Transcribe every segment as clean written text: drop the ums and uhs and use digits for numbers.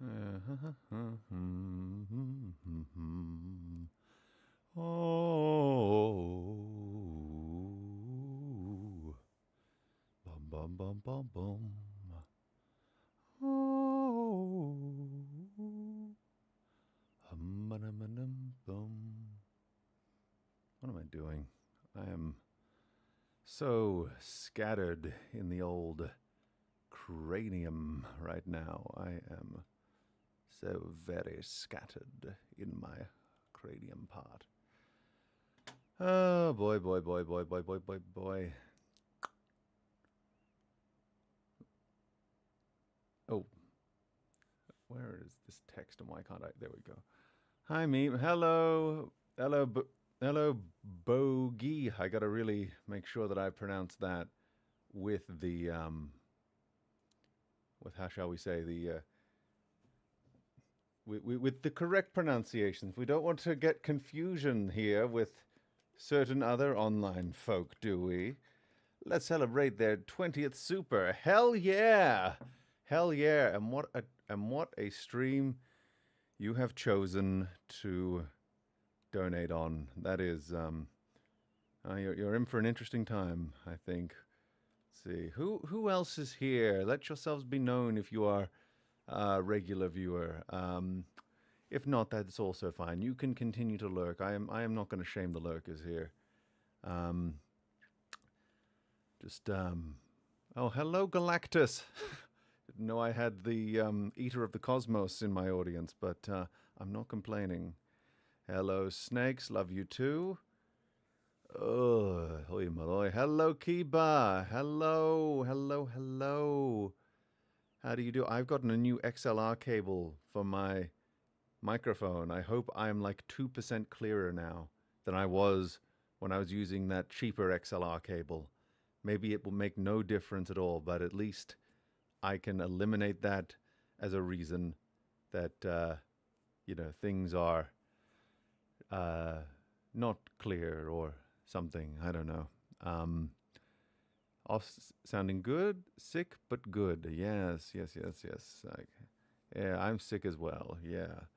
Oh, bum bum bum bum bum. Oh, bum. What am I doing? I am so scattered in the old cranium right now. I am so very scattered in my cranium part. Oh boy, boy, boy, boy, boy, boy, boy, boy. Oh, where is this text and why can't I? There we go. Hi, meme. Hello. Hello, hello, Bogey. I gotta really make sure that I pronounce that with the, with how shall we say, with the correct pronunciations. We don't want to get confusion here with certain other online folk, do we? Let's celebrate their 20th super. Hell yeah! Hell yeah! And what a stream you have chosen to donate on. That is you're in for an interesting time, I think. Let's see. Who else is here? Let yourselves be known if you are a regular viewer. If not, that's also fine. You can continue to lurk. I am not going to shame the lurkers here. Um, just oh, hello Galactus. Didn't know I had the Eater of the Cosmos in my audience, but I'm not complaining. Hello Snakes, love you too. Oh, hoy maloy. Hello Kiba. Hello, hello, hello. How do you do? I've gotten a new XLR cable for my microphone. I hope I'm like 2% clearer now than I was when I was using that cheaper XLR cable. Maybe it will make no difference at all, but at least I can eliminate that as a reason that, things are not clear or something. I don't know. Off sounding good, sick but good. Yes, yes, yes, yes. Yeah, I'm sick as well. Yeah.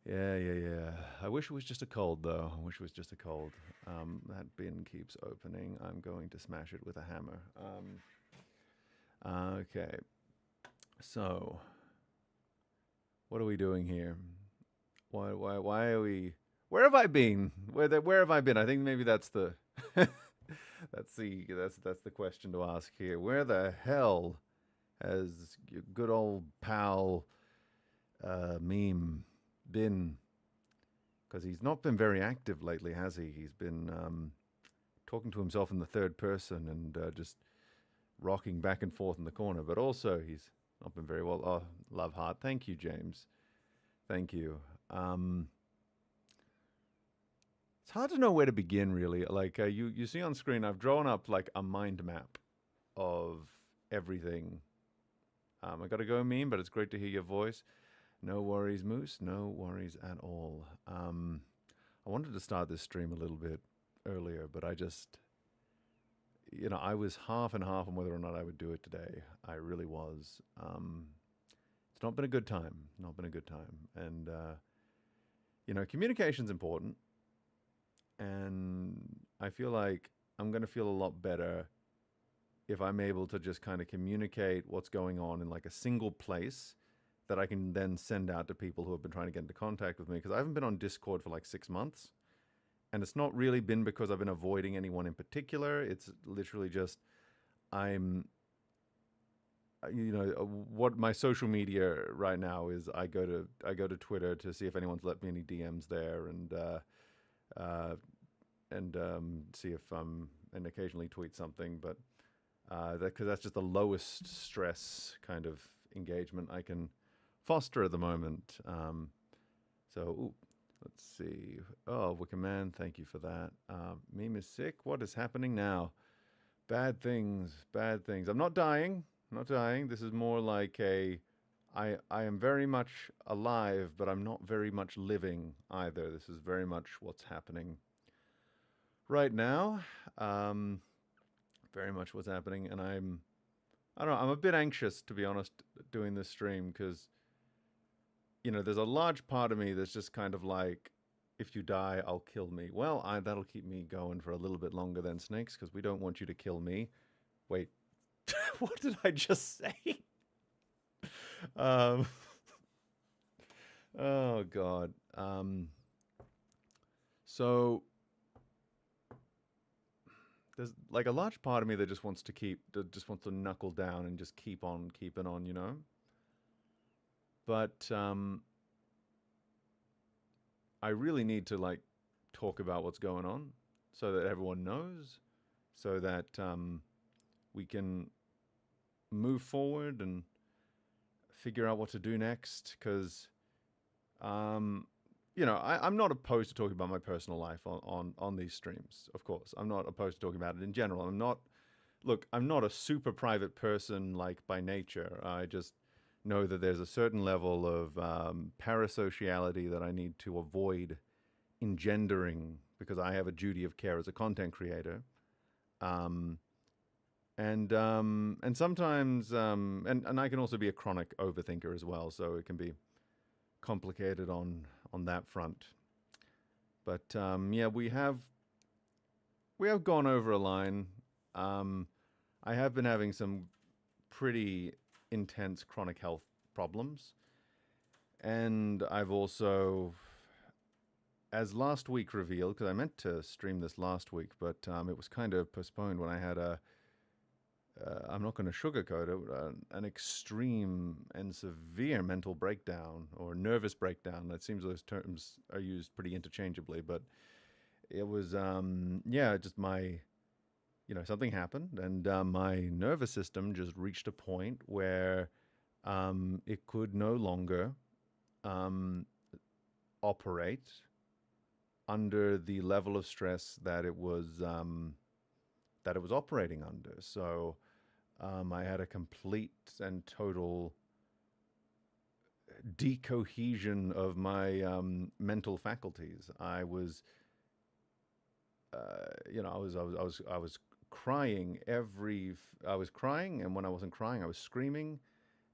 Yeah, yeah, yeah. I wish it was just a cold, though. I wish it was just a cold. That bin keeps opening. I'm going to smash it with a hammer. Okay. So, what are we doing here? Why are we? Where have I been? Where have I been? I think maybe that's the that's the question to ask here. Where the hell has your good old pal meme been? Because he's not been very active lately, has he? He's been talking to himself in the third person and just rocking back and forth in the corner. But also, he's not been very well. Oh, love heart. Thank you, James. Thank you. It's hard to know where to begin, really. Like you see on screen, I've drawn up like a mind map of everything. I got to go meme, but it's great to hear your voice. No worries, Moose. No worries at all. I wanted to start this stream a little bit earlier, but I just, I was half and half on whether or not I would do it today. I really was. It's not been a good time. Not been a good time. And, communication's important. And I feel like I'm going to feel a lot better if I'm able to just kind of communicate what's going on in like a single place that I can then send out to people who have been trying to get into contact with me. Because I haven't been on Discord for like 6 months. And it's not really been because I've been avoiding anyone in particular. It's literally just what my social media right now is. I go to Twitter to see if anyone's let me any DMs there, and see if and occasionally tweet something. But because that's just the lowest stress kind of engagement I can foster at the moment. Let's see. Oh, Wickerman, thank you for that. Meme is sick. What is happening now? Bad things, bad things. I'm not dying. I'm not dying. This is more like I am very much alive, but I'm not very much living either. This is very much what's happening right now. Very much what's happening, and I don't know. I'm a bit anxious, to be honest, doing this stream because there's a large part of me that's just kind of like, if you die, I'll kill me. Well, that'll keep me going for a little bit longer than snakes because we don't want you to kill me. Wait, what did I just say? Um, oh God. So there's like a large part of me that just wants to knuckle down and just keep on keeping on. But I really need to like talk about what's going on so that everyone knows, so that we can move forward and figure out what to do next. Because I'm not opposed to talking about my personal life on these streams. Of course, I'm not opposed to talking about it in general. I'm not a super private person like by nature. I just know that there's a certain level of parasociality that I need to avoid engendering because I have a duty of care as a content creator. Um, and sometimes and I can also be a chronic overthinker as well, so it can be complicated on that front. But yeah, we have gone over a line. Um, I have been having some pretty intense chronic health problems, and I've also, as last week revealed, because I meant to stream this last week, but it was kind of postponed when I had I'm not going to sugarcoat it, an extreme and severe mental breakdown or nervous breakdown. It seems those terms are used pretty interchangeably, but it was, yeah, just something happened and my nervous system just reached a point where it could no longer um, operate under the level of stress that it was operating under. So I had a complete and total decohesion of my mental faculties. I was crying I was crying, and when I wasn't crying, I was screaming,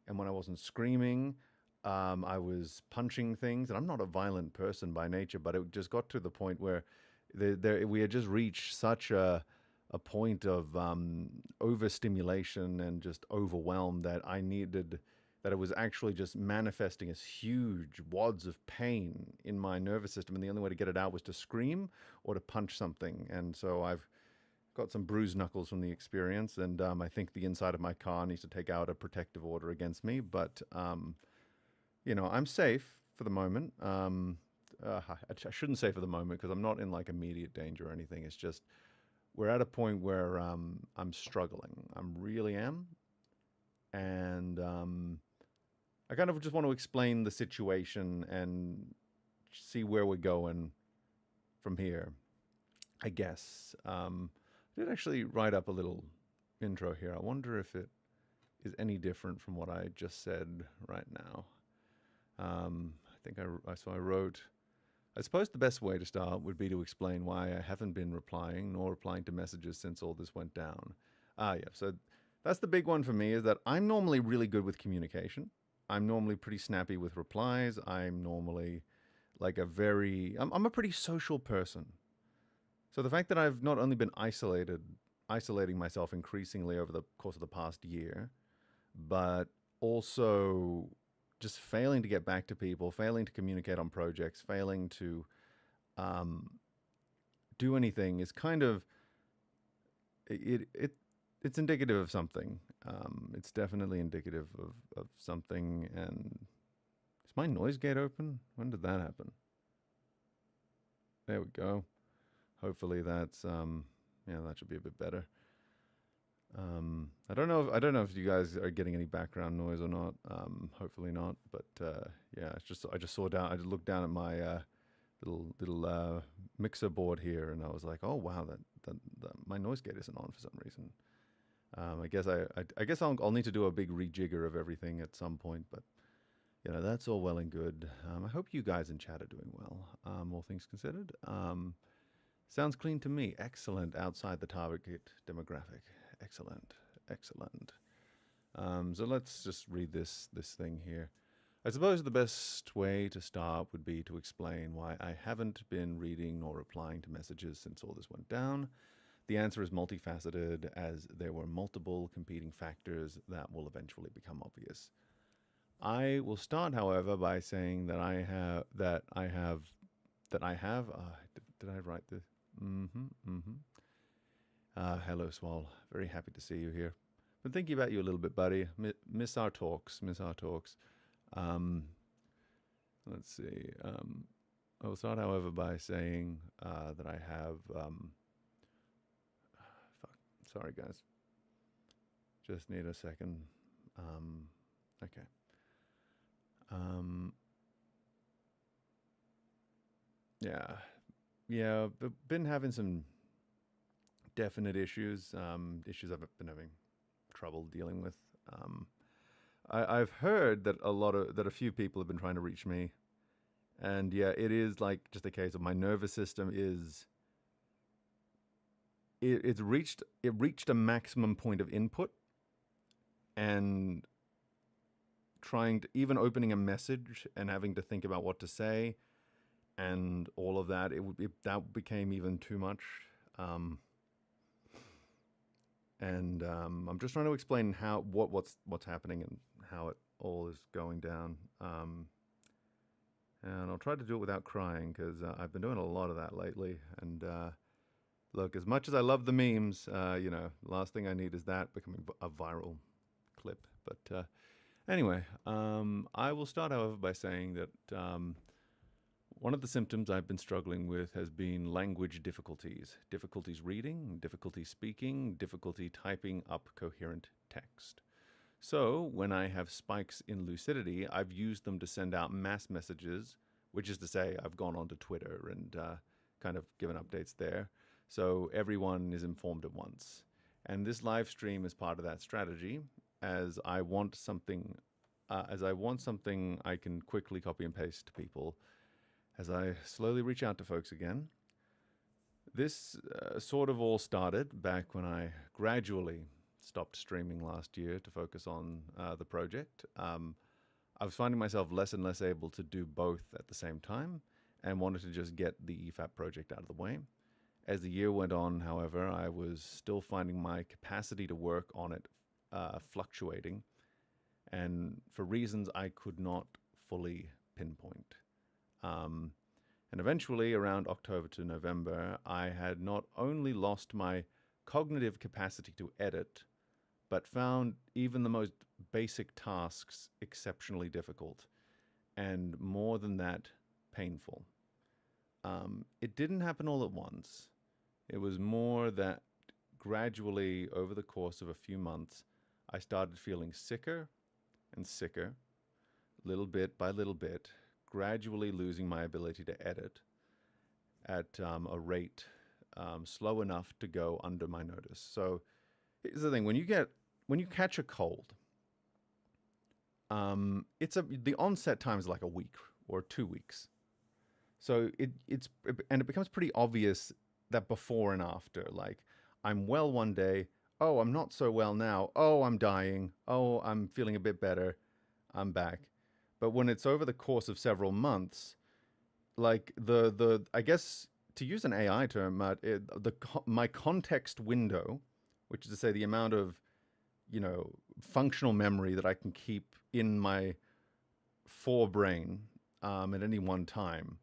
and when I wasn't screaming, I was punching things. And I'm not a violent person by nature, but it just got to the point where we had just reached such a point of overstimulation and just overwhelm that it was actually just manifesting as huge wads of pain in my nervous system. And the only way to get it out was to scream or to punch something. And so I've got some bruised knuckles from the experience. And I think the inside of my car needs to take out a protective order against me. But, I'm safe for the moment. I shouldn't say for the moment because I'm not in like immediate danger or anything. It's just we're at a point where I'm struggling. I really am. And I kind of just want to explain the situation and see where we're going from here, I guess. I did actually write up a little intro here. I wonder if it is any different from what I just said right now. I think I wrote, I suppose the best way to start would be to explain why I haven't been replying nor replying to messages since all this went down. Yeah, so that's the big one for me, is that I'm normally really good with communication. I'm normally pretty snappy with replies. I'm normally like I'm a pretty social person. So the fact that I've not only been isolating myself increasingly over the course of the past year, but also just failing to get back to people, failing to communicate on projects, failing to um, do anything is kind of it's indicative of something. It's definitely indicative of something. And is my noise gate open? When did that happen? There we go. Hopefully that's yeah, that should be a bit better. I don't know if you guys are getting any background noise or not. Hopefully not. But yeah, I just looked down at my little mixer board here, and I was like, oh wow, that my noise gate isn't on for some reason. I guess I'll need to do a big rejigger of everything at some point, but that's all well and good. I hope you guys in chat are doing well. All things considered. Sounds clean to me. Excellent. Outside the target demographic. Excellent. Excellent. So let's just read this thing here. I suppose the best way to start would be to explain why I haven't been reading nor replying to messages since all this went down. The answer is multifaceted, as there were multiple competing factors that will eventually become obvious. I will start, however, by saying that did I write this? Hello, Swall. Very happy to see you here. Been thinking about you a little bit, buddy. Miss our talks. Um, let's see. I will start, however, by saying that I have. Sorry, guys. Just need a second. Okay. Yeah. Been having some definite issues. Issues I've been having trouble dealing with. I've heard that a few people have been trying to reach me, and yeah, it is like just a case of my nervous system is. It reached a maximum point of input, and trying to even opening a message and having to think about what to say, and all of that, that became even too much. I'm just trying to explain what's happening and how it all is going down. And I'll try to do it without crying, because I've been doing a lot of that lately. And look, as much as I love the memes, last thing I need is that becoming a viral clip. But anyway, I will start, however, by saying that one of the symptoms I've been struggling with has been language difficulties. Difficulties reading, difficulty speaking, difficulty typing up coherent text. So when I have spikes in lucidity, I've used them to send out mass messages, which is to say I've gone onto Twitter and kind of given updates there. So everyone is informed at once. And this live stream is part of that strategy, as I want something I can quickly copy and paste to people as I slowly reach out to folks again. This sort of all started back when I gradually stopped streaming last year to focus on the project. I was finding myself less and less able to do both at the same time, and wanted to just get the EFAP project out of the way. As the year went on, however, I was still finding my capacity to work on it fluctuating, and for reasons I could not fully pinpoint. And eventually, around October to November, I had not only lost my cognitive capacity to edit, but found even the most basic tasks exceptionally difficult, and more than that, painful. It didn't happen all at once. It was more that gradually, over the course of a few months, I started feeling sicker and sicker, little bit by little bit, gradually losing my ability to edit at a rate slow enough to go under my notice. So here's the thing: when you catch a cold, the onset time is like a week or 2 weeks. So it becomes pretty obvious that before and after, like, I'm well one day, oh, I'm not so well now, oh, I'm dying, oh, I'm feeling a bit better, I'm back. But when it's over the course of several months, like I guess, to use an AI term, my context window, which is to say the amount of, functional memory that I can keep in my forebrain at any one time,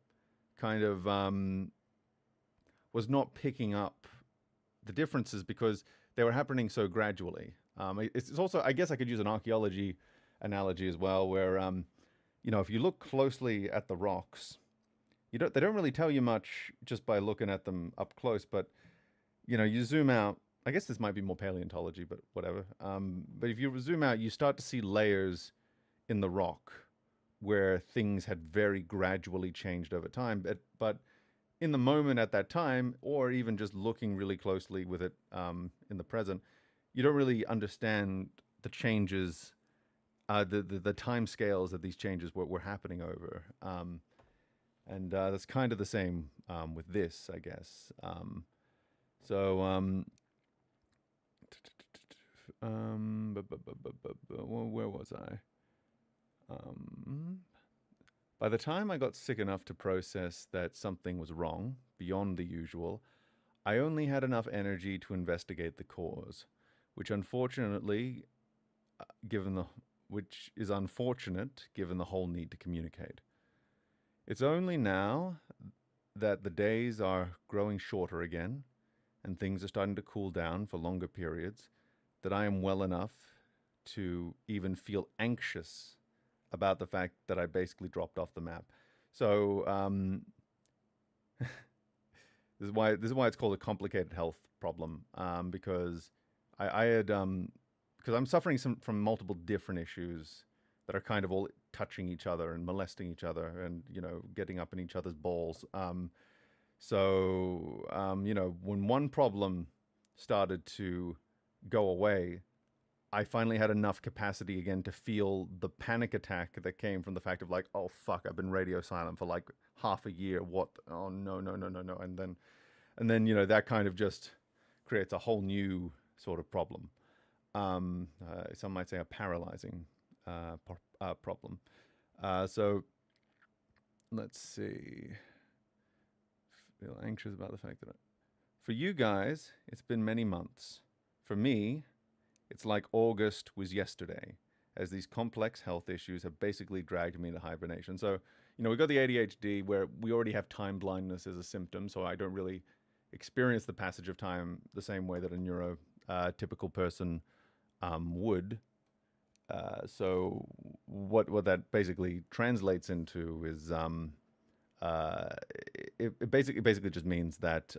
kind of was not picking up the differences because they were happening so gradually. It's also, I guess I could use an archaeology analogy as well, where if you look closely at the rocks, they don't really tell you much just by looking at them up close, but you zoom out. I guess this might be more paleontology, but whatever. But if you zoom out, you start to see layers in the rock where things had very gradually changed over time. But in the moment at that time, or even just looking really closely with it in the present, you don't really understand the changes, the time scales that these changes were happening over. And that's kind of the same with this, I guess. Where was I? By the time I got sick enough to process that something was wrong, beyond the usual, I only had enough energy to investigate the cause, which unfortunately, given the which is unfortunate given the whole need to communicate. It's only now that the days are growing shorter again and things are starting to cool down for longer periods that I am well enough to even feel anxious about the fact that I basically dropped off the map. So this is why it's called a complicated health problem, because I had because I'm suffering from multiple different issues that are kind of all touching each other and molesting each other and getting up in each other's balls. When one problem started to go away, I finally had enough capacity again to feel the panic attack that came from the fact of like, oh fuck, I've been radio silent for like half a year. What? Oh no, no, no, no, no. And then that kind of just creates a whole new sort of problem. Some might say a paralyzing problem. So let's see. Feel anxious about the fact that for you guys, it's been many months. For me, it's like August was yesterday, as these complex health issues have basically dragged me into hibernation. So, we've got the ADHD where we already have time blindness as a symptom, so I don't really experience the passage of time the same way that a neurotypical person would. So what that basically translates into is it basically just means that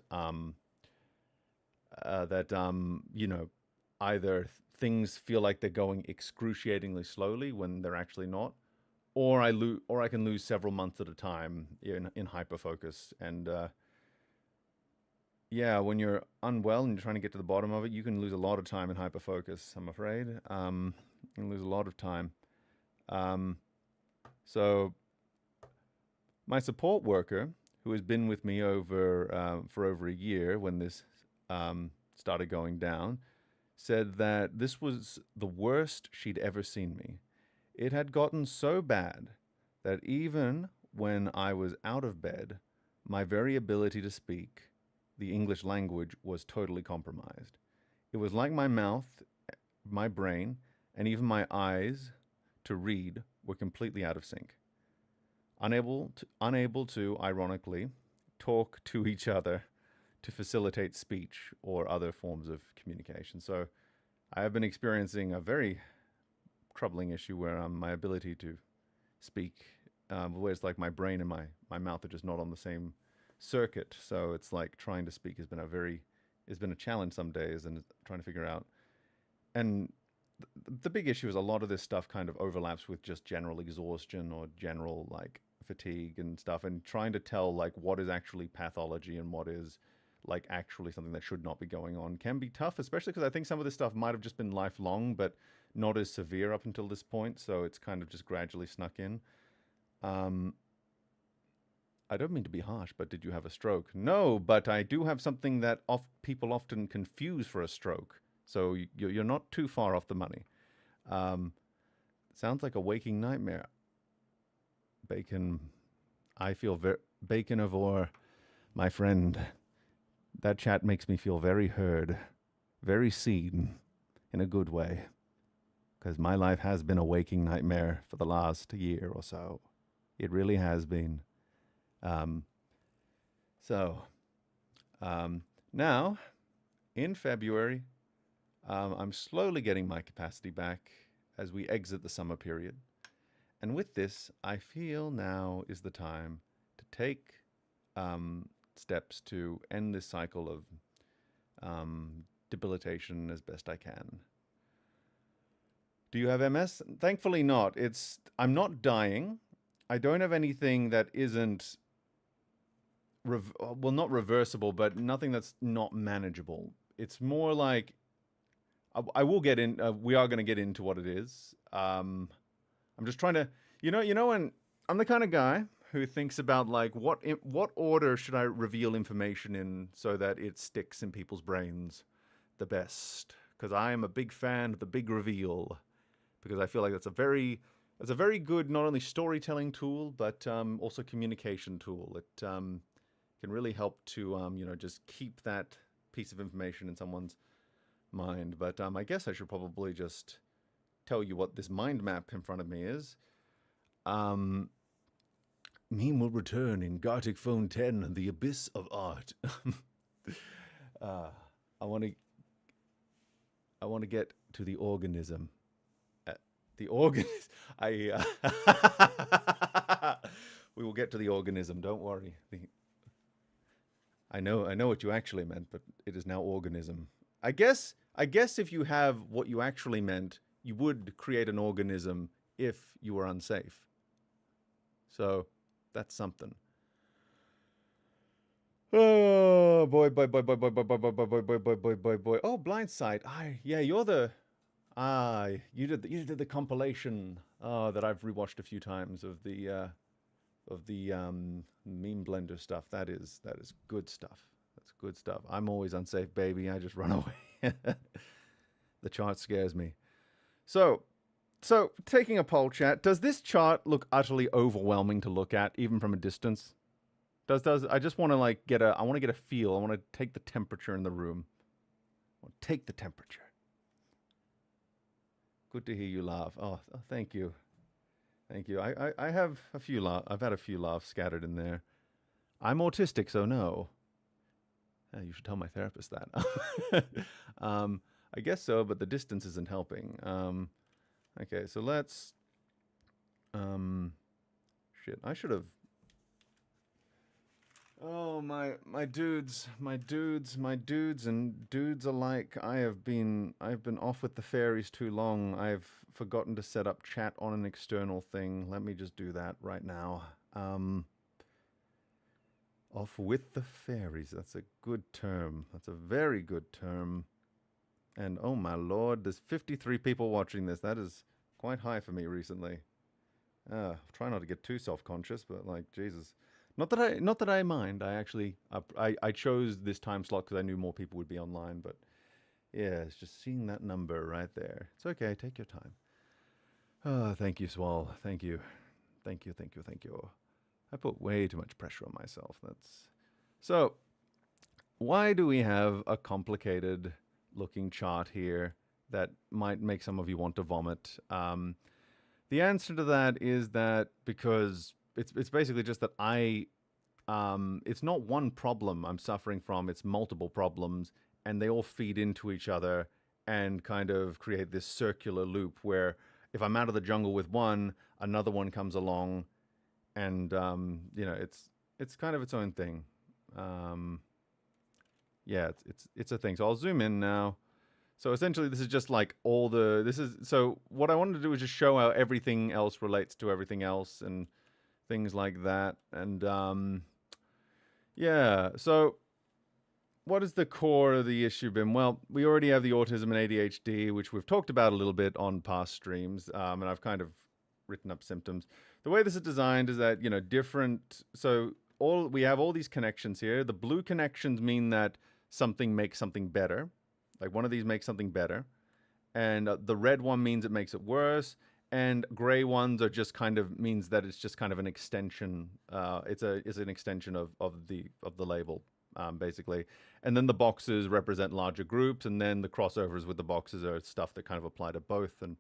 either things feel like they're going excruciatingly slowly when they're actually not, or I can lose several months at a time in hyperfocus. And when you're unwell and you're trying to get to the bottom of it, you can lose a lot of time in hyperfocus, I'm afraid. You can lose a lot of time. So my support worker, who has been with me for over a year when this started going down, said that this was the worst she'd ever seen me. It had gotten so bad that even when I was out of bed, my very ability to speak the English language was totally compromised. It was like my mouth, my brain, and even my eyes to read were completely out of sync. Unable to, ironically, talk to each other to facilitate speech or other forms of communication. So I have been experiencing a very troubling issue where my ability to speak, where it's like my brain and my mouth are just not on the same circuit. So it's like trying to speak has been a challenge some days, and trying to figure out. And the big issue is a lot of this stuff kind of overlaps with just general exhaustion or general like fatigue and stuff, and trying to tell like what is actually pathology and what is like actually something that should not be going on can be tough, especially because I think some of this stuff might have just been lifelong, but not as severe up until this point. So it's kind of just gradually snuck in. I don't mean to be harsh, but did you have a stroke? No, but I do have something that people often confuse for a stroke. So you're not too far off the money. Sounds like a waking nightmare. Bacon, I feel Baconivore, my friend. That chat makes me feel very heard, very seen, in a good way. Because my life has been a waking nightmare for the last year or so. It really has been. Now, in February, I'm slowly getting my capacity back as we exit the summer period. And with this, I feel now is the time to take steps to end this cycle of debilitation as best I can. Do you have MS? Thankfully not. I'm not dying. I don't have anything that isn't, not reversible, but nothing that's not manageable. It's more like, I will get in, we are going to get into what it is. I'm just trying to, and I'm the kind of guy who thinks about like, what order should I reveal information in so that it sticks in people's brains the best? Because I am a big fan of the big reveal, because I feel like that's a very It's a very good not only storytelling tool but also communication tool. It can really help to just keep that piece of information in someone's mind. But I guess I should probably just tell you what this mind map in front of me is. Meme will return in Gartic Phone 10, The Abyss of Art. I want to get to the organism. The organism. We will get to the organism. Don't worry. I know what you actually meant, but it is now organism. I guess if you have what you actually meant, you would create an organism if you were unsafe. So that's something. Oh boy. Oh, Blindside. Yeah, you're the you did the compilation that I've rewatched a few times of the meme blender stuff. That is good stuff. That's good stuff. I'm always unsafe, baby. I just run away. The chart scares me. So taking a poll chat, does this chart look utterly overwhelming to look at, even from a distance? I just want to I want to get a feel. I want to take the temperature in the room. I want to take the temperature. Good to hear you laugh. Oh, thank you. Thank you. I have a few laughs. I've had a few laughs scattered in there. I'm autistic, so no. You should tell my therapist that. I guess so, but the distance isn't helping. Okay, so let's... shit, I should have... Oh, my dudes and dudes alike. I've been off with the fairies too long. I've forgotten to set up chat on an external thing. Let me just do that right now. Off with the fairies. That's a good term. That's a very good term. And oh my lord, there's 53 people watching this. That is quite high for me recently. Try not to get too self-conscious, but like, Jesus. Not that I mind. I chose this time slot because I knew more people would be online. But yeah, it's just seeing that number right there. It's okay. Take your time. Oh, thank you, Swall. Thank you. I put way too much pressure on myself. So. Why do we have a complicated looking chart here that might make some of you want to vomit? The answer to that is that because it's basically just that it's not one problem I'm suffering from, it's multiple problems, and they all feed into each other and kind of create this circular loop where if I'm out of the jungle with one, another one comes along, and it's kind of its own thing. Yeah, it's a thing. So I'll zoom in now. So essentially, this is just like so what I wanted to do is just show how everything else relates to everything else and things like that. And yeah, so what is the core of the issue been? Well, we already have the autism and ADHD, which we've talked about a little bit on past streams, and I've kind of written up symptoms. The way this is designed is that, we have all these connections here. The blue connections mean that something makes something better. Like one of these makes something better. And the red one means it makes it worse. And gray ones are just kind of means that it's just kind of an extension. It's an extension of the label, basically. And then the boxes represent larger groups. And then the crossovers with the boxes are stuff that kind of apply to both. And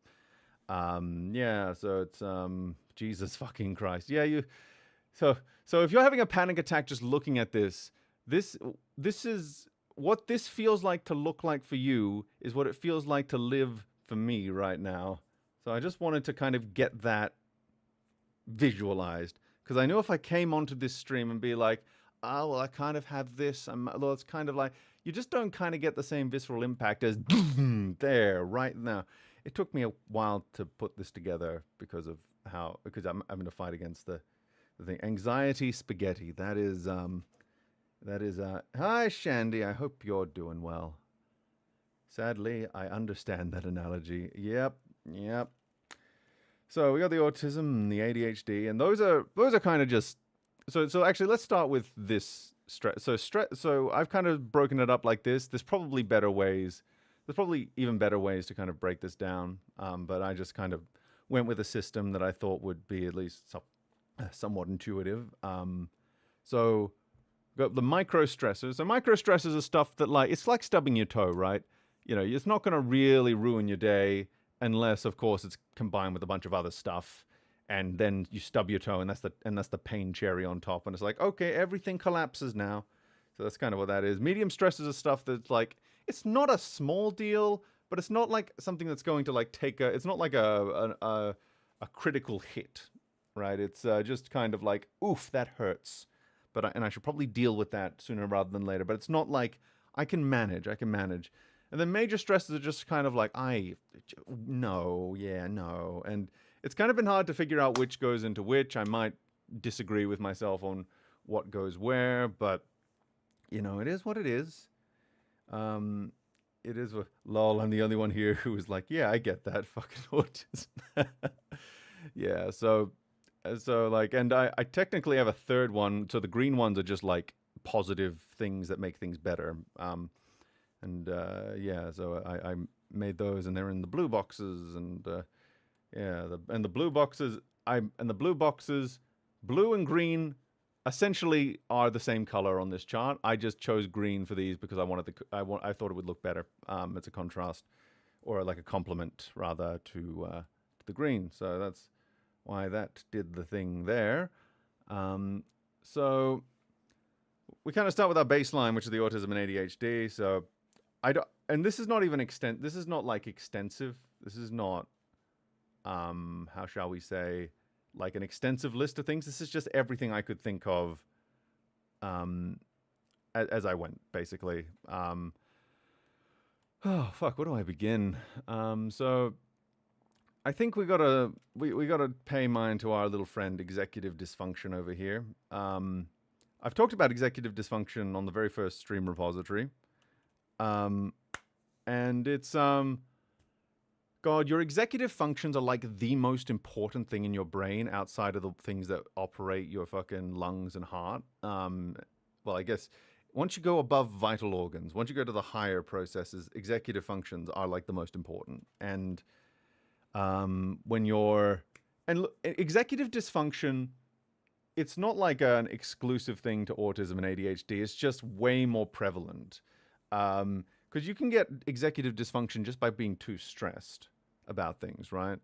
so it's Jesus fucking Christ. Yeah, So if you're having a panic attack just looking at this is what this feels like to look like for you is what it feels like to live for me right now. So I just wanted to kind of get that visualized, because I know if I came onto this stream and be like, oh, well, I kind of have this, it's kind of like, you just don't kind of get the same visceral impact as there right now. It took me a while to put this together because I'm having to fight against the anxiety spaghetti. That is hi Shandy, I hope you're doing well. Sadly, I understand that analogy. Yep. So we got the autism and the ADHD, and those are kind of just so actually let's start with this so I've kind of broken it up like this. There's probably even better ways to kind of break this down, but I just kind of went with a system that I thought would be at least somewhat intuitive. So got the micro stressors. So micro stressors are stuff that like it's like stubbing your toe, right? You know, it's not going to really ruin your day unless, of course, it's combined with a bunch of other stuff, and then you stub your toe, and that's the pain cherry on top, and it's like, okay, everything collapses now. So that's kind of what that is. Medium stresses are stuff that's like it's not a small deal, but it's not like something that's going to like take a. It's not like a critical hit, right? It's just kind of like, oof, that hurts. And I should probably deal with that sooner rather than later. But it's not like I can manage. I can manage. And then major stresses are just kind of like no, yeah, no. And it's kind of been hard to figure out which goes into which. I might disagree with myself on what goes where, but you know, it is what it is. It is. Lol, I'm the only one here who is like, yeah, I get that fucking autism. Yeah, so like, and I technically have a third one. So the green ones are just like positive things that make things better. Yeah, so I made those, and they're in the blue boxes, and yeah, the blue boxes, blue and green, essentially are the same color on this chart. I just chose green for these because I thought it would look better. It's a contrast, or like a complement rather to the green. So that's why that did the thing there. So we kind of start with our baseline, which is the autism and ADHD. So and this is not even this is not like extensive. This is not, how shall we say, like an extensive list of things. This is just everything I could think of, as I went, basically. Oh fuck, where do I begin? So I think we gotta pay mind to our little friend executive dysfunction over here. I've talked about executive dysfunction on the very first stream repository, and it's God, your executive functions are like the most important thing in your brain outside of the things that operate your fucking lungs and heart. Well, I guess once you go above vital organs, once you go to the higher processes, executive functions are like the most important. And executive dysfunction, it's not like an exclusive thing to autism and ADHD. It's just way more prevalent. Because you can get executive dysfunction just by being too stressed about things, right?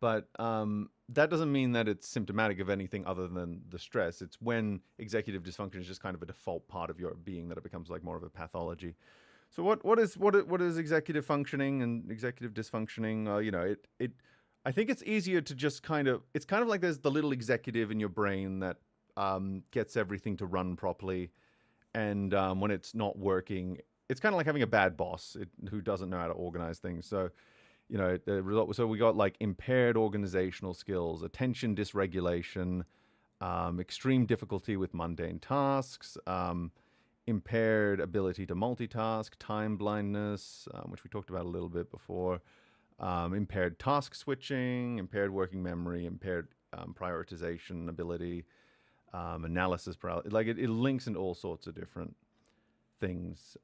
But that doesn't mean that it's symptomatic of anything other than the stress. It's when executive dysfunction is just kind of a default part of your being that it becomes like more of a pathology. So what is executive functioning and executive dysfunctioning? You know, I think it's easier to just it's kind of like there's the little executive in your brain that gets everything to run properly, and when it's not working, it's kind of like having a bad boss who doesn't know how to organize things. So, you know, so we got like impaired organizational skills, attention dysregulation, extreme difficulty with mundane tasks, impaired ability to multitask, time blindness, which we talked about a little bit before, impaired task switching, impaired working memory, impaired prioritization ability, analysis paralysis. Like it links into all sorts of different things.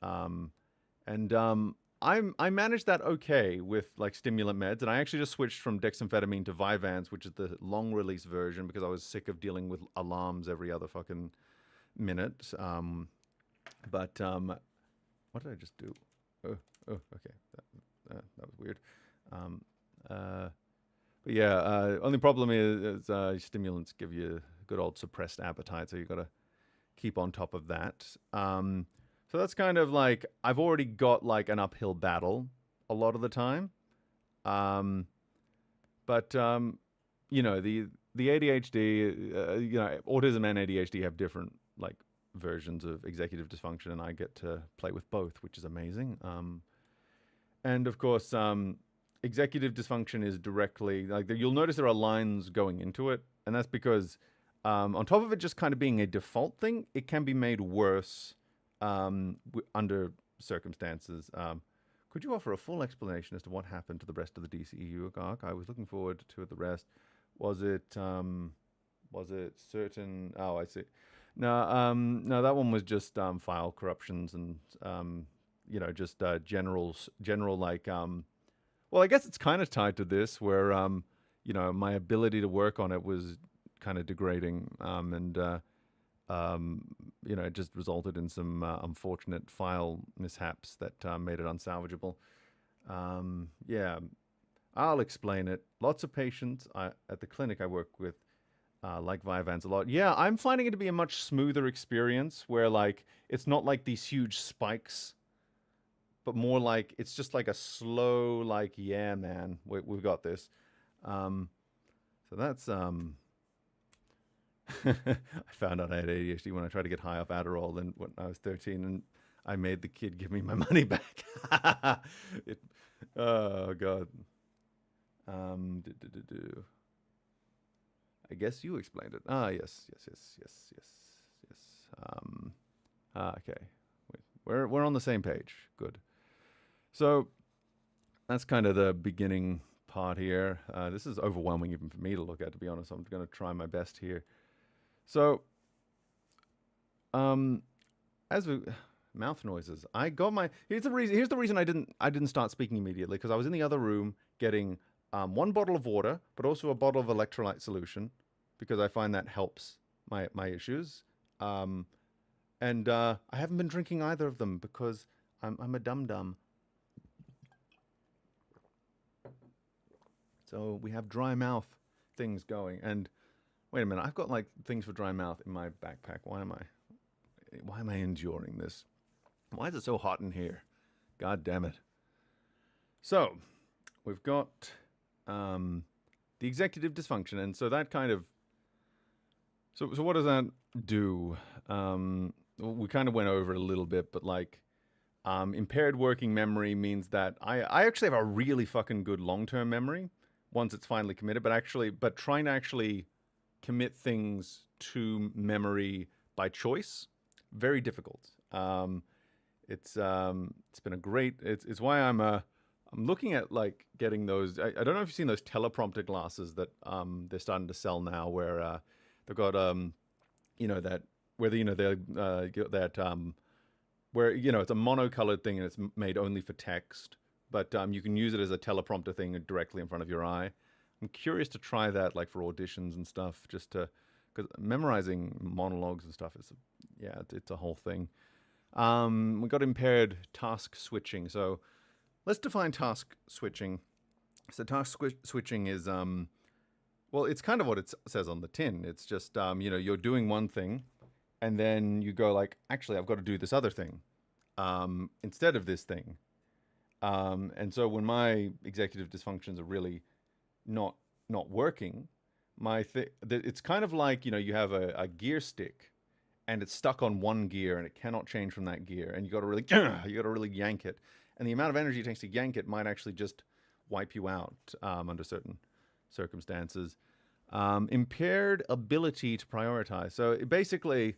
I managed that okay with like stimulant meds, and I actually just switched from dexamphetamine to Vyvanse, which is the long release version, because I was sick of dealing with alarms every other fucking minute. What did I just do? Oh, okay. That was weird. But yeah, only problem is stimulants give you good old suppressed appetite, so you got to keep on top of that. So that's kind of like I've already got like an uphill battle a lot of the time. But you know, the ADHD, you know, autism and ADHD have different like versions of executive dysfunction, and I get to play with both, which is amazing. And of course, executive dysfunction is directly like you'll notice there are lines going into it, and that's because on top of it just kind of being a default thing, it can be made worse under circumstances. Could you offer a full explanation as to what happened to the rest of the DCEU arc? I was looking forward to the rest. Was it certain? Oh, I see. No, that one was just file corruptions and you know, just general like well, I guess it's kind of tied to this where my ability to work on it was kind of degrading, it just resulted in some unfortunate file mishaps that made it unsalvageable. Yeah, I'll explain it. Lots of patients at the clinic I work with like Vyvanse a lot. Yeah, I'm finding it to be a much smoother experience where like it's not like these huge spikes, but more like it's just like a slow, like, yeah, man, we've got this. So that's I found out I had ADHD when I tried to get high off Adderall and when I was 13, and I made the kid give me my money back. it, oh god. Um, do, do, do, do. I guess you explained it. Ah, yes. Okay. We're on the same page. Good. So that's kind of the beginning part here. This is overwhelming even for me to look at, to be honest. I'm going to try my best here. So, as we, mouth noises, I got my. Here's the reason I didn't start speaking immediately, because I was in the other room getting one bottle of water, but also a bottle of electrolyte solution, because I find that helps my issues. And I haven't been drinking either of them because I'm a dum-dum. So we have dry mouth things going. And wait a minute, I've got like things for dry mouth in my backpack. Why am I enduring this? Why is it so hot in here? God damn it. So we've got the executive dysfunction, and so that kind of so what does that do? We kind of went over it a little bit, but like impaired working memory means that I actually have a really fucking good long-term memory once it's finally committed, but trying to actually commit things to memory by choice, very difficult. It's been a great. It's why I'm looking at like getting those. I don't know if you've seen those teleprompter glasses that they're starting to sell now, where they've got that whether they're that where it's a monocolored thing and it's made only for text, but you can use it as a teleprompter thing directly in front of your eye. I'm curious to try that, like for auditions and stuff, just to because memorizing monologues and stuff is it's a whole thing. We got impaired task switching. So let's define task switching. So task switching is well, it's kind of what it says on the tin. It's just you're doing one thing, and then you go like, actually, I've got to do this other thing instead of this thing. And so when my executive dysfunctions are really not working, it's kind of like you have a gear stick, and it's stuck on one gear, and it cannot change from that gear, and you got to really yank it, and the amount of energy it takes to yank it might actually just wipe you out under certain circumstances. Impaired ability to prioritize. So basically,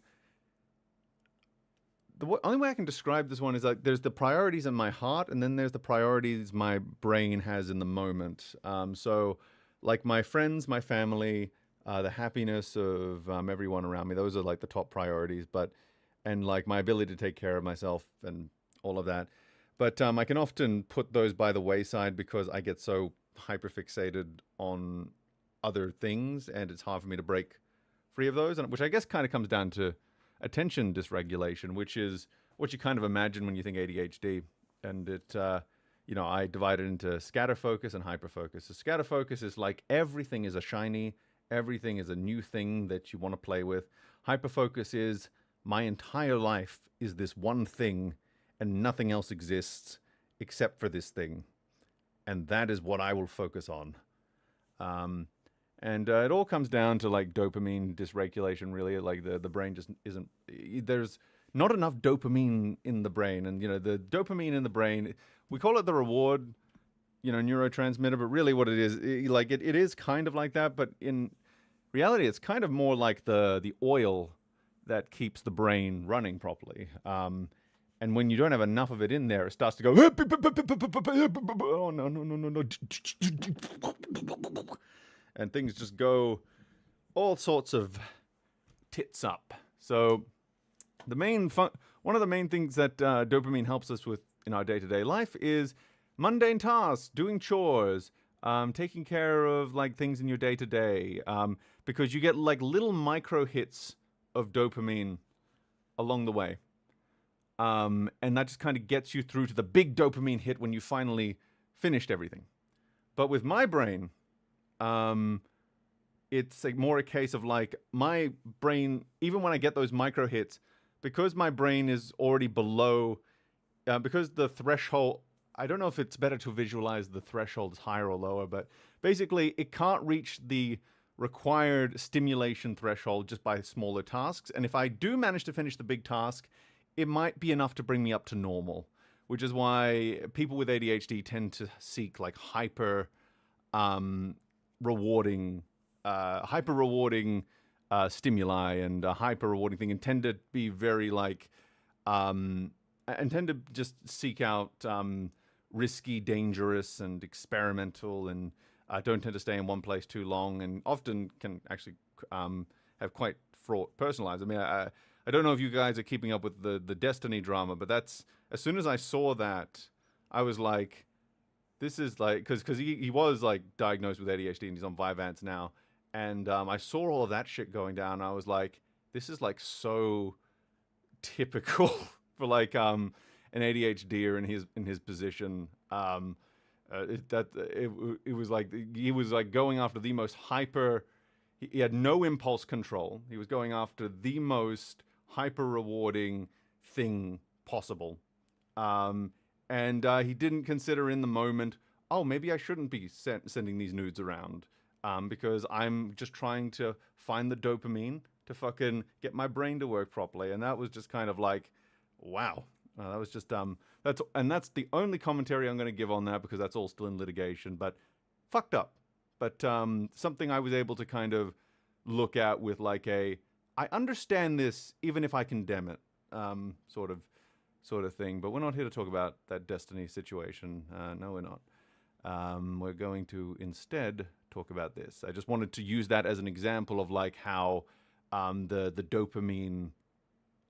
the only way I can describe this one is like there's the priorities in my heart, and then there's the priorities my brain has in the moment. So like my friends, my family, the happiness of everyone around me, those are like the top priorities. And like my ability to take care of myself and all of that. But I can often put those by the wayside because I get so hyperfixated on other things, and it's hard for me to break free of those, which I guess kind of comes down to attention dysregulation, which is what you kind of imagine when you think ADHD. And it, I divide it into scatter focus and hyper focus. So scatter focus is like everything is a shiny, everything is a new thing that you want to play with. Hyper focus is my entire life is this one thing, and nothing else exists except for this thing, and that is what I will focus on. And it all comes down to like dopamine dysregulation, really. Like the brain just isn't, there's not enough dopamine in the brain. And, the dopamine in the brain, we call it the reward, neurotransmitter, but really what it is, it is kind of like that. But in reality, it's kind of more like the oil that keeps the brain running properly. And when you don't have enough of it in there, it starts to go, oh, no. And things just go all sorts of tits up. So one of the main things that dopamine helps us with in our day-to-day life is mundane tasks, doing chores, taking care of like things in your day to day, because you get like little micro hits of dopamine along the way, and that just kind of gets you through to the big dopamine hit when you finally finished everything. But with my brain, um, it's like more a case of like my brain, even when I get those micro hits, because my brain is already below, because the threshold, I don't know if it's better to visualize the threshold as higher or lower, but basically it can't reach the required stimulation threshold just by smaller tasks. And if I do manage to finish the big task, it might be enough to bring me up to normal, which is why people with ADHD tend to seek like um, rewarding, hyper rewarding stimuli and a hyper rewarding thing, and tend to be very like, and tend to just seek out risky, dangerous, and experimental, and don't tend to stay in one place too long, and often can actually have quite fraught personal lives. I mean, I don't know if you guys are keeping up with the Destiny drama, but that's, as soon as I saw that, I was like, this is like, because he was like diagnosed with ADHD and he's on Vyvanse now, and I saw all of that shit going down. And I was like, this is like so typical for like an ADHDer in his position. It was like he was like going after the most hyper. He had no impulse control. He was going after the most hyper rewarding thing possible. And he didn't consider in the moment, oh, maybe I shouldn't be sending these nudes around, because I'm just trying to find the dopamine to fucking get my brain to work properly. And that was just kind of like, wow. That was just that's the only commentary I'm going to give on that, because that's all still in litigation. But fucked up. But something I was able to kind of look at with like I understand this even if I condemn it, sort of thing. But we're not here to talk about that Destiny situation. No, we're not. We're going to instead talk about this. I just wanted to use that as an example of like how the dopamine.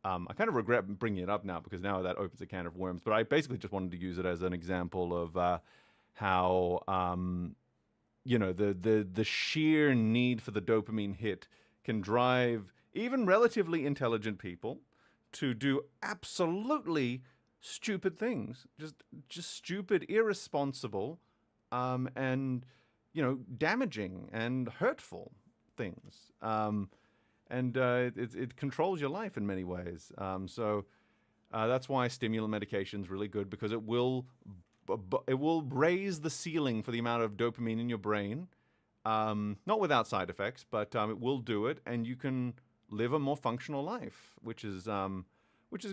I kind of regret bringing it up now, because now that opens a can of worms. But I basically just wanted to use it as an example of how the sheer need for the dopamine hit can drive even relatively intelligent people to do absolutely stupid things, just stupid, irresponsible, and damaging and hurtful things. And it controls your life in many ways. So that's why stimulant medication is really good, because it will raise the ceiling for the amount of dopamine in your brain. Not without side effects, but it will do it, and you can live a more functional life, which is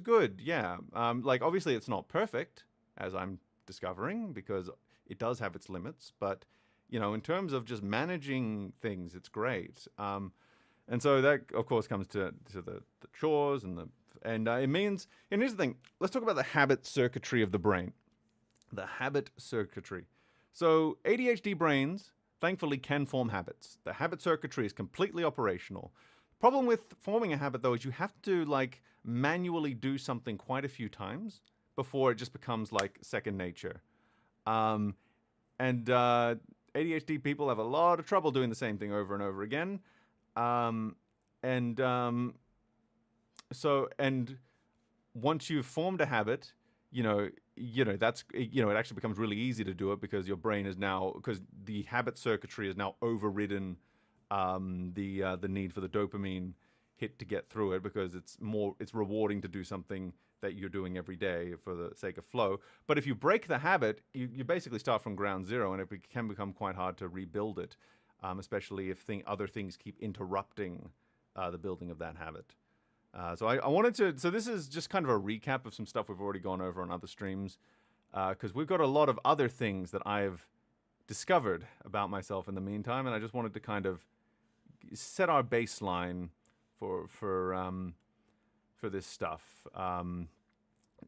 good. Yeah. Like obviously it's not perfect, as I'm discovering, because it does have its limits. But in terms of just managing things, it's great. And so that, of course, comes to the chores and it means. And here's the thing: let's talk about the habit circuitry of the brain. The habit circuitry. So ADHD brains, thankfully, can form habits. The habit circuitry is completely operational. Problem with forming a habit, though, is you have to like manually do something quite a few times before it just becomes like second nature. And ADHD people have a lot of trouble doing the same thing over and over again. And once you've formed a habit, that's, it actually becomes really easy to do it, because your brain is now, because the habit circuitry is now overridden the need for the dopamine hit to get through it, because it's rewarding to do something that you're doing every day for the sake of flow. But if you break the habit, you basically start from ground zero, and it can become quite hard to rebuild it. Especially if other things keep interrupting the building of that habit. So I wanted to. So this is just kind of a recap of some stuff we've already gone over on other streams, because we've got a lot of other things that I've discovered about myself in the meantime, and I just wanted to kind of set our baseline for this stuff.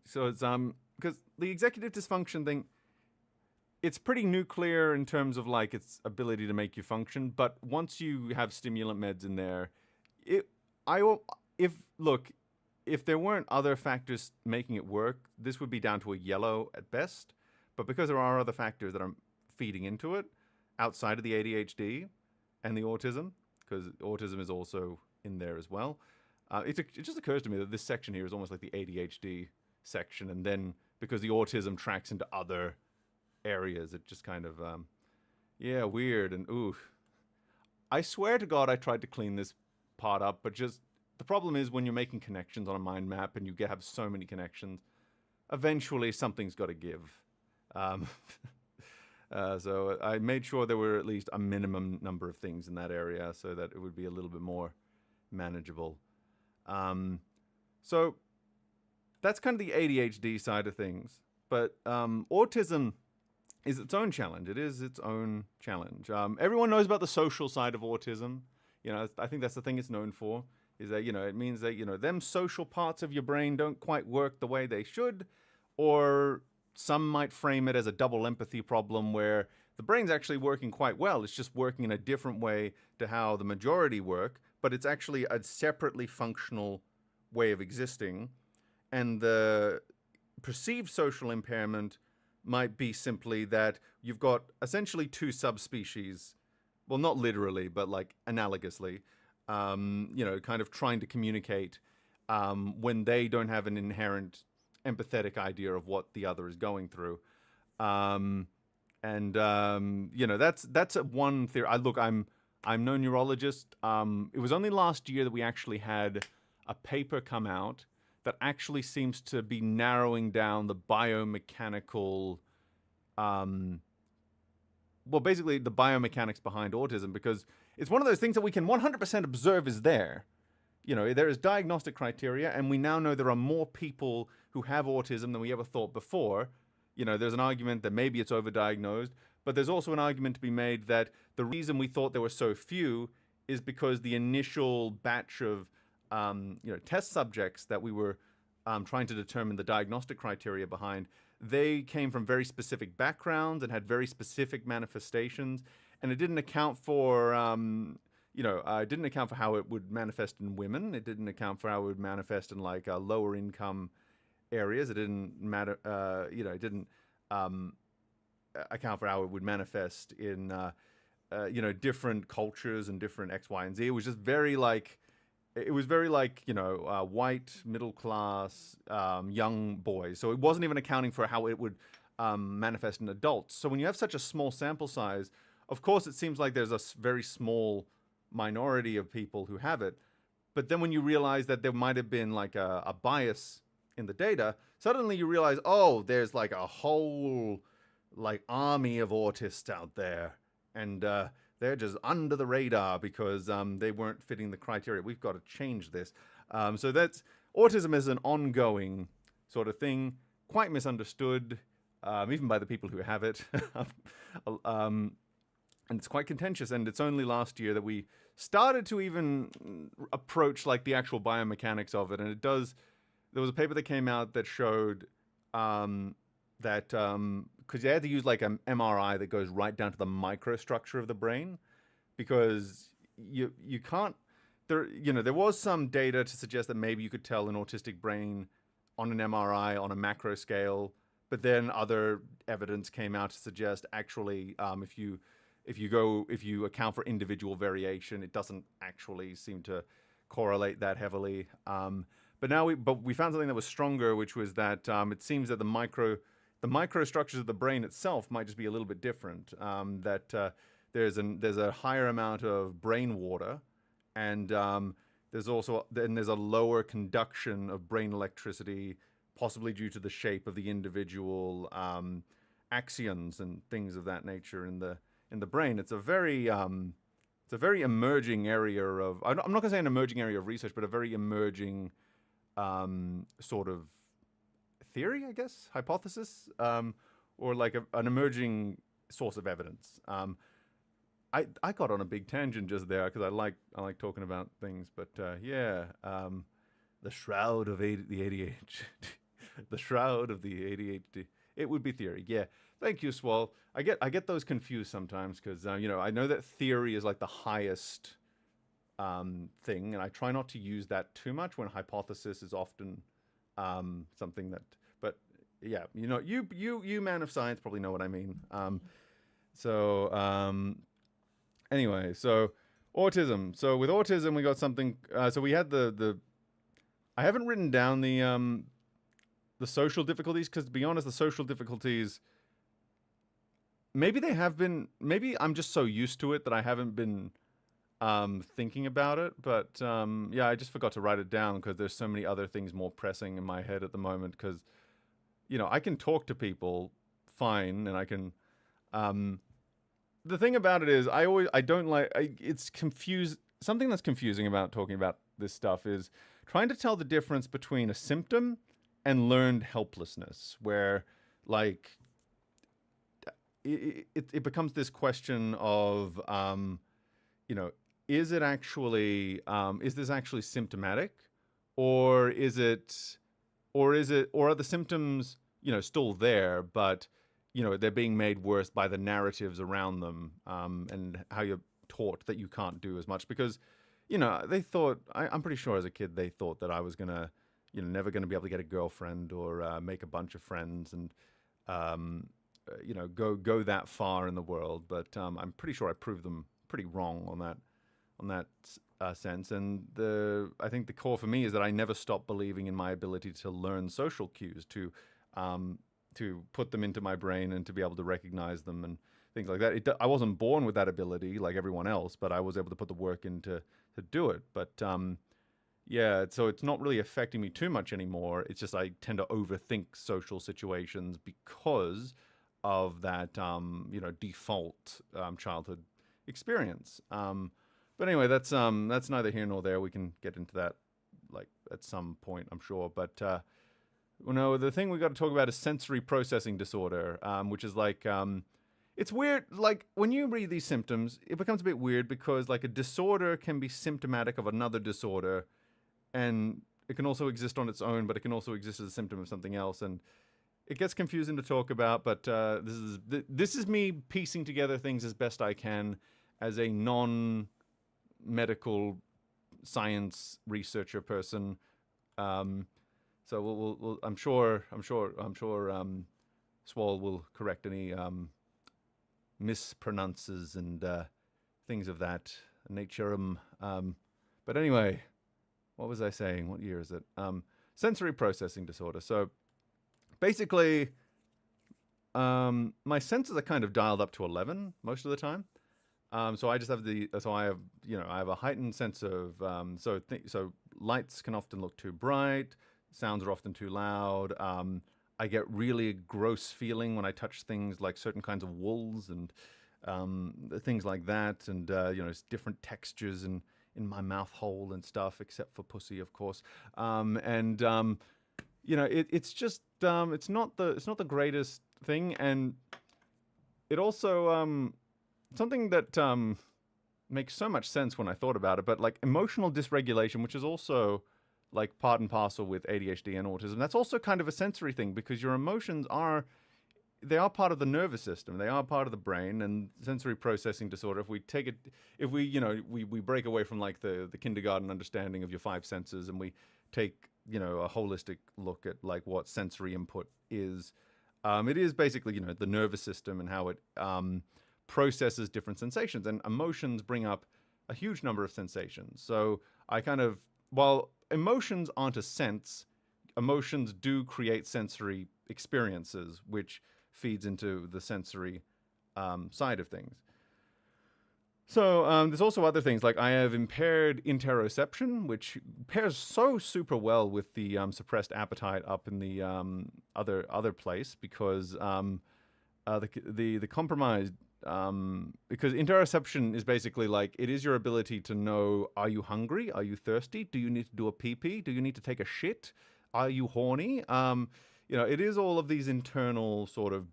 So it's because the executive dysfunction thing. It's pretty nuclear in terms of like its ability to make you function, but once you have stimulant meds in there, if there weren't other factors making it work, this would be down to a yellow at best. But because there are other factors that are feeding into it, outside of the ADHD and the autism, because autism is also in there as well. It just occurs to me that this section here is almost like the ADHD section, and then because the autism tracks into other areas, it just kind of, yeah, weird. And ooh, I swear to God, I tried to clean this part up, but just the problem is when you're making connections on a mind map and you have so many connections, eventually something's got to give. Um, so I made sure there were at least a minimum number of things in that area so that it would be a little bit more manageable. So that's kind of the ADHD side of things. But autism is its own challenge. It is its own challenge. Everyone knows about the social side of autism. You know, I think that's the thing it's known for, is that, you know, it means that, you know, them social parts of your brain don't quite work the way they should, or some might frame it as a double empathy problem where the brain's actually working quite well. It's just working in a different way to how the majority work, but it's actually a separately functional way of existing. And the perceived social impairment might be simply that you've got essentially two subspecies, well, not literally, but like analogously, you know, kind of trying to communicate when they don't have an inherent empathetic idea of what the other is going through. You know, that's one theory. I'm no neurologist. It was only last year that we actually had a paper come out that actually seems to be narrowing down the biomechanical, well, basically the biomechanics behind autism, because it's one of those things that we can 100% observe is there. You know, there is diagnostic criteria, and we now know there are more people who have autism than we ever thought before. You know, there's an argument that maybe it's overdiagnosed, but there's also an argument to be made that the reason we thought there were so few is because the initial batch of you know, test subjects that we were trying to determine the diagnostic criteria behind, they came from very specific backgrounds and had very specific manifestations, and it didn't account for, you know, it didn't account for how it would manifest in women. It didn't account for how it would manifest in like lower income areas. It didn't matter, you know, it didn't account for how it would manifest in, you know, different cultures and different X, Y, and Z. It was just very like, you know, white, middle class, young boys. So it wasn't even accounting for how it would manifest in adults. So when you have such a small sample size, of course, it seems like there's a very small minority of people who have it. But then when you realize that there might have been like a bias in the data, suddenly you realize, oh, there's like a whole like army of autists out there. And they're just under the radar because they weren't fitting the criteria. We've got to change this. So that's autism is an ongoing sort of thing, quite misunderstood, even by the people who have it. And it's quite contentious. And it's only last year that we started to even approach like the actual biomechanics of it. And it does. There was a paper that came out that showed that because they had to use like an MRI that goes right down to the microstructure of the brain, because you can't. There was some data to suggest that maybe you could tell an autistic brain on an MRI on a macro scale, but then other evidence came out to suggest actually if you account for individual variation, it doesn't actually seem to correlate that heavily. But we found something that was stronger, which was that it seems that the microstructures of the brain itself might just be a little bit different. There's a higher amount of brain water, and there's a lower conduction of brain electricity, possibly due to the shape of the individual axons and things of that nature in the brain. It's a very emerging area of. I'm not going to say an emerging area of research, but a very emerging sort of theory, I guess, hypothesis, or like an emerging source of evidence. I got on a big tangent just there because I like talking about things, but the shroud of the ADHD, the shroud of the ADHD. It would be theory, yeah. Thank you, Swall. I get those confused sometimes because I know that theory is like the highest thing, and I try not to use that too much when hypothesis is often something that. But yeah, you man of science probably know what I mean. So anyway, so autism. So with autism, we got something. So we had the. I haven't written down the social difficulties because, to be honest, the social difficulties, maybe they have been. Maybe I'm just so used to it that I haven't been thinking about it. But yeah, I just forgot to write it down because there's so many other things more pressing in my head at the moment. Because I can talk to people fine, and I can. The thing about it is, I don't like. It's confused. Something that's confusing about talking about this stuff is trying to tell the difference between a symptom and learned helplessness, where like it becomes this question of you know is it actually is this actually symptomatic, or or are the symptoms still there, but they're being made worse by the narratives around them, and how you're taught that you can't do as much because they thought I'm pretty sure as a kid they thought that I was gonna never gonna be able to get a girlfriend or make a bunch of friends and um, go that far in the world. But I'm pretty sure I proved them pretty wrong on that sense. And I think the core for me is that I never stopped believing in my ability to learn social cues, to put them into my brain and to be able to recognize them and things like that. I wasn't born with that ability like everyone else, but I was able to put the work in to do it. But yeah, so it's not really affecting me too much anymore. It's just I tend to overthink social situations because of that default childhood experience. But anyway, that's neither here nor there. We can get into that like at some point, I'm sure. But the thing we got to talk about is sensory processing disorder, which is like it's weird. Like when you read these symptoms, it becomes a bit weird because like a disorder can be symptomatic of another disorder, and it can also exist on its own, but it can also exist as a symptom of something else, and it gets confusing to talk about. But this is me piecing together things as best I can as a non-medical science researcher person. So I'm sure Swall will correct any mispronouncers and things of that nature. But anyway, what was I saying? What year is it? Sensory processing disorder. So basically, my senses are kind of dialed up to 11 most of the time. So I just have I have a heightened sense of so lights can often look too bright, sounds are often too loud. I get really gross feeling when I touch things like certain kinds of wools and things like that, and it's different textures in my mouth hole and stuff, except for pussy, of course. It's just it's not the greatest thing, and it also something that makes so much sense when I thought about it, but like emotional dysregulation, which is also like part and parcel with ADHD and autism, that's also kind of a sensory thing because your emotions are part of the nervous system. They are part of the brain, and sensory processing disorder, if we break away from like the kindergarten understanding of your five senses and we take, a holistic look at like what sensory input is, it is basically, the nervous system and how it processes different sensations, and emotions bring up a huge number of sensations. So while emotions aren't a sense, emotions do create sensory experiences, which feeds into the sensory side of things. So there's also other things, like I have impaired interoception, which pairs so super well with the suppressed appetite up in the other place, because the compromised because interoception is basically like it is your ability to know: are you hungry? Are you thirsty? Do you need to do a pee pee? Do you need to take a shit? Are you horny? It is all of these internal sort of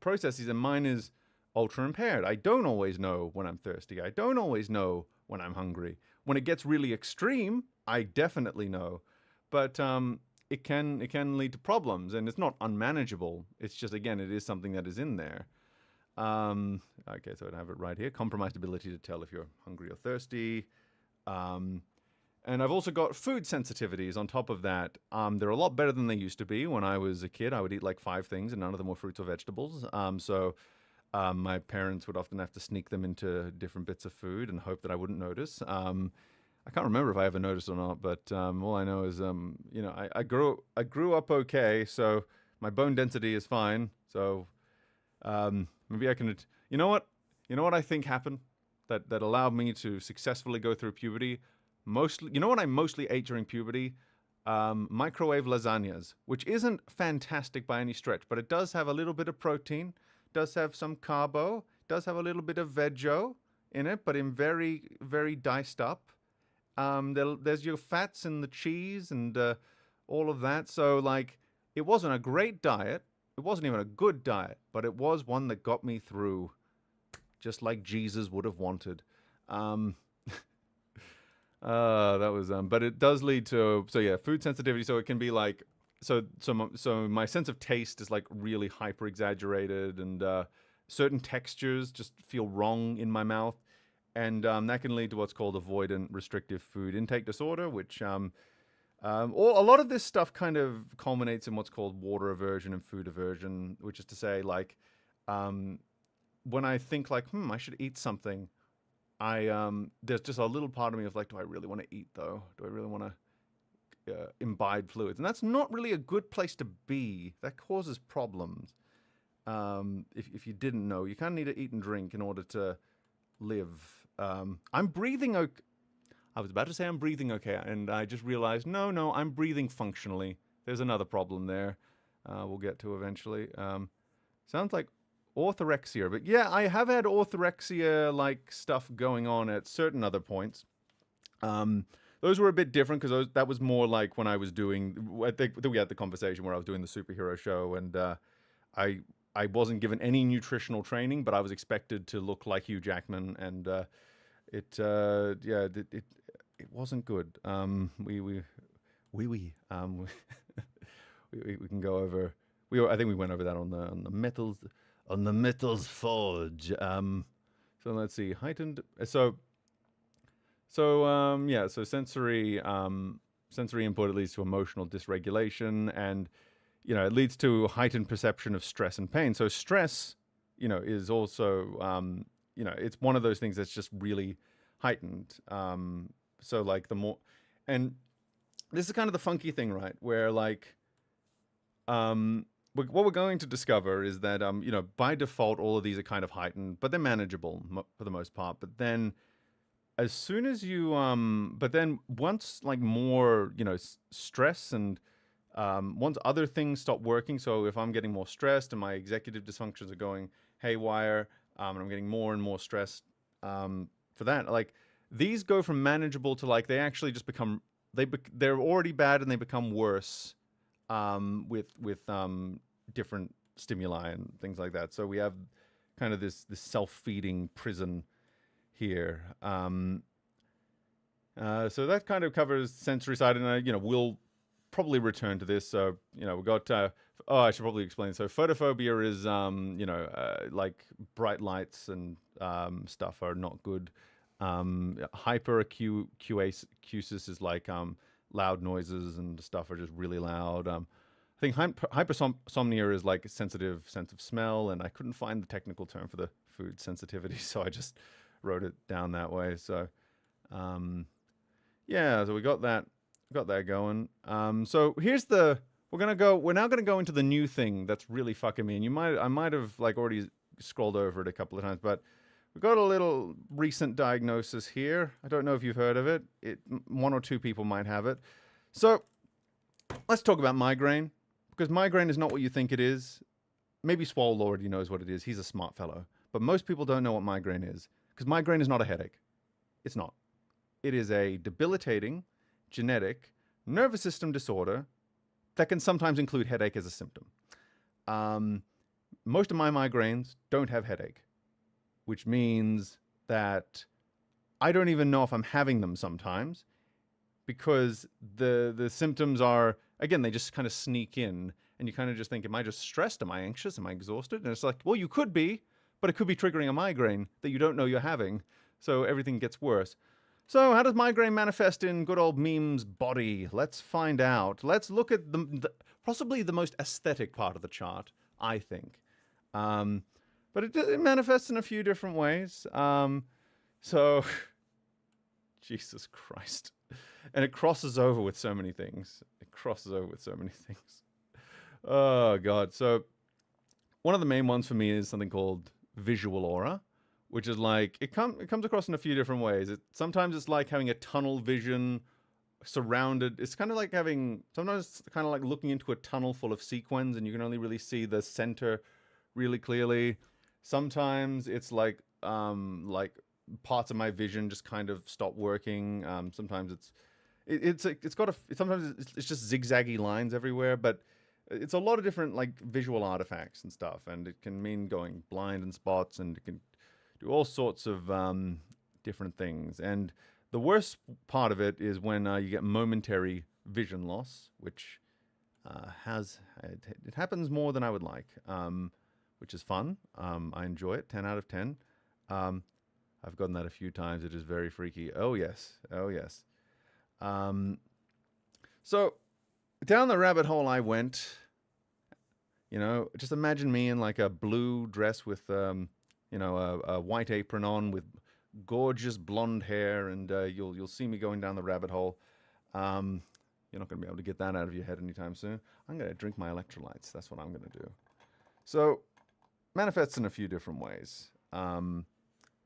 processes, and mine is ultra impaired. I don't always know when I'm thirsty. I don't always know when I'm hungry. When it gets really extreme, I definitely know, but it can lead to problems, and it's not unmanageable. It's just, again, it is something that is in there. Okay, so I have it right here: compromised ability to tell if you're hungry or thirsty. And I've also got food sensitivities on top of that. They're a lot better than they used to be. When I was a kid, I would eat like 5 things, and none of them were fruits or vegetables. My parents would often have to sneak them into different bits of food and hope that I wouldn't notice. I can't remember if I ever noticed or not, but all I know is, I grew up okay, so my bone density is fine. So maybe I can. You know what? You know what I think happened that allowed me to successfully go through puberty. Mostly, you know what I mostly ate during puberty? Microwave lasagnas, which isn't fantastic by any stretch, but it does have a little bit of protein, does have some carbo, does have a little bit of veggie in it, but in very, very diced up. There's your fats and the cheese and all of that. So, like, it wasn't a great diet. It wasn't even a good diet, but it was one that got me through, just like Jesus would have wanted. That was but it does lead to food sensitivity. So it can be like so my sense of taste is like really hyper exaggerated, and certain textures just feel wrong in my mouth, and that can lead to what's called avoidant restrictive food intake disorder, which a lot of this stuff kind of culminates in what's called water aversion and food aversion, which is to say, like, when I think like, I should eat something, there's just a little part of me of like, do I really want to eat though? Do I really want to imbibe fluids? And that's not really a good place to be. That causes problems. If you didn't know, you kind of need to eat and drink in order to live. I'm breathing okay. I was about to say I'm breathing okay, and I just realized, no, I'm breathing functionally. There's another problem there. We'll get to eventually. Sounds like orthorexia, but yeah, I have had orthorexia-like stuff going on at certain other points. Those were a bit different because that was more like when I was doing. I think we had the conversation where I was doing the superhero show, and I wasn't given any nutritional training, but I was expected to look like Hugh Jackman, and it wasn't good. We can go over. I think we went over that on the metals forge. So let's see, heightened. So sensory input, it leads to emotional dysregulation, and it leads to heightened perception of stress and pain. So stress, is also it's one of those things that's just really heightened. So like the more, and this is kind of the funky thing, right? Where like, what we're going to discover is that by default all of these are kind of heightened, but they're manageable for the most part. But then, as soon as you but then once like more stress and once other things stop working. So if I'm getting more stressed and my executive dysfunctions are going haywire, and I'm getting more and more stressed for that, like these go from manageable to like they actually just become they're already bad and they become worse with different stimuli and things like that. So we have kind of this self-feeding prison here. So that kind of covers sensory side, and we'll probably return to this. So we got. I should probably explain. So photophobia is like bright lights and stuff are not good. Hyperacusis is like loud noises and stuff are just really loud. I think hypersomnia is like a sensitive sense of smell, and I couldn't find the technical term for the food sensitivity, so I just wrote it down that way. So, so we got that going. So here's we're now gonna go into the new thing that's really fucking me. And I might have like already scrolled over it a couple of times, but we've got a little recent diagnosis here. I don't know if you've heard of it. One or two people might have it. So let's talk about migraine, because migraine is not what you think it is. Maybe Swole already knows what it is. He's a smart fellow. But most people don't know what migraine is, because migraine is not a headache. It's not. It is a debilitating, genetic, nervous system disorder that can sometimes include headache as a symptom. Most of my migraines don't have headache, which means that I don't even know if I'm having them sometimes, because the symptoms are, again, they just kind of sneak in, and you kind of just think, am I just stressed? Am I anxious? Am I exhausted? And it's like, well, you could be, but it could be triggering a migraine that you don't know you're having. So everything gets worse. So, how does migraine manifest in good old Meme's body? Let's find out. Let's look at possibly the most aesthetic part of the chart, I think. But it manifests in a few different ways. So, Jesus Christ. And it crosses over with so many things. Oh, God. So, one of the main ones for me is something called visual aura, which is like, it comes across in a few different ways. Sometimes it's like having a tunnel vision surrounded. It's kind of like sometimes it's kind of like looking into a tunnel full of sequins and you can only really see the center really clearly. Sometimes it's like parts of my vision just kind of stop working. Sometimes sometimes it's just zigzaggy lines everywhere, but it's a lot of different like visual artifacts and stuff, and it can mean going blind in spots, and it can do all sorts of different things. And the worst part of it is when you get momentary vision loss, which it happens more than I would like, which is fun. I enjoy it. 10 out of 10. I've gotten that a few times. It is very freaky. Oh yes. So down the rabbit hole I went. Just imagine me in like a blue dress with a white apron on with gorgeous blonde hair, and you'll see me going down the rabbit hole. You're not going to be able to get that out of your head anytime soon. I'm going to drink my electrolytes. That's what I'm going to do. So, manifests in a few different ways. We're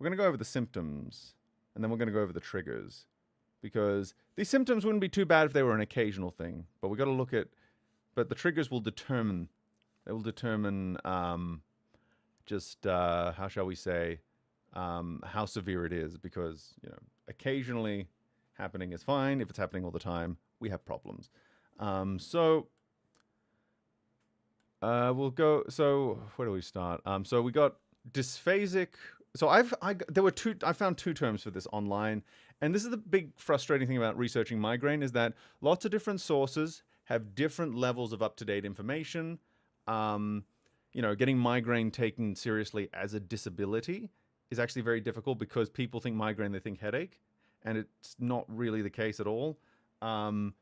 going to go over the symptoms, and then we're going to go over the triggers, because these symptoms wouldn't be too bad if they were an occasional thing, but we've got to but the triggers will determine. It will determine how shall we say, how severe it is, because, occasionally happening is fine. If it's happening all the time, we have problems. So we'll go, so where do we start? So we got dysphasic. So I found two terms for this online, and this is the big frustrating thing about researching migraine, is that lots of different sources have different levels of up-to-date information. Getting migraine taken seriously as a disability is actually very difficult, because people think migraine, they think headache, and it's not really the case at all. So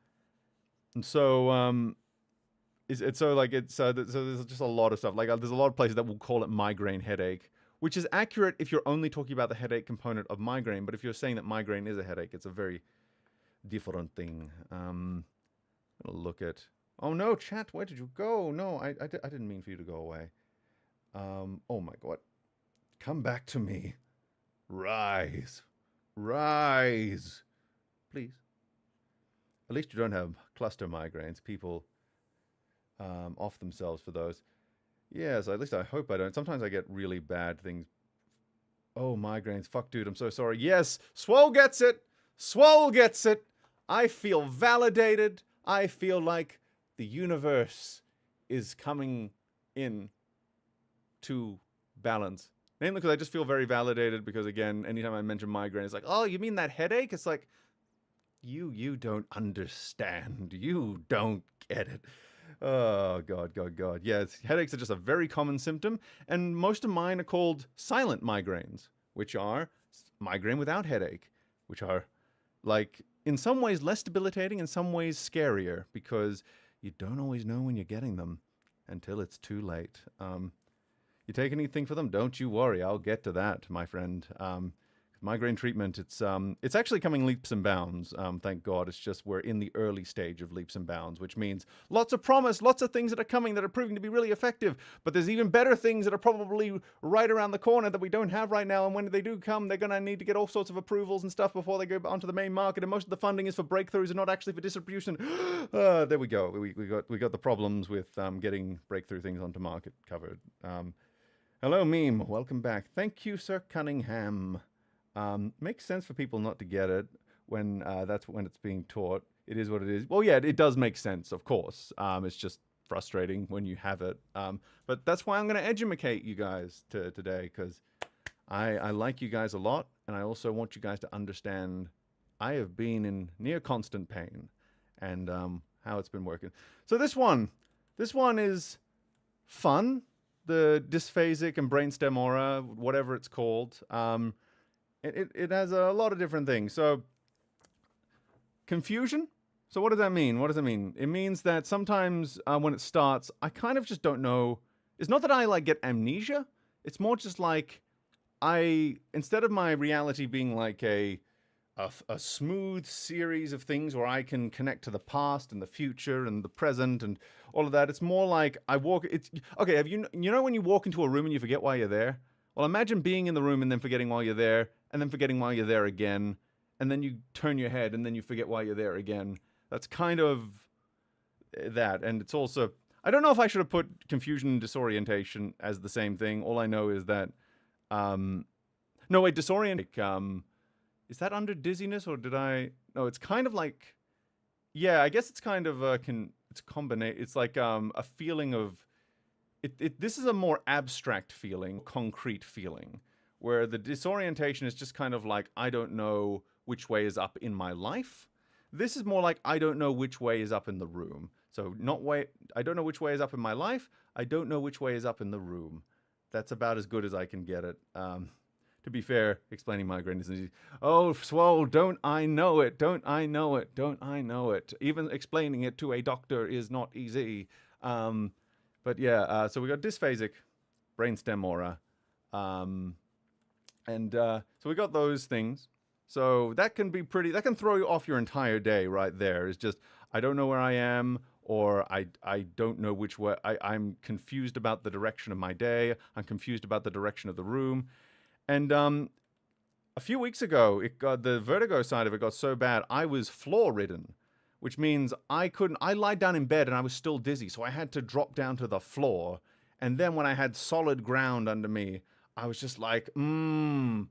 there's just a lot of stuff. Like there's a lot of places that will call it migraine headache, which is accurate if you're only talking about the headache component of migraine. But if you're saying that migraine is a headache, it's a very different thing. I'm gonna look at. Oh no, chat, where did you go? No, I didn't mean for you to go away. Oh my God. Come back to me. Rise. Please. At least you don't have cluster migraines. People off themselves for those. Yes, at least I hope I don't. Sometimes I get really bad things. Oh, migraines. Fuck, dude, I'm so sorry. Yes, Swole gets it. I feel validated. I feel like the universe is coming in to balance. Mainly because I just feel very validated, because, again, anytime I mention migraine, it's like, oh, you mean that headache? It's like, you don't understand. You don't get it. Oh, God. Yeah, headaches are just a very common symptom, and most of mine are called silent migraines, which are migraine without headache, which are, like, in some ways less debilitating, in some ways scarier, because you don't always know when you're getting them until it's too late. You take anything for them? Don't you worry. I'll get to that, my friend. Migraine treatment, it's actually coming leaps and bounds. Thank God. It's just we're in the early stage of leaps and bounds, which means lots of promise, lots of things that are coming that are proving to be really effective. But there's even better things that are probably right around the corner that we don't have right now. And when they do come, they're going to need to get all sorts of approvals and stuff before they go onto the main market. And most of the funding is for breakthroughs and not actually for distribution. There we go. We got the problems with getting breakthrough things onto market covered. Hello, Meme. Welcome back. Thank you, Sir Cunningham. Makes sense for people not to get it when that's when it's being taught. It is what it is. Well, yeah, it does make sense, of course. It's just frustrating when you have it. But that's why I'm going to educate you guys today, because I like you guys a lot, and I also want you guys to understand I have been in near constant pain, and how it's been working. So this one is fun. The dysphasic and brainstem aura, whatever it's called. it has a lot of different things. So confusion. So what does that mean? What does it mean? It means that sometimes when it starts, I kind of just don't know. It's not that I like get amnesia. It's more just like instead of my reality being like a smooth series of things where I can connect to the past and the future and the present and all of that. It's more like I walk. It's okay. Have you know when you walk into a room and you forget why you're there? Well, imagine being in the room and then forgetting why you're there, and then forgetting why you're there again, and then you turn your head and then you forget why you're there again. That's kind of that, and it's also I don't know if I should have put confusion and disorientation as the same thing. All I know is that no wait, disorient. Is that under dizziness or did I? No, it's kind of like, yeah, I guess it's kind of it's combinate. It's like a feeling of, this is a more abstract feeling, concrete feeling, where the disorientation is just kind of like, I don't know which way is up in my life. This is more like, I don't know which way is up in the room. So I don't know which way is up in my life. I don't know which way is up in the room. That's about as good as I can get it. To be fair, explaining migraine isn't easy. Oh, Swole, don't I know it? Don't I know it? Don't I know it? Even explaining it to a doctor is not easy. But yeah, so we got dysphasic brainstem aura. So we got those things. So that can be that can throw you off your entire day right there. It's just, I don't know where I am, or I don't know which way. I'm confused about the direction of my day. I'm confused about the direction of the room. And a few weeks ago, the vertigo side of it got so bad, I was floor ridden, which means I lied down in bed and I was still dizzy. So I had to drop down to the floor. And then when I had solid ground under me, I was just like, I'm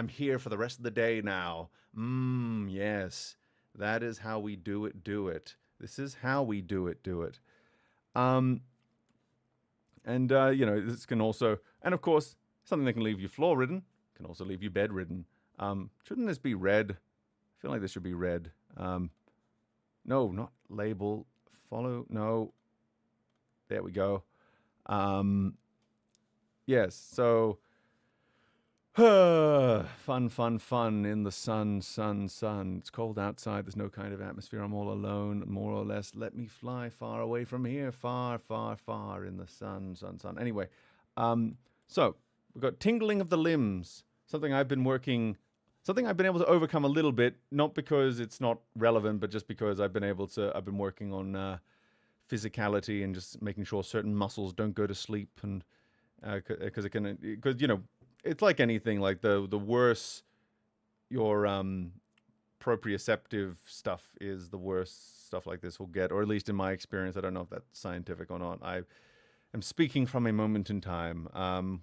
here for the rest of the day now. Yes, that is how we do it. This is how we do it. This can also, and of course, something that can leave you floor ridden can also leave you bed ridden. Shouldn't this be red? I feel like this should be red. No, not label. Follow. No. There we go. Yes. So, fun in the sun. It's cold outside. There's no kind of atmosphere. I'm all alone, more or less. Let me fly far away from here. Far in the sun. Anyway, so we've got tingling of the limbs, something I've been able to overcome a little bit, not because it's not relevant, but just because I've been working on physicality and just making sure certain muscles don't go to sleep, and because it's like anything, like the worse your proprioceptive stuff is, the worse stuff like this will get, or at least in my experience. I don't know if that's scientific or not. I'm speaking from a moment in time.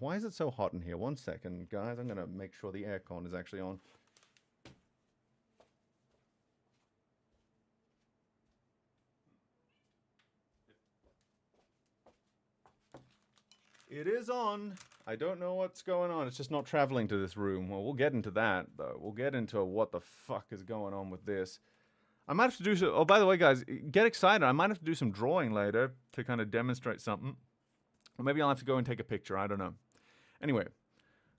Why is it so hot in here? 1 second, guys. I'm going to make sure the aircon is actually on. It is on. I don't know what's going on. It's just not traveling to this room. Well, we'll get into that, though. We'll get into what the fuck is going on with this. I might have to do some... Oh, by the way, guys, get excited. I might have to do some drawing later to kind of demonstrate something. Or maybe I'll have to go and take a picture. I don't know. Anyway,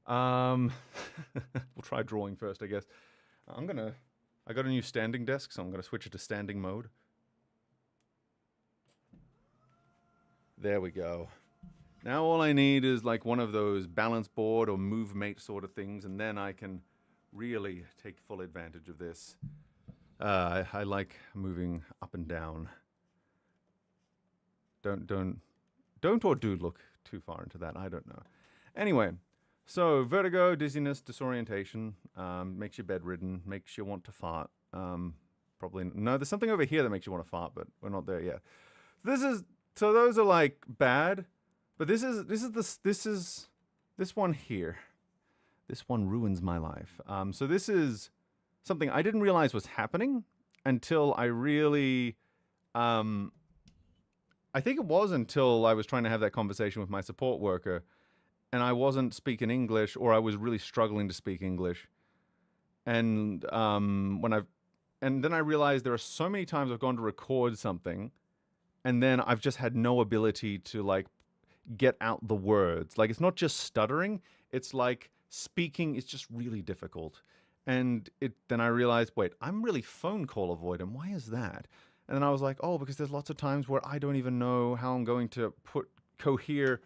we'll try drawing first, I guess. I got a new standing desk, so I'm going to switch it to standing mode. There we go. Now all I need is like one of those balance board or move mate sort of things, and then I can really take full advantage of this. I like moving up and down. Don't or do look too far into that. I don't know. Anyway, so vertigo, dizziness, disorientation, makes you bedridden, makes you want to fart. Probably no. There's something over here that makes you want to fart, but we're not there yet. So those are like bad, but this one here. This one ruins my life. So this is something I didn't realize was happening until I really. I think it was until I was trying to have that conversation with my support worker, and I wasn't speaking English, or I was really struggling to speak English. And then I realized there are so many times I've gone to record something, and then I've just had no ability to like get out the words. Like, it's not just stuttering; it's like speaking is just really difficult. And then I realized, wait, I'm really phone call avoidant. Why is that? And then I was like, oh, because there's lots of times where I don't even know how I'm going to cohere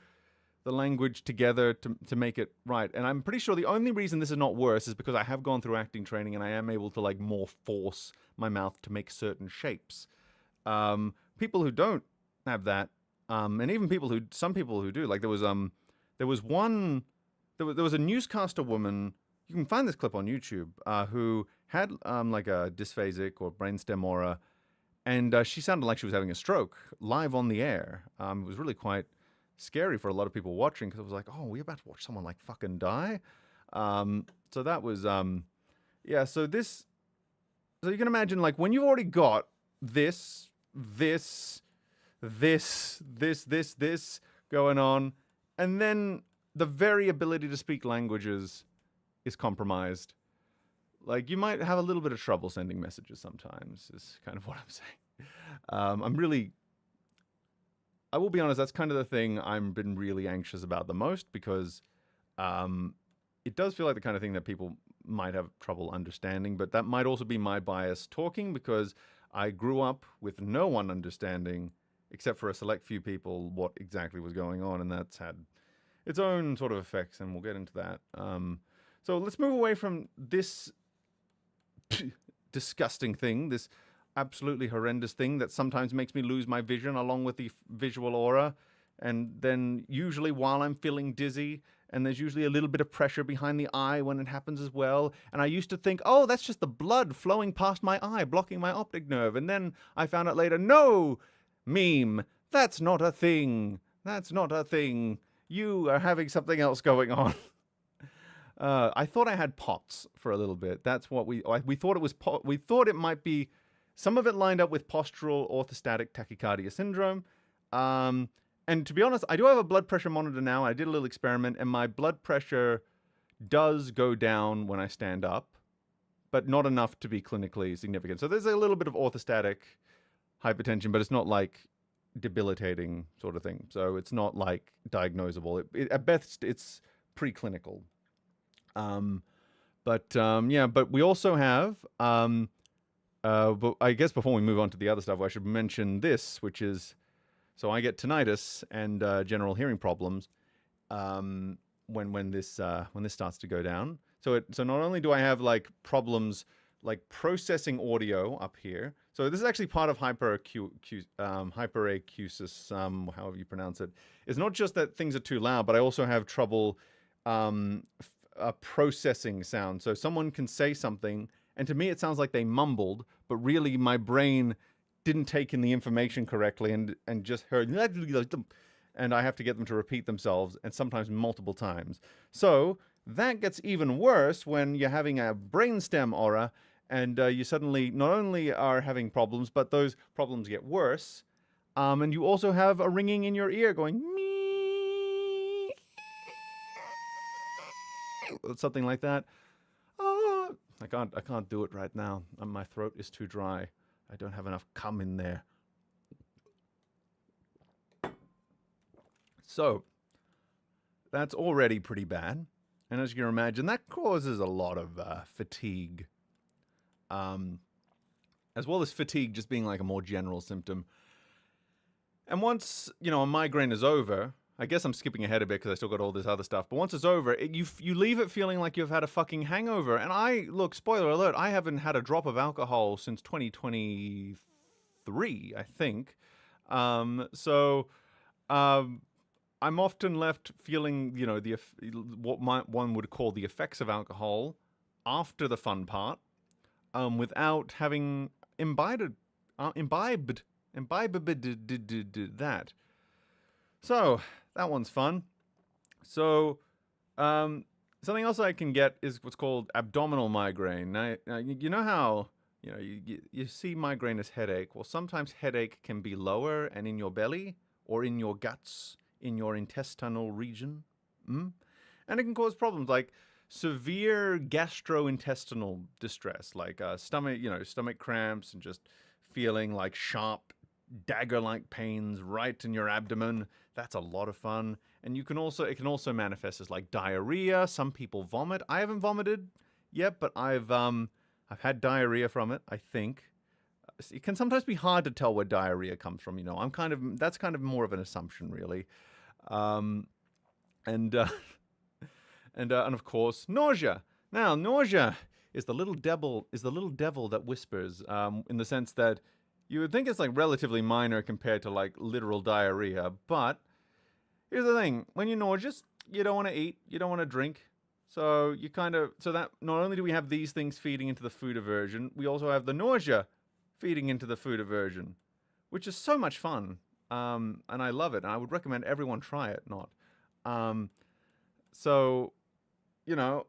the language together to make it right. And I'm pretty sure the only reason this is not worse is because I have gone through acting training and I am able to like more force my mouth to make certain shapes. People who don't have that, and even some people who do, like there was a newscaster woman. You can find this clip on YouTube, who had like a dysphasic or brainstem aura, and she sounded like she was having a stroke live on the air. It was really quite scary for a lot of people watching because it was like, oh, we're about to watch someone like fucking die. So that was, yeah. So you can imagine like when you've already got this going on, and then the very ability to speak languages is compromised. Like you might have a little bit of trouble sending messages sometimes, is kind of what I'm saying. I will be honest, that's kind of the thing I've been really anxious about the most because it does feel like the kind of thing that people might have trouble understanding, but that might also be my bias talking because I grew up with no one understanding, except for a select few people, what exactly was going on, and that's had its own sort of effects, and we'll get into that. So let's move away from this disgusting thing, this absolutely horrendous thing that sometimes makes me lose my vision along with the visual aura. And then usually while I'm feeling dizzy, and there's usually a little bit of pressure behind the eye when it happens as well. And I used to think, oh, that's just the blood flowing past my eye, blocking my optic nerve. And then I found out later, no, meme, that's not a thing. That's not a thing. You are having something else going on. I thought I had POTS for a little bit. That's what we thought it was. We thought it might be. Some of it lined up with postural orthostatic tachycardia syndrome. And to be honest, I do have a blood pressure monitor now. I did a little experiment, and my blood pressure does go down when I stand up, but not enough to be clinically significant. So there's a little bit of orthostatic hypertension, but it's not like debilitating sort of thing. So it's not like diagnosable. At best, it's preclinical. But we also have, but I guess before we move on to the other stuff, I should mention this, which is, so I get tinnitus and general hearing problems when this starts to go down. So not only do I have like problems like processing audio up here. So this is actually part of hyperacusis, however you pronounce it. It's not just that things are too loud, but I also have trouble processing sound. So someone can say something, and to me it sounds like they mumbled, but really my brain didn't take in the information correctly and just heard, and I have to get them to repeat themselves, and sometimes multiple times. So that gets even worse when you're having a brainstem aura, and you suddenly not only are having problems, but those problems get worse, and you also have a ringing in your ear going, me, something like that. Oh, I can't do it right now. My throat is too dry. I don't have enough cum in there. So that's already pretty bad. And as you can imagine, that causes a lot of fatigue. As well as fatigue just being like a more general symptom. And once, a migraine is over, I guess I'm skipping ahead a bit because I still got all this other stuff. But once it's over, you leave it feeling like you've had a fucking hangover. And look, spoiler alert, I haven't had a drop of alcohol since 2023, I think. I'm often left feeling, what one would call the effects of alcohol after the fun part, without having imbibed that. So that one's fun. So something else I can get is what's called abdominal migraine. Now you know how you see migraine as headache. Well, sometimes headache can be lower and in your belly or in your guts, in your intestinal region, and it can cause problems like severe gastrointestinal distress, like stomach cramps and just feeling like sharp dagger-like pains right in your abdomen. That's a lot of fun. And it can also manifest as like diarrhea. Some people vomit. I haven't vomited yet, but I've had diarrhea from it, I think. It can sometimes be hard to tell where diarrhea comes from, that's kind of more of an assumption, really. Um, and and of course, nausea. Now, nausea is the little devil that whispers, in the sense that you would think it's like relatively minor compared to like literal diarrhea, but here's the thing: when you're nauseous, you don't want to eat, you don't want to drink. So that not only do we have these things feeding into the food aversion, we also have the nausea feeding into the food aversion, which is so much fun. And I love it. And I would recommend everyone try it. So, we got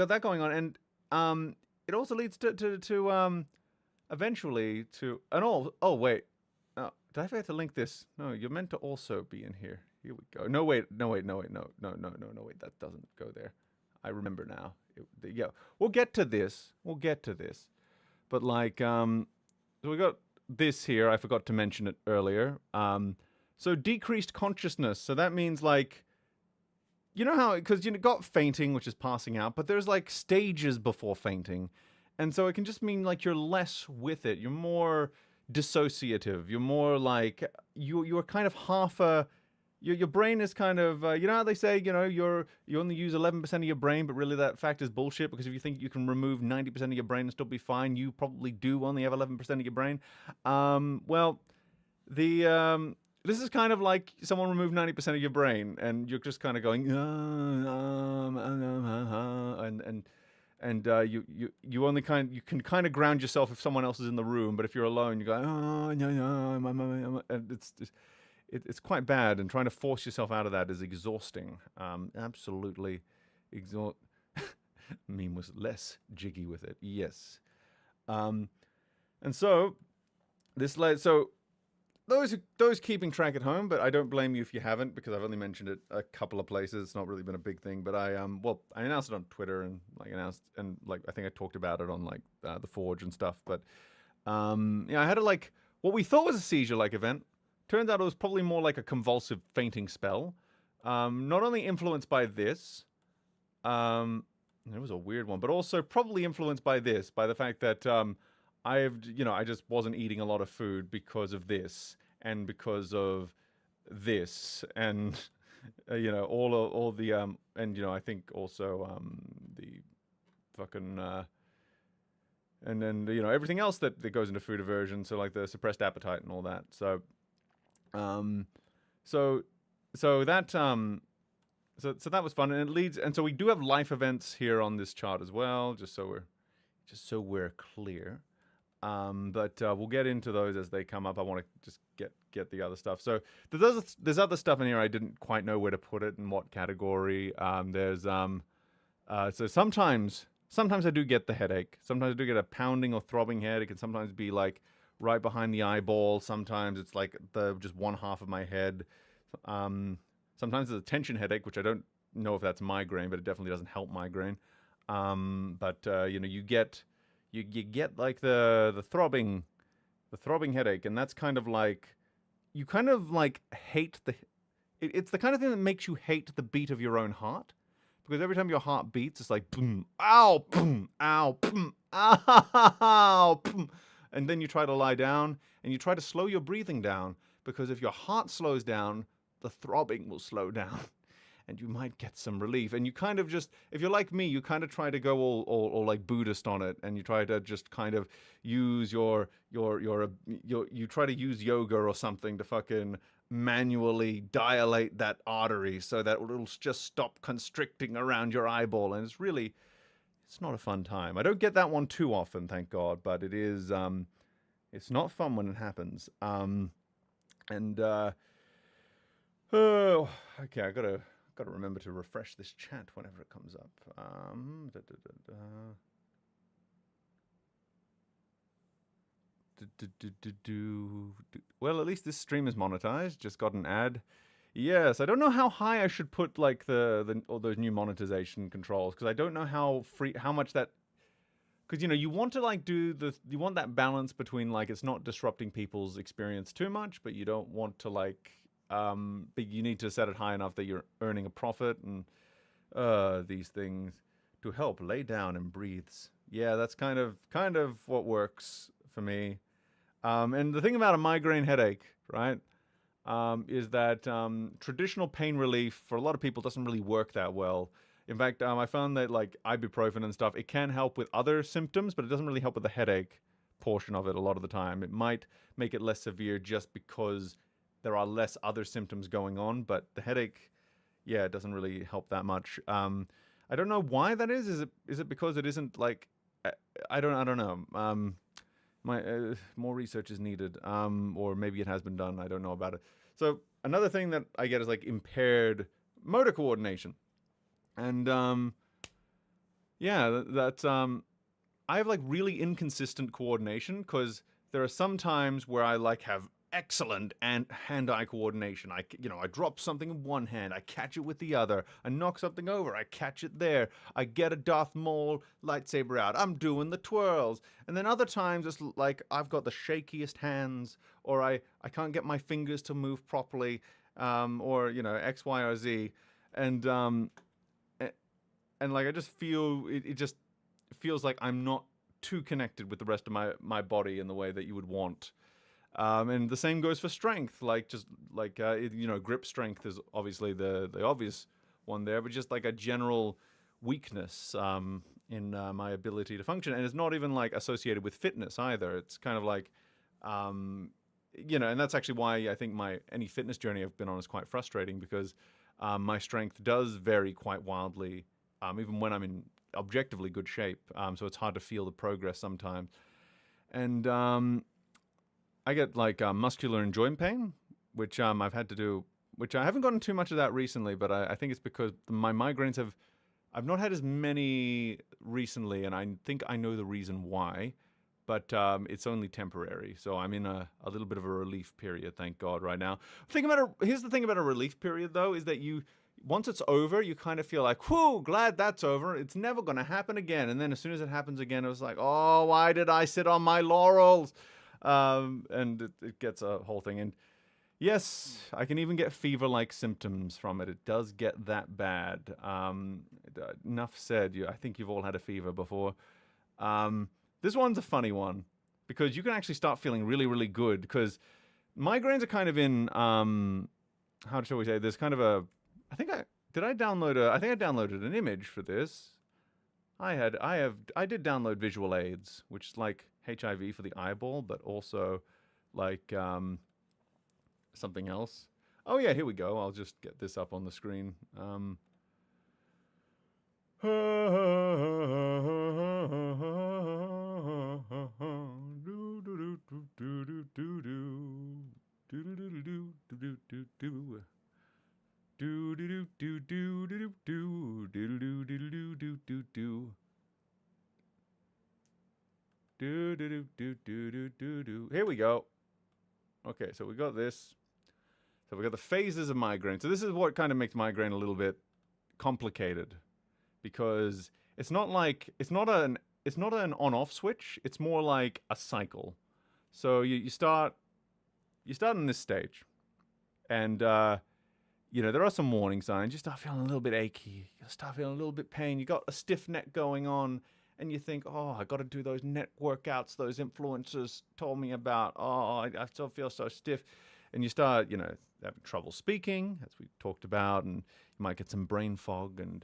that going on, and it also leads to eventually to an all. Oh wait, did I forget to link this? No, you're meant to also be in here. Here we go. No wait, no. Wait, that doesn't go there. I remember now. We'll get to this. But so we got this here. I forgot to mention it earlier. So decreased consciousness. So that means like, you know how, because you got fainting, which is passing out, but there's like stages before fainting. And so it can just mean like you're less with it. You're more dissociative. You're more like, you're kind of your brain is kind of, you know how they say, you only use 11% of your brain, but really that fact is bullshit, because if you think you can remove 90% of your brain and still be fine, you probably do only have 11% of your brain. This is kind of like someone removed 90% of your brain, and you're just kind of going, and you only you can kind of ground yourself if someone else is in the room, but if you're alone, you go, and it's quite bad, and trying to force yourself out of that is exhausting. Absolutely exhausting. Meme was less jiggy with it, yes. And so this led those keeping track at home, but I don't blame you if you haven't, because I've only mentioned it a couple of places. It's not really been a big thing, but I announced it on Twitter, and I think I talked about it on the Forge and stuff. But I had what we thought was a seizure-like event. Turns out it was probably more like a convulsive fainting spell. Not only influenced by this, it was a weird one, but also probably influenced by the fact that I just wasn't eating a lot of food because of this, and because of this, and all the I think also the fucking and then everything else that goes into food aversion, so like the suppressed appetite and all that. So that was fun, and it leads, and so we do have life events here on this chart as well, just so we're clear. But we'll get into those as they come up. I want to just get the other stuff. So there's other stuff in here I didn't quite know where to put it in what category. So sometimes I do get the headache. Sometimes I do get a pounding or throbbing head. It can sometimes be like right behind the eyeball. Sometimes it's like just one half of my head. Sometimes it's a tension headache, which I don't know if that's migraine, but it definitely doesn't help migraine. You get like the throbbing headache, and that's kind of like, you kind of like hate it's the kind of thing that makes you hate the beat of your own heart, because every time your heart beats, it's like boom, ow, boom, ow, boom, ow, boom. And then you try to lie down, and you try to slow your breathing down, because if your heart slows down, the throbbing will slow down, and you might get some relief. And you kind of just, if you're like me, you kind of try to go all like Buddhist on it, and you try to just kind of use you try to use yoga or something to fucking manually dilate that artery so that it'll just stop constricting around your eyeball. And it's not a fun time. I don't get that one too often, thank God, but it is, it's not fun when it happens. Okay, I gotta remember to refresh this chat whenever it comes up. Well, at least this stream is monetized. Just got an ad. Yes, I don't know how high I should put like all those new monetization controls, because I don't know how much that because you want to like you want that balance between like it's not disrupting people's experience too much, but you don't want to like but you need to set it high enough that you're earning a profit and these things to help lay down and breathes. Yeah, that's kind of what works for me. And the thing about a migraine headache, right, is that traditional pain relief for a lot of people doesn't really work that well. In fact, I found that like ibuprofen and stuff, it can help with other symptoms, but it doesn't really help with the headache portion of it a lot of the time. It might make it less severe just because there are less other symptoms going on, but the headache, yeah, it doesn't really help that much. I don't know why that is. Is it because it isn't like I don't know. My more research is needed, or maybe it has been done. I don't know about it. So another thing that I get is like impaired motor coordination. And yeah, that's I have like really inconsistent coordination because there are some times where I like have excellent and hand-eye coordination. I drop something in one hand, I catch it with the other. I knock something over, I catch it there. I get a Darth Maul lightsaber out. I'm doing the twirls. And then other times it's like I've got the shakiest hands, or I can't get my fingers to move properly, or X, Y, or Z, and like I just feel it just feels like I'm not too connected with the rest of my body in the way that you would want. And the same goes for strength. Like just like grip strength is obviously the obvious one there, but just like a general weakness in my ability to function, and it's not even like associated with fitness either. It's kind of like and that's actually why I think any fitness journey I've been on is quite frustrating because my strength does vary quite wildly, even when I'm in objectively good shape. So it's hard to feel the progress sometimes. And I get like muscular and joint pain, which I've had to do, which I haven't gotten too much of that recently, but I think it's because my migraines I've not had as many recently, and I think I know the reason why, but it's only temporary. So I'm in a little bit of a relief period, thank God, right now. Here's the thing about a relief period, though, is that once it's over, you kind of feel like, whew, glad that's over. It's never going to happen again. And then as soon as it happens again, it was like, oh, why did I sit on my laurels? And it gets a whole thing. And yes, I can even get fever-like symptoms from it. It does get that bad. Enough said. I think you've all had a fever before. This one's a funny one because you can actually start feeling really, really good because migraines are kind of in, how shall we say, there's kind of I think I downloaded an image for this. I did download visual aids, which is like HIV for the eyeball, but also like something else. Oh yeah, here we go. I'll just get this up on the screen. Here we go. Okay, so we got this. So we got the phases of migraine. So this is what kind of makes migraine a little bit complicated because it's not an on-off switch. It's more like a cycle. So you start in this stage, and there are some warning signs. You start feeling a little bit achy. You start feeling a little bit pain. You got a stiff neck going on. And you think, oh, I got to do those neck workouts those influencers told me about. Oh, I still feel so stiff. And you start, having trouble speaking, as we talked about, and you might get some brain fog, and,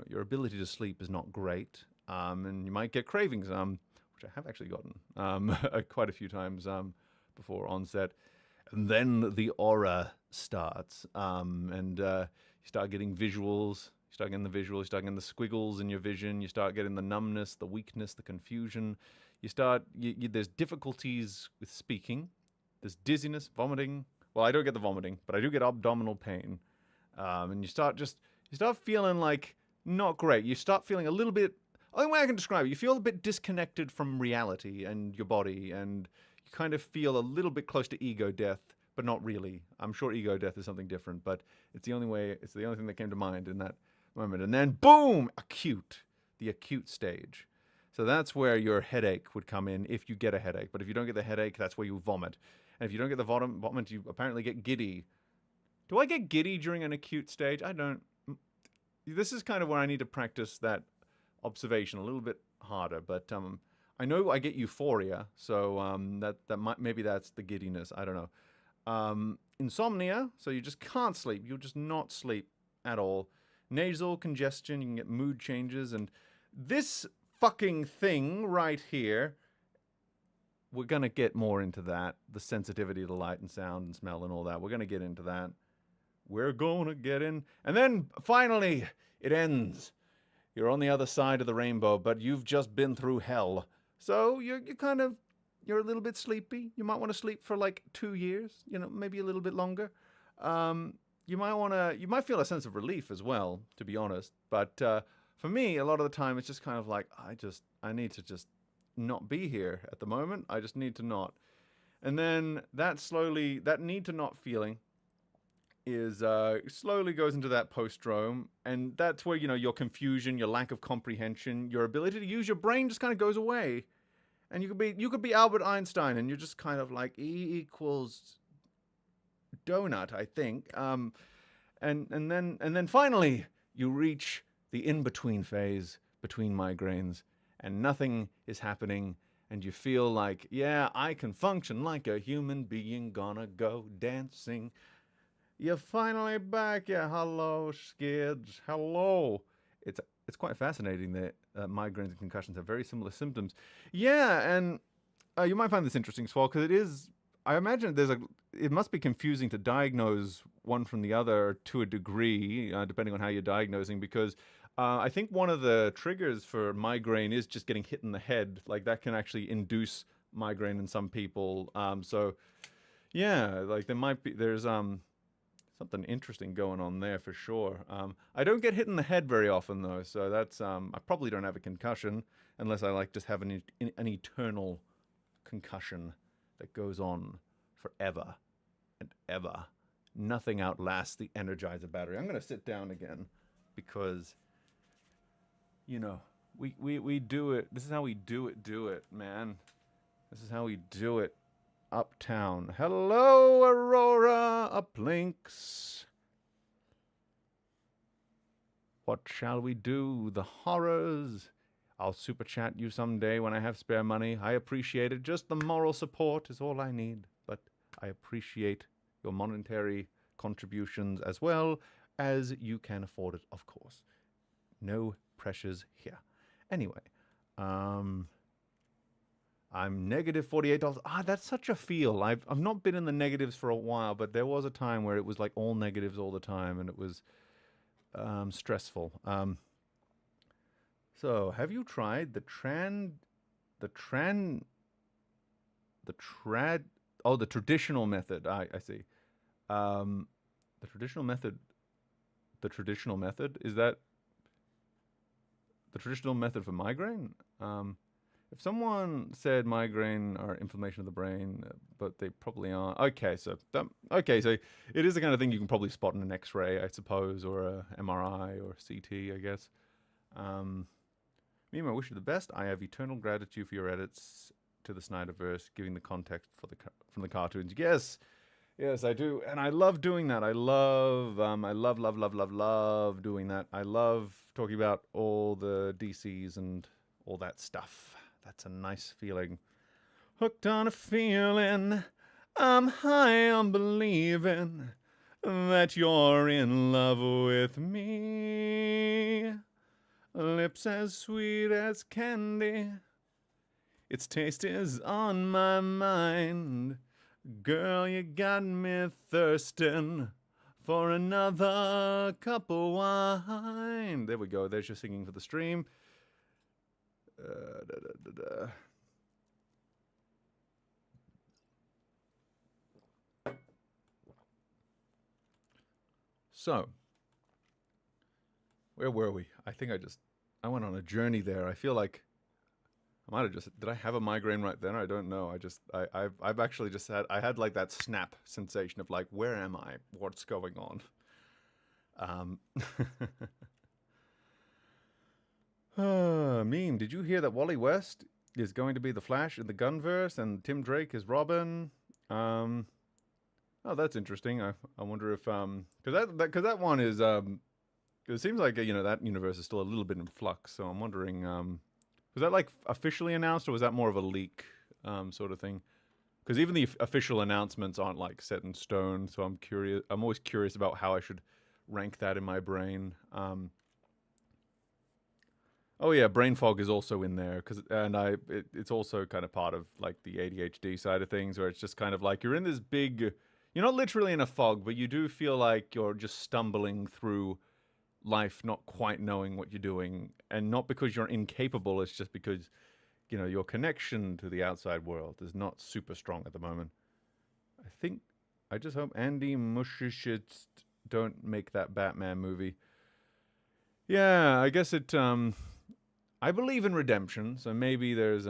your ability to sleep is not great. And you might get cravings, which I have actually gotten quite a few times before onset. And then the aura starts, and you start getting visuals. You start getting the visuals, you start getting the squiggles in your vision, you start getting the numbness, the weakness, the confusion. There's difficulties with speaking. There's dizziness, vomiting. Well, I don't get the vomiting, but I do get abdominal pain. And you start feeling like not great. You start feeling a little bit, the only way I can describe it, you feel a bit disconnected from reality and your body, and you kind of feel a little bit close to ego death, but not really. I'm sure ego death is something different, but it's the only thing that came to mind in that moment. And then boom, the acute stage. So that's where your headache would come in if you get a headache. But if you don't get the headache, that's where you vomit. And if you don't get the vomit, you apparently get giddy. Do I get giddy during an acute stage? I don't. This is kind of where I need to practice that observation a little bit harder. But I know I get euphoria, so that might, maybe that's the giddiness. I don't know. Insomnia, so you just can't sleep. You'll just not sleep at all. Nasal congestion, you can get mood changes, and this fucking thing right here, we're going to get more into that. The sensitivity to light and sound and smell and all that. We're going to get into that. We're going to get in. And then finally, it ends. You're on the other side of the rainbow, but you've just been through hell. So you're a little bit sleepy. You might want to sleep for like 2 years, maybe a little bit longer. You might feel a sense of relief as well, to be honest. But for me, a lot of the time, it's just kind of like, I need to just not be here at the moment. I just need to not. And then that need to not feeling is slowly goes into that post-drome. And that's where, your confusion, your lack of comprehension, your ability to use your brain just kind of goes away. And you could be Albert Einstein, and you're just kind of like E equals donut, I think. And then finally you reach the in-between phase between migraines, and nothing is happening, and you feel like, yeah, I can function like a human being, gonna go dancing. You're finally back. Yeah, hello, skids. Hello. It's quite fascinating that migraines and concussions have very similar symptoms. Yeah, and you might find this interesting as well, because it is. I imagine it must be confusing to diagnose one from the other to a degree, depending on how you're diagnosing, because I think one of the triggers for migraine is just getting hit in the head. Like that can actually induce migraine in some people. So yeah, like there's something interesting going on there for sure. I don't get hit in the head very often though, so that's I probably don't have a concussion unless I just have an eternal concussion that goes on forever and ever. Nothing outlasts the Energizer battery. I'm going to sit down again because, we do it. This is how we do it, man. This is how we do it. Uptown. Hello, Aurora Uplinks. What shall we do? The horrors. I'll super chat you someday when I have spare money. I appreciate it. Just the moral support is all I need. But I appreciate your monetary contributions as well as you can afford it, of course. No pressures here. Anyway, I'm negative $48. That's such a feel. I've not been in the negatives for a while, but there was a time where it was like all negatives all the time, and it was stressful. So, have you tried the traditional method? I see. The traditional method. The traditional method? Is that the traditional method for migraine? If someone said migraine are inflammation of the brain, but they probably aren't. Okay, so it is the kind of thing you can probably spot in an X-ray, I suppose, or a MRI or CT, I guess. Meme, I wish you the best. I have eternal gratitude for your edits to the Snyderverse, giving the context from the cartoons. Yes, I do, and I love doing that. I love doing that. I love talking about all the DCs and all that stuff. That's a nice feeling. Hooked on a feeling. I'm high on believing that you're in love with me. Lips as sweet as candy. Its taste is on my mind. Girl, you got me thirsting for another cup of wine. There we go. There's your singing for the stream. So, where were we? I think I went on a journey there. I feel like I might have did I have a migraine right then? I don't know. I've actually I had like that snap sensation of like, where am I? What's going on? Meme, did you hear that Wally West is going to be the Flash in the Gunverse and Tim Drake is Robin? Oh, that's interesting. I wonder if because that one is it seems like that universe is still a little bit in flux. So I'm wondering was that like officially announced or was that more of a leak sort of thing? Because even the official announcements aren't like set in stone. So I'm curious. I'm always curious about how I should rank that in my brain. Oh yeah, brain fog is also in there it's also kind of part of like the ADHD side of things, where it's just kind of like you're in this big, you're not literally in a fog, but you do feel like you're just stumbling through life, not quite knowing what you're doing, and not because you're incapable. It's just because your connection to the outside world is not super strong at the moment. I think I just hope Andy Muschiett's don't make that Batman movie. Yeah, I guess it. I believe in redemption, so maybe there's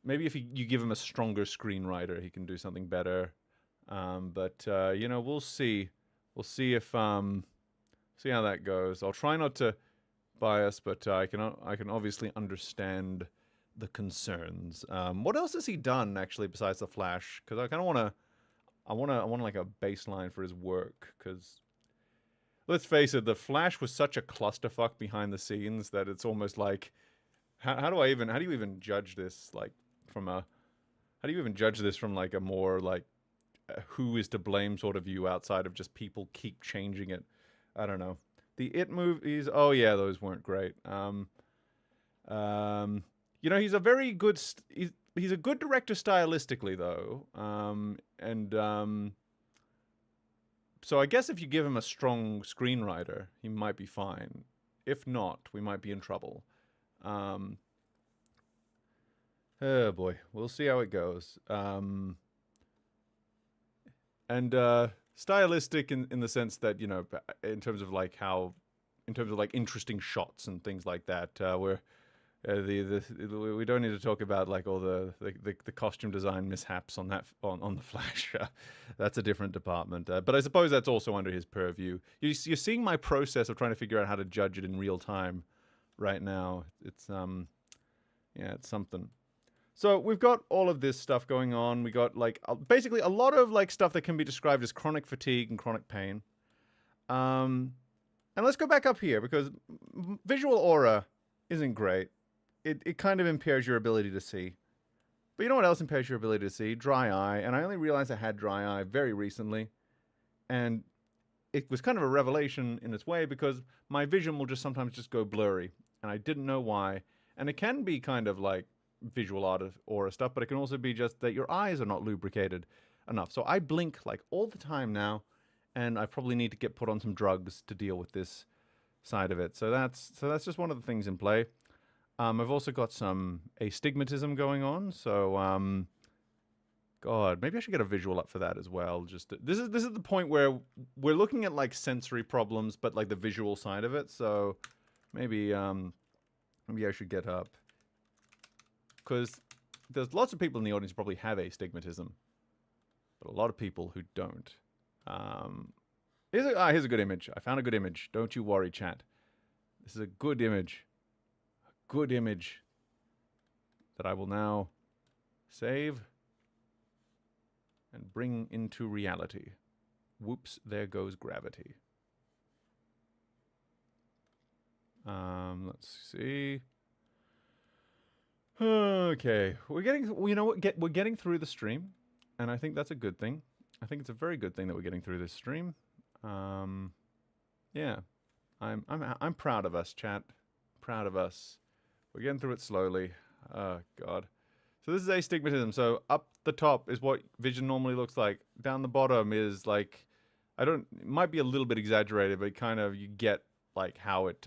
maybe if you give him a stronger screenwriter, he can do something better. But we'll see. We'll see if see how that goes. I'll try not to bias, but I can obviously understand the concerns. What else has he done actually besides the Flash? Because I kind of I want like a baseline for his work. Because let's face it, the Flash was such a clusterfuck behind the scenes that it's almost like how do you even judge this like from a how do you even judge this from like a more like who is to blame sort of view outside of just people keep changing it? I don't know. The It movies, oh yeah, those weren't great. He's a very good he's a good director stylistically though. So I guess if you give him a strong screenwriter, he might be fine. If not, we might be in trouble. Oh boy, we'll see how it goes. Stylistic in the sense that in terms of like interesting shots and things like that. Where we don't need to talk about like all the costume design mishaps on the Flash. That's a different department. But I suppose that's also under his purview. You're seeing my process of trying to figure out how to judge it in real time right now. It's it's something. So we've got all of this stuff going on. We got like basically a lot of like stuff that can be described as chronic fatigue and chronic pain. And let's go back up here because visual aura isn't great. It kind of impairs your ability to see. But you know what else impairs your ability to see? Dry eye. And I only realized I had dry eye very recently. And it was kind of a revelation in its way because my vision will just sometimes just go blurry. And I didn't know why. And it can be kind of like visual aura stuff, but it can also be just that your eyes are not lubricated enough. So I blink like all the time now, and I probably need to get put on some drugs to deal with this side of it. So that's just one of the things in play. I've also got some astigmatism going on, so God, maybe I should get a visual up for that as well. This is the point where we're looking at like sensory problems, but like the visual side of it. So maybe I should get up. Because there's lots of people in the audience who probably have astigmatism, but a lot of people who don't. Here's a good image. I found a good image. Don't you worry, chat. This is a good image. A good image that I will now save and bring into reality. Whoops, there goes gravity. Let's see. Okay, we're getting through the stream, and I think that's a good thing. I think it's a very good thing that we're getting through this stream. Yeah, I'm proud of us, chat. Proud of us. We're getting through it slowly. Oh God. So this is astigmatism. So up the top is what vision normally looks like. Down the bottom is like, it might be a little bit exaggerated, but kind of you get like how it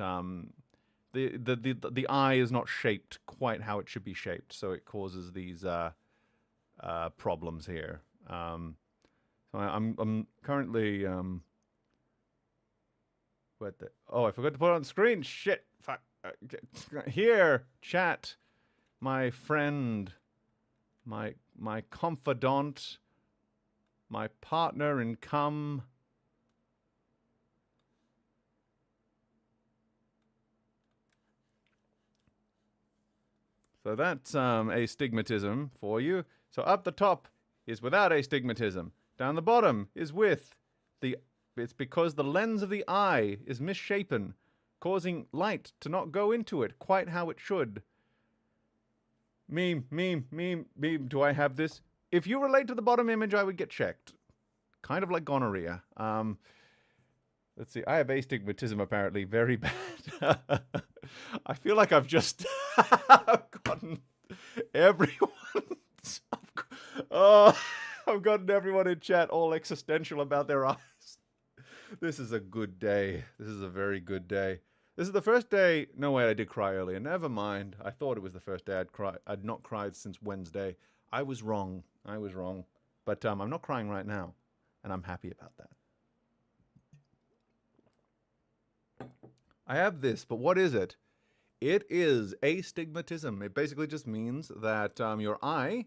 the eye is not shaped quite how it should be shaped, so it causes these problems here. So I'm currently I forgot to put it on the screen. Shit, fuck. Here, chat, my friend, my confidant, my partner in come. So that's astigmatism for you. So up the top is without astigmatism. Down the bottom is with. It's because the lens of the eye is misshapen, causing light to not go into it quite how it should. Meme. Do I have this? If you relate to the bottom image, I would get checked. Kind of like gonorrhea. Let's see. I have astigmatism, apparently. Very bad. I feel like I've just gotten everyone. I've gotten everyone in chat all existential about their eyes. This is a good day. This is a very good day. This is the first day. No way, I did cry earlier. Never mind. I thought it was the first day I'd not cried since Wednesday. I was wrong. But I'm not crying right now, and I'm happy about that. I have this, but what is it? It is astigmatism. It basically just means that your eye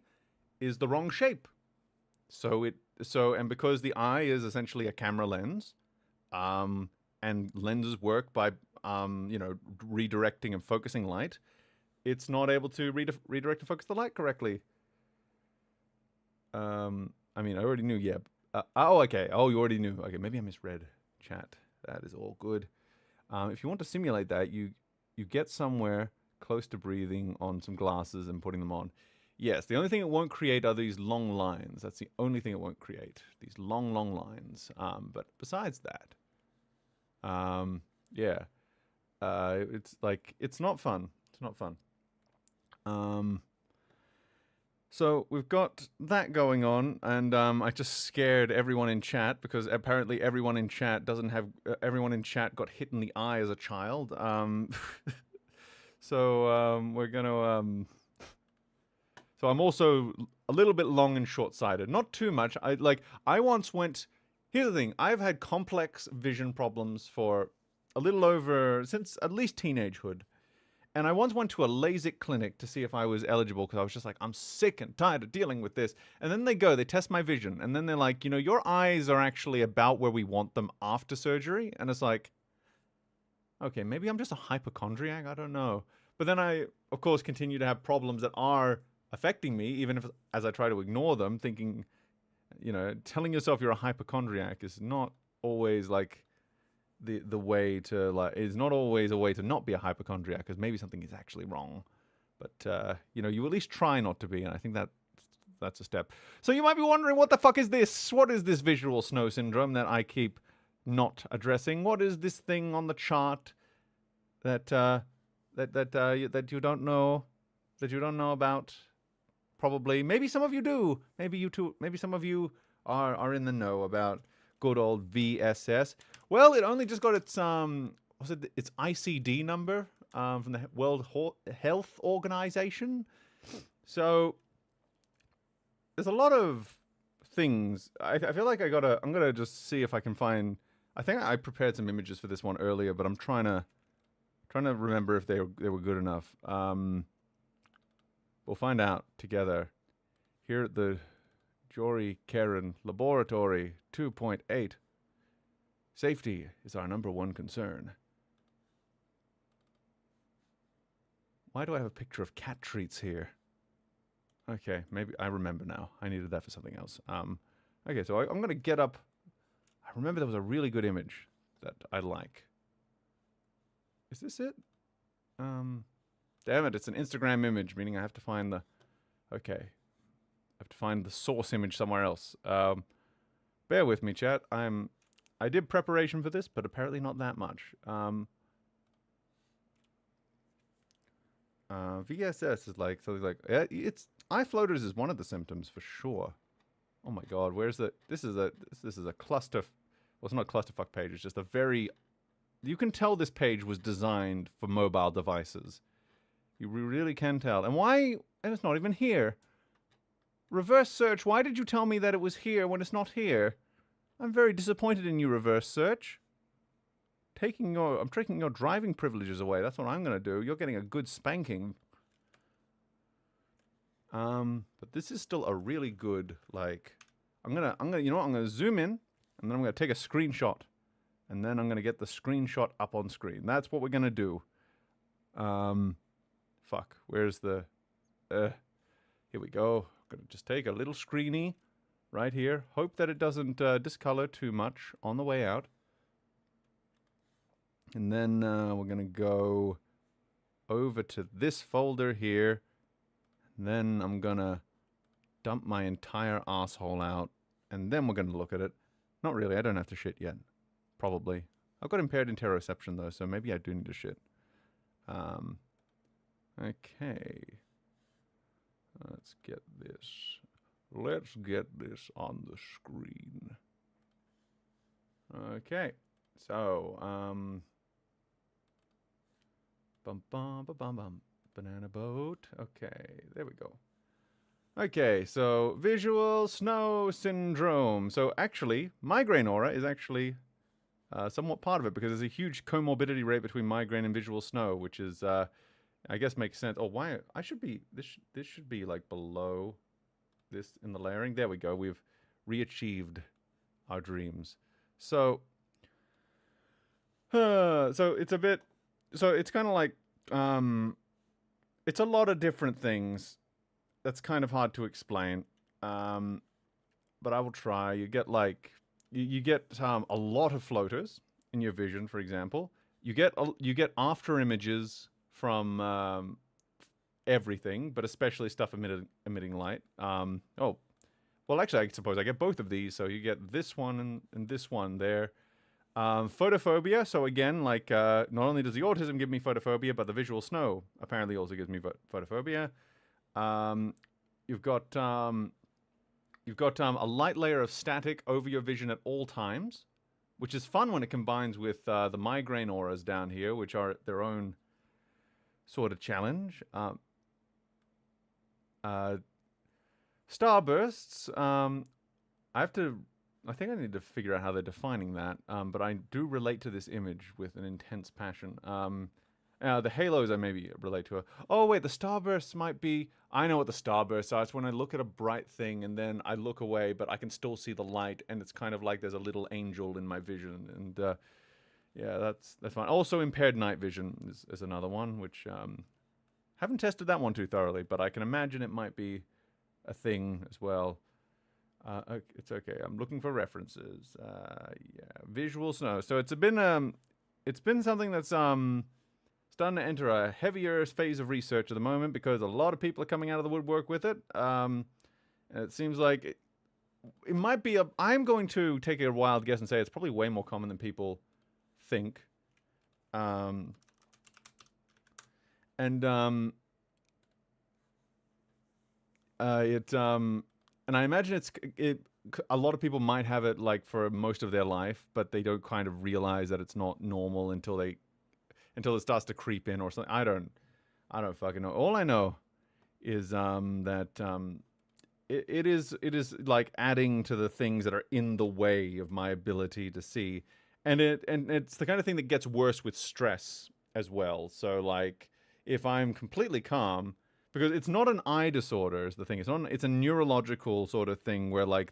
is the wrong shape. And because the eye is essentially a camera lens, and lenses work by redirecting and focusing light, it's not able to redirect and focus the light correctly. I already knew. Yeah. Okay. Oh, you already knew. Okay, maybe I misread chat. That is all good. If you want to simulate that, you get somewhere close to breathing on some glasses and putting them on. Yes, the only thing it won't create are these long lines. That's the only thing it won't create. These long lines. But besides that, it's not fun. It's not fun. So we've got that going on, and I just scared everyone in chat because apparently everyone in chat everyone in chat got hit in the eye as a child. We're gonna. So I'm also a little bit long and short-sighted. Not too much. I once went. Here's the thing. I've had complex vision problems for a little over since at least teenagehood. And I once went to a LASIK clinic to see if I was eligible because I was just like, I'm sick and tired of dealing with this. And then they test my vision. And then they're like, your eyes are actually about where we want them after surgery. And it's like, okay, maybe I'm just a hypochondriac. I don't know. But then I, of course, continue to have problems that are affecting me, even if as I try to ignore them, thinking, telling yourself you're a hypochondriac is not always like the way to is not always a way to not be a hypochondriac, because maybe something is actually wrong. But you at least try not to be, and I think that's a step. So you might be wondering, what the fuck is this? What is this visual snow syndrome that I keep not addressing? What is this thing on the chart that you don't know about? Probably. Maybe some of you do. Maybe you too. Maybe some of you are in the know about good old VSS. Well, it only just got its its ICD number from the World Health Organization. So there's a lot of things. I feel like I'm gonna just see if I can find. I think I prepared some images for this one earlier, but I'm trying to remember if they were good enough. We'll find out together here at the Jory Karen Laboratory 2.8. Safety is our number one concern. Why do I have a picture of cat treats here? Okay, maybe I remember now. I needed that for something else. Okay, so I'm going to get up. I remember there was a really good image that I like. Is this it? Damn it, it's an Instagram image, meaning I have to find the... Okay. I have to find the source image somewhere else. Bear with me, chat. I did preparation for this, but apparently not that much. VSS is like something like... It's eye floaters is one of the symptoms for sure. Oh my god, where's the... This is a cluster... Well, it's not a clusterfuck page, it's just a very... You can tell this page was designed for mobile devices. You really can tell. And why? And it's not even here. Reverse search. Why did you tell me that it was here when it's not here? I'm very disappointed in you, reverse search. I'm taking your driving privileges away. That's what I'm going to do. You're getting a good spanking. But this is still a really good, I'm gonna zoom in, and then I'm gonna take a screenshot, and then I'm gonna get the screenshot up on screen. That's what we're gonna do. Fuck, where's the... Here we go. I'm gonna just take a little screeny right here. Hope that it doesn't discolor too much on the way out. And then we're gonna go over to this folder here. And then I'm gonna dump my entire asshole out. And then we're gonna look at it. Not really, I don't have to shit yet. Probably. I've got impaired interoception though, so maybe I do need to shit. Okay. Let's get this. Let's get this on the screen. Okay. So, bum bum ba bum bum. Banana boat. Okay, there we go. Okay, so visual snow syndrome. So actually, migraine aura is actually somewhat part of it because there's a huge comorbidity rate between migraine and visual snow, which is, I guess, makes sense. Oh, why? I should be, this should be like below this in the layering. There we go. We've re-achieved our dreams. So, so it's a bit, so it's kind of like, it's a lot of different things. That's kind of hard to explain. But I will try. You get like, you get a lot of floaters in your vision, for example. You get after images from everything, but especially stuff emitting light. Oh, well, actually, I suppose I get both of these. So you get this one and this one there. Photophobia. So again, like not only does the autism give me photophobia, but the visual snow apparently also gives me photophobia. You've got a light layer of static over your vision at all times, which is fun when it combines with the migraine auras down here, which are their own sort of challenge. Starbursts. I think I need to figure out how they're defining that. But I do relate to this image with an intense passion. The halos I maybe relate to. Oh wait, the starbursts might be. I know what the starbursts are. It's when I look at a bright thing and then I look away, but I can still see the light, and it's kind of like there's a little angel in my vision. And yeah, that's fine. Also, impaired night vision is another one, which haven't tested that one too thoroughly, but I can imagine it might be a thing as well. It's okay. I'm looking for references. Yeah, visual snow. So it's been something that's starting to enter a heavier phase of research at the moment because a lot of people are coming out of the woodwork with it. And it seems like it might be I'm going to take a wild guess and say it's probably way more common than people think. And I imagine a lot of people might have it like for most of their life, but they don't kind of realize that it's not normal until it starts to creep in or something. I don't fucking know. All I know is that it is like adding to the things that are in the way of my ability to see, and it's the kind of thing that gets worse with stress as well. So like if I'm completely calm. Because it's not an eye disorder is the thing. It's a neurological sort of thing where like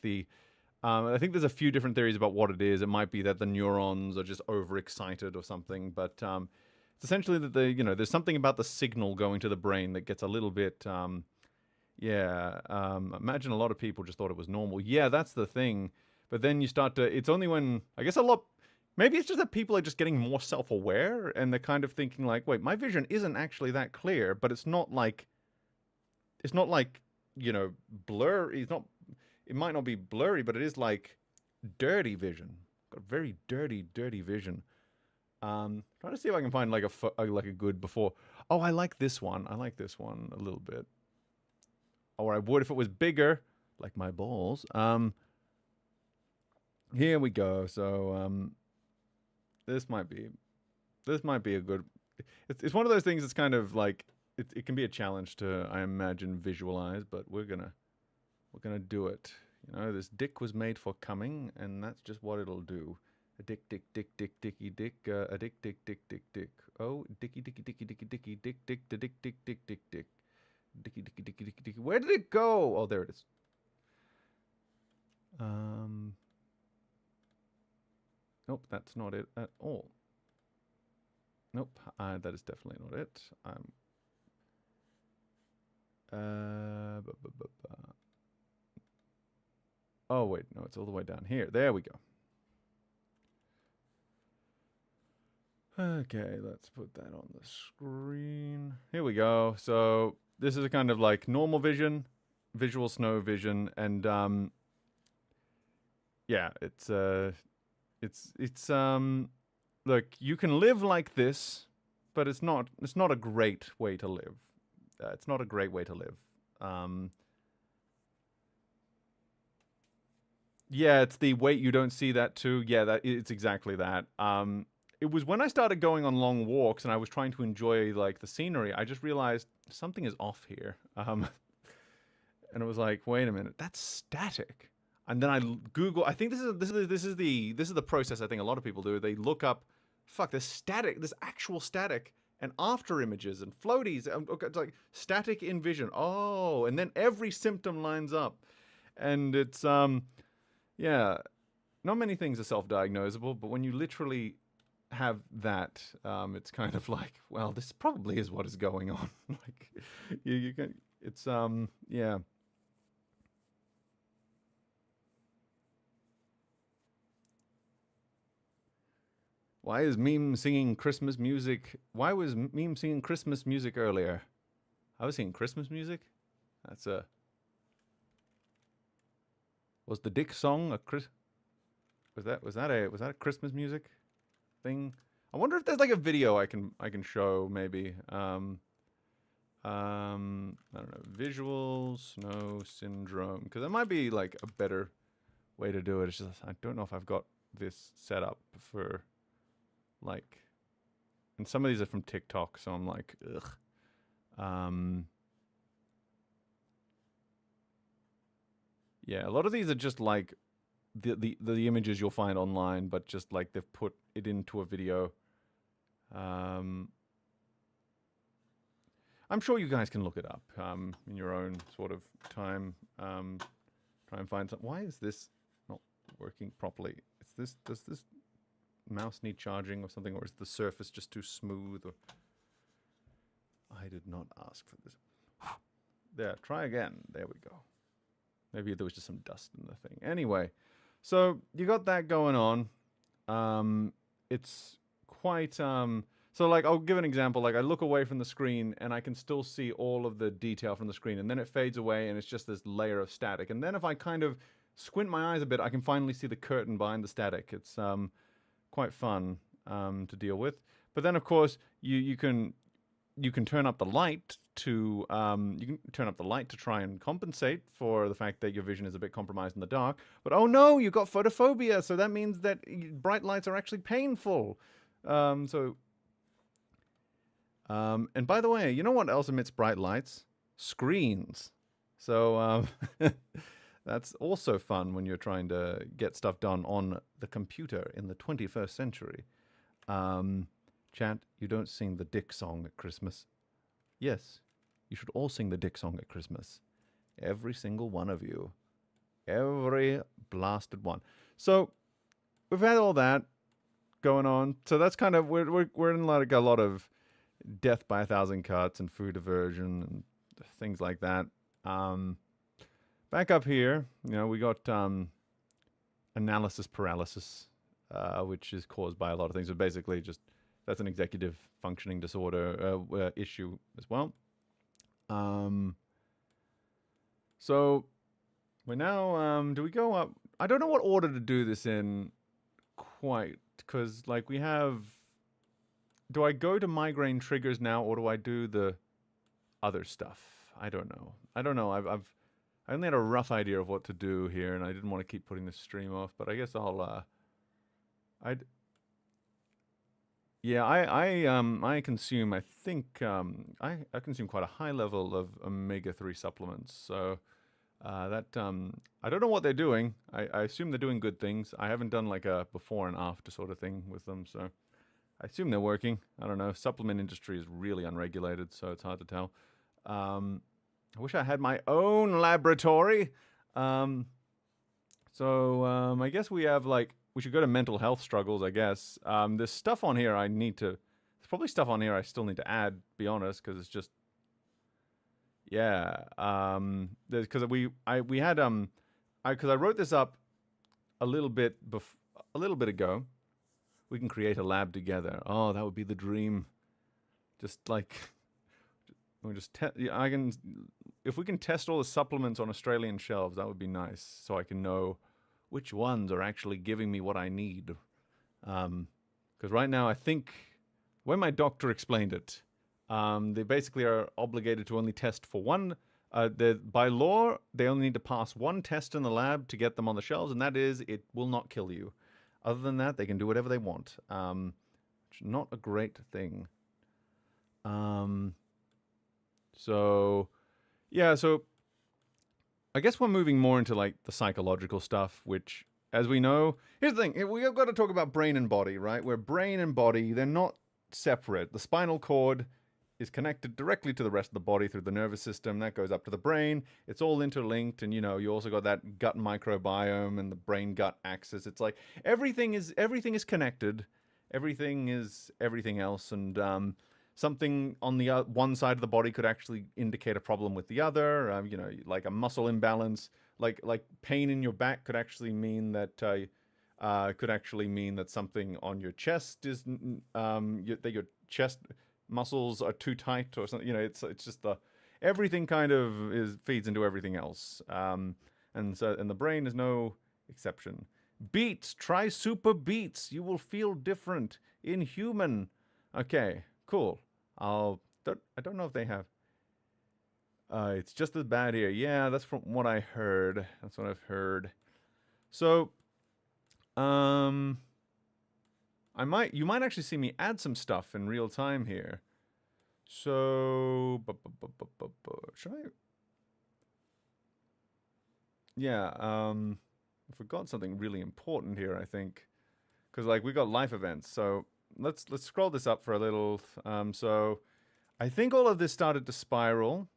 I think there's a few different theories about what it is. It might be that the neurons are just overexcited or something, but it's essentially that there's something about the signal going to the brain that gets a little bit imagine a lot of people just thought it was normal. Yeah, that's the thing. But then you start to, it's only when, I guess maybe it's just that people are just getting more self-aware and they're kind of thinking like, wait, my vision isn't actually that clear, but it's not like, blurry. It might not be blurry, but it is like dirty vision. Got very dirty vision. Trying to see if I can find like a good before. Oh, I like this one. I like this one a little bit. Or I would if it was bigger, like my balls. Here we go. So this might be a good. It's one of those things that's kind of like. It can be a challenge to, I imagine, visualize, but we're gonna do it. This dick was made for coming, and that's just what it'll do. A dick, dick, dick, dick, dicky, dick, a dick, dick, dick, dick, dick. Oh, dicky, dicky, dicky, dicky, dicky, dick, dick, the dick, dick, dick, dick, dick. Dicky, dicky, dicky, dicky, dicky. Where did it go? Oh, there it is. Nope, that's not it at all. Nope, that is definitely not it. Oh, wait. No, it's all the way down here. There we go. Okay, let's put that on the screen. Here we go. So this is a kind of like normal vision, visual snow vision, and yeah, it's look, you can live like this, but it's not a great way to live. It's not a great way to live. Yeah, it's the wait, you don't see that too. Yeah, it's exactly that. It was when I started going on long walks and I was trying to enjoy like the scenery, I just realized something is off here. And it was like, wait a minute, that's static. And then I Google. I think this is the process I think a lot of people do. They look up, fuck, there's static, there's actual static, and after images and floaties. It's like static in vision. Oh, and then every symptom lines up, and it's yeah, not many things are self-diagnosable, but when you literally have that, it's kind of like, well, this probably is what is going on. Like, you can, it's yeah. Why is Meme singing Christmas music? Why was Meme singing Christmas music earlier? I was singing Christmas music. That's a. Was the Dick song a Chris? Was that a Christmas music thing? I wonder if there's like a video I can show maybe. I don't know, visual snow syndrome, because it might be like a better way to do it. It's just I don't know if I've got this set up for like, and some of these are from TikTok, so I'm like, ugh. Yeah, a lot of these are just like the images you'll find online, but just like they've put it into a video. I'm sure you guys can look it up in your own sort of time. Try and find something. Why is this not working properly? Does this mouse need charging or something, or is the surface just too smooth? Or I did not ask for this. There, try again. There we go. Maybe there was just some dust in the thing. Anyway, so you got that going on. It's quite so like I'll give an example. Like I look away from the screen and I can still see all of the detail from the screen, and then it fades away and it's just this layer of static. And then if I kind of squint my eyes a bit, I can finally see the curtain behind the static. It's quite fun to deal with. But then of course you can turn up the light to try and compensate for the fact that your vision is a bit compromised in the dark. But oh no, you've got photophobia, so that means that bright lights are actually painful. And by the way, you know what else emits bright lights? Screens. So that's also fun when you're trying to get stuff done on the computer in the 21st century. Chat, you don't sing the Dick song at Christmas. Yes, you should all sing the Dick song at Christmas. Every single one of you. Every blasted one. So, we've had all that going on. So that's kind of, we're in like a lot of death by 1,000 cuts and food aversion and things like that. Back up here, you know, we got analysis paralysis, which is caused by a lot of things. So basically just, that's an executive functioning disorder issue as well. So we're now, do we go up? I don't know what order to do this in quite, because like we have, do I go to migraine triggers now or do I do the other stuff? I don't know. I only had a rough idea of what to do here, and I didn't want to keep putting the stream off, but I guess I'll, I consume, I think, I consume quite a high level of omega-3 supplements. So I don't know what they're doing. I assume they're doing good things. I haven't done like a before and after sort of thing with them. So I assume they're working. I don't know. Supplement industry is really unregulated, so it's hard to tell. I wish I had my own laboratory. I guess we have like, we should go to mental health struggles, I guess. There's stuff on here there's probably stuff on here I still need to add, be honest, because it's just, Yeah. Because we had because I wrote this up a little bit a little bit ago. We can create a lab together. Oh, that would be the dream. Just like we just I can if we can test all the supplements on Australian shelves, that would be nice. So I can know which ones are actually giving me what I need. Because right now, I think when my doctor explained it, they basically are obligated to only test for one. By law, they only need to pass one test in the lab to get them on the shelves, and that is it will not kill you. Other than that, they can do whatever they want. Which is not a great thing. Um, so, yeah, so I guess we're moving more into like the psychological stuff, which, as we know, here's the thing: we've got to talk about brain and body, right? Where brain and body, they're not separate. The spinal cord is connected directly to the rest of the body through the nervous system that goes up to the brain. It's all interlinked, and you also got that gut microbiome and the brain gut axis. It's like everything is connected. Everything is everything else, and something on the one side of the body could actually indicate a problem with the other. Like a muscle imbalance, like pain in your back could actually mean that something on your chest is that your chest muscles are too tight or something. It's just everything kind of feeds into everything else, and the brain is no exception. Beets, try super beets. You will feel different in human. Okay, cool. I don't know if they have. It's just as bad here. Yeah, that's from what I heard. That's what I've heard. So, you might actually see me add some stuff in real time here. So, should I? Yeah, I forgot something really important here, I think. Because, like, we got life events. So, let's scroll this up for a little. So, I think all of this started to spiral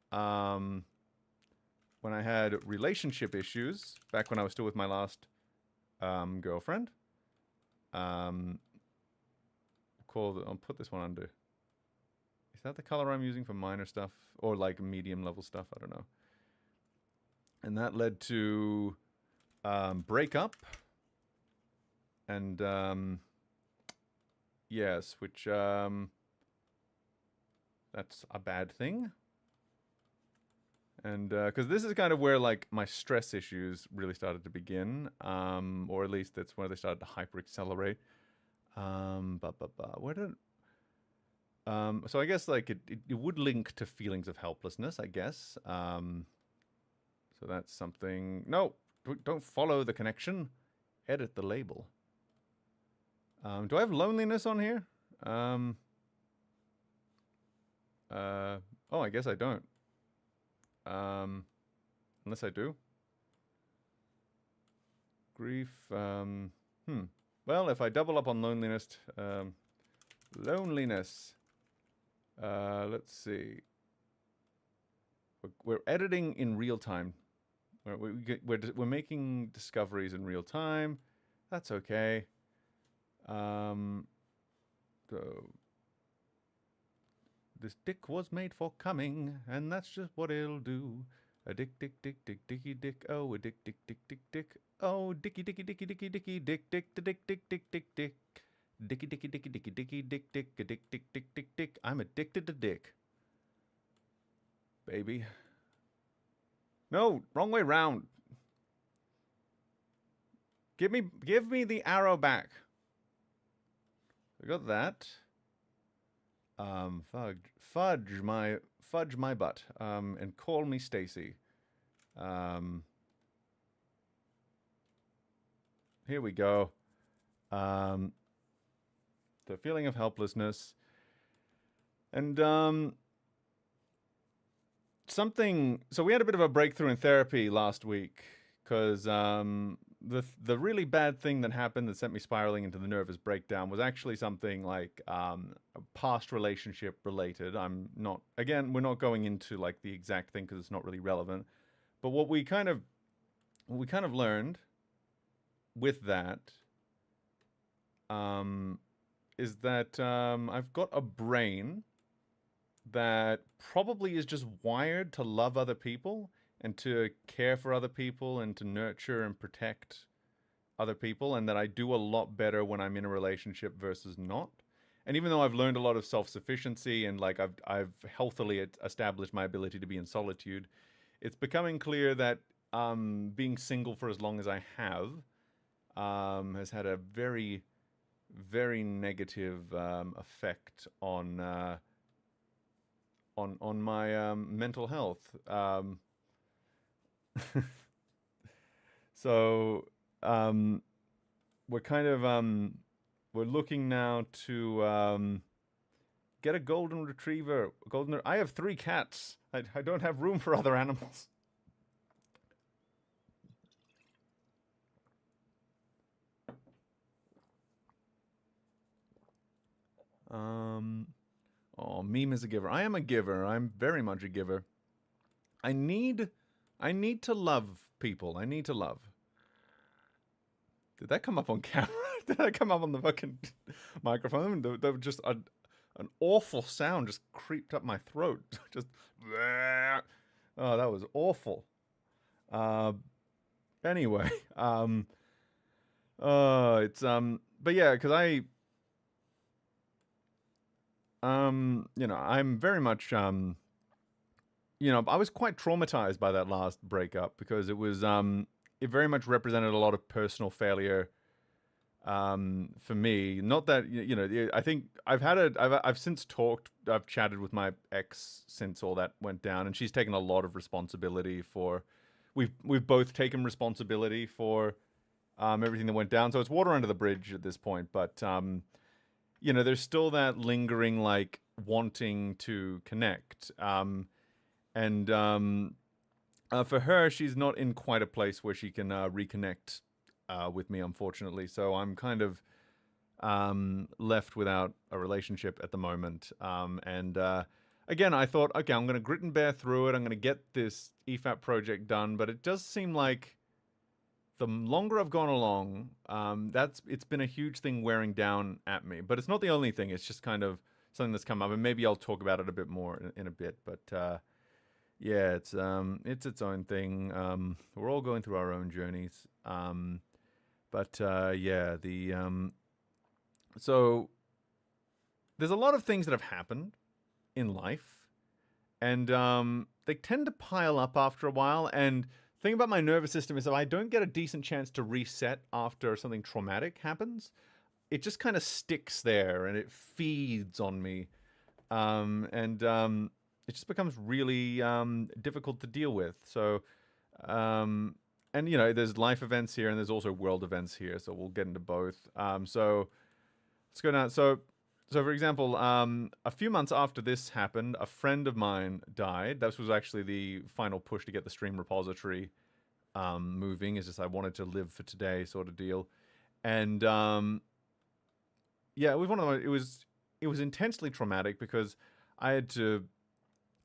when I had relationship issues back when I was still with my last girlfriend. I'll put this one under. Is that the color I'm using for minor stuff or like medium level stuff? I don't know. And that led to breakup. And yes, which that's a bad thing. And because this is kind of where like my stress issues really started to begin, or at least that's where they started to hyper accelerate. Where did so I guess like it would link to feelings of helplessness, I guess. So that's something. No, don't follow the connection. Edit the label. Do I have loneliness on here? Oh, I guess I don't. Unless I do. Grief. Well, if I double up on loneliness, let's see. We're editing in real time. We're making discoveries in real time. That's okay. So this dick was made for coming, and that's just what it'll do. A dick, dick, dick, dick, dicky, dick. Oh, a dick, dick, dick, dick, dick. Oh, dicky, dicky, dicky, dicky, dicky, dick, dick, dick, dick, dick, dick, dick. Dicky, dicky, dicky, dicky, dicky, dick, dick, a dick, dick, dick, dick, dick. I'm addicted to dick. Baby. No, wrong way round. Give me the arrow back. We got that. Fudge my butt. And call me Stacy. Here we go. The feeling of helplessness. And so we had a bit of a breakthrough in therapy last week because the really bad thing that happened that sent me spiraling into the nervous breakdown was actually something like past relationship related. We're not going into like the exact thing because it's not really relevant. But what we kind of learned with that is that I've got a brain that probably is just wired to love other people and to care for other people and to nurture and protect other people, and that I do a lot better when I'm in a relationship versus not. And even though I've learned a lot of self-sufficiency and like I've healthily established my ability to be in solitude, it's becoming clear that being single for as long as I have has had a very, very negative effect on my mental health. So we're kind of we're looking now to get a golden retriever. I have 3 cats. I don't have room for other animals. Oh, meme is a giver. I am a giver. I'm very much a giver. I need to love people. I need to love. Did that come up on camera? Did that come up on the fucking microphone? There was just an awful sound just creeped up my throat. Just, oh, that was awful. Anyway, it's but yeah, because I'm very much I was quite traumatized by that last breakup because it was it very much represented a lot of personal failure for me. Not that I think I've since I've chatted with my ex since all that went down, and she's taken a lot of responsibility for. We've both taken responsibility for everything that went down, so it's water under the bridge at this point. But there's still that lingering like wanting to connect, and for her, she's not in quite a place where she can reconnect with me, unfortunately. So I'm kind of left without a relationship at the moment. And again, I thought, okay, I'm going to grit and bear through it. I'm going to get this EFAP project done. But it does seem like the longer I've gone along, it's been a huge thing wearing down at me. But it's not the only thing. It's just kind of something that's come up, and maybe I'll talk about it a bit more in a bit. But yeah, it's its own thing. We're all going through our own journeys. But yeah, so there's a lot of things that have happened in life, and they tend to pile up after a while. And the thing about my nervous system is if I don't get a decent chance to reset after something traumatic happens, it just kind of sticks there and it feeds on me, and it just becomes really difficult to deal with. So, and there's life events here and there's also world events here, so we'll get into both. So let's go down. So for example, a few months after this happened, a friend of mine died. This was actually the final push to get the stream repository moving. It's just I wanted to live for today sort of deal. And yeah, it was one of the. It was intensely traumatic because I had to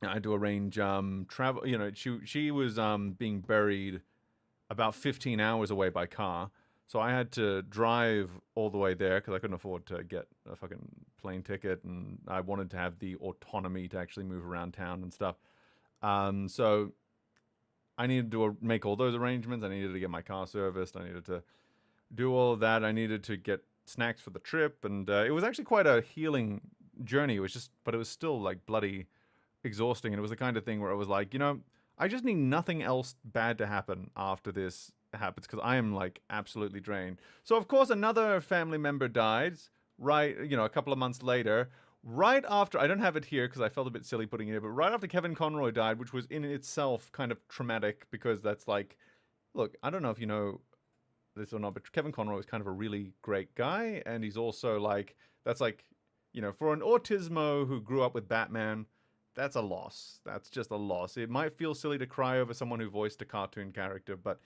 arrange travel. She was being buried about 15 hours away by car. So I had to drive all the way there because I couldn't afford to get a fucking plane ticket, and I wanted to have the autonomy to actually move around town and stuff. So I needed to make all those arrangements. I needed to get my car serviced. I needed to do all of that. I needed to get snacks for the trip, and it was actually quite a healing journey. It was just, but it was still like bloody exhausting, and it was the kind of thing where I was like, I just need nothing else bad to happen after this happens because I am like absolutely drained. So of course another family member died right, a couple of months later, right after, I don't have it here because I felt a bit silly putting it here, but right after Kevin Conroy died, which was in itself kind of traumatic because that's like, look, I don't know if you know this or not, but Kevin Conroy was kind of a really great guy, and he's also like, that's like, for an autismo who grew up with Batman, that's a loss. That's just a loss. It might feel silly to cry over someone who voiced a cartoon character, but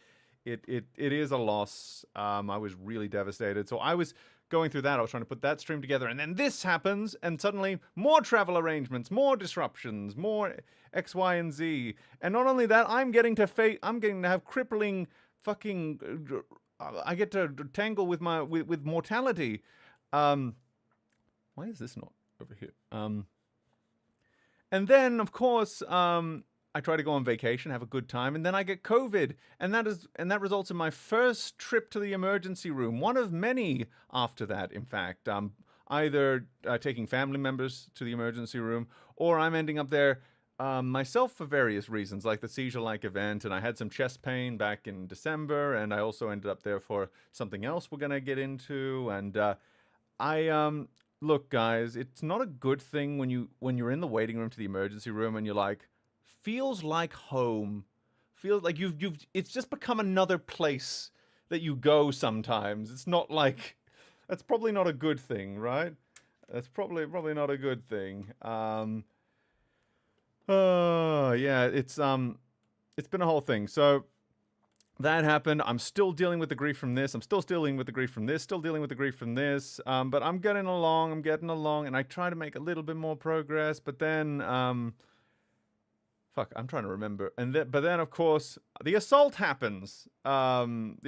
it is a loss. I was really devastated. So I was going through that. I was trying to put that stream together, and then this happens, and suddenly more travel arrangements, more disruptions, more X, Y, and Z. And not only that, I'm getting to have crippling fucking. I get to tangle with with mortality. Why is this not over here? And then, of course, I try to go on vacation, have a good time, and then I get COVID, and that results in my first trip to the emergency room, one of many after that. In fact, either taking family members to the emergency room, or I'm ending up there myself for various reasons, like the seizure-like event, and I had some chest pain back in December, and I also ended up there for something else we're gonna get into, and I look, guys, it's not a good thing when you're in the waiting room to the emergency room and you're like, feels like home, feels like you've it's just become another place that you go sometimes. It's not like that's probably not a good thing, right? That's probably not a good thing. Yeah, it's been a whole thing. So that happened. I'm still dealing with the grief from this. I'm still dealing with the grief from this. Still dealing with the grief from this. But I'm getting along. And I try to make a little bit more progress. But then, fuck, I'm trying to remember. But then, of course, the assault happens. And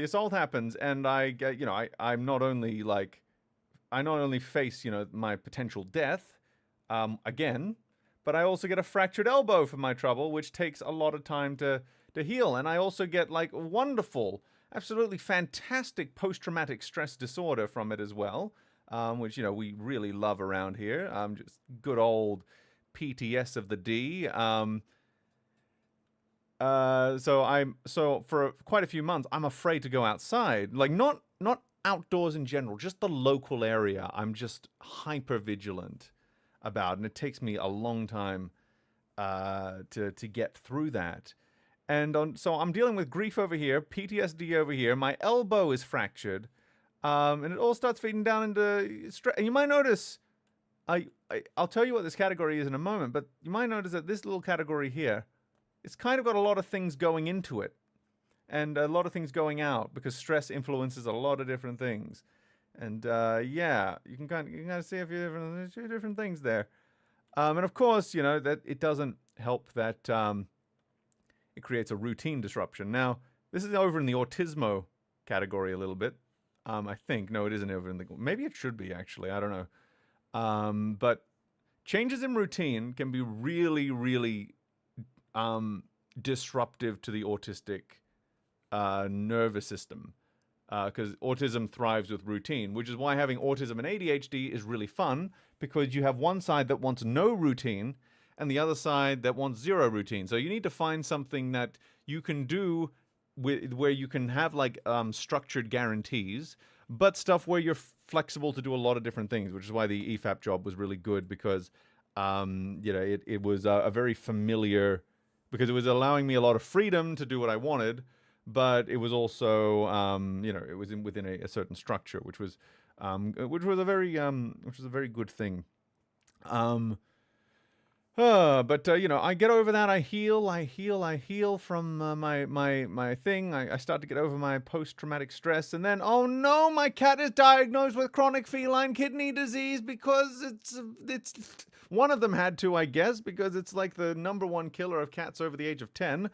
I get, I'm not only like, I not only face, my potential death, again, but I also get a fractured elbow for my trouble, which takes a lot of time to heal. And I also get like wonderful, absolutely fantastic post-traumatic stress disorder from it as well, which, we really love around here. Just good old PTS of the D. So for quite a few months, I'm afraid to go outside, like not outdoors in general, just the local area. I'm just hyper vigilant about, and it takes me a long time to get through that. And so I'm dealing with grief over here, PTSD over here. My elbow is fractured, and it all starts feeding down into stress. And you might notice, I'll tell you what this category is in a moment, but you might notice that this little category here, it's kind of got a lot of things going into it, and a lot of things going out, because stress influences a lot of different things. And yeah, you can kind of see a few different things there. And of course, that it doesn't help that it creates a routine disruption. Now, this is over in the autismo category a little bit. I think. No, it isn't over in the... Maybe it should be, actually. I don't know. But changes in routine can be really, really disruptive to the autistic nervous system. Because autism thrives with routine, which is why having autism and ADHD is really fun, because you have one side that wants no routine and the other side that wants zero routine. So you need to find something that you can do where you can have like structured guarantees, but stuff where you're flexible to do a lot of different things, which is why the EFAP job was really good, because it was a very familiar, because it was allowing me a lot of freedom to do what I wanted, but it was also, it was within a certain structure, which was a very good thing. But I get over that. I heal from my thing. I start to get over my post-traumatic stress, and then, oh no, my cat is diagnosed with chronic feline kidney disease, because it's one of them had to, I guess, because it's like the #1 killer of cats over the age of 10.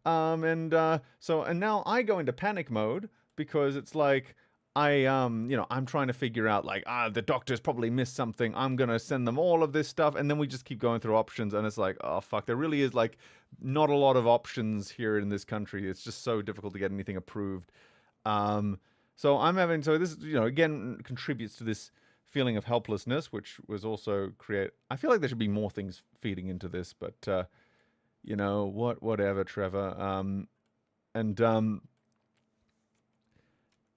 And now I go into panic mode, because it's like, I'm trying to figure out, like, the doctor's probably missed something. I'm going to send them all of this stuff. And then we just keep going through options. And it's like, oh, fuck, there really is, like, not a lot of options here in this country. It's just so difficult to get anything approved. So this, again, contributes to this feeling of helplessness, which was also I feel like there should be more things feeding into this, but, whatever, Trevor.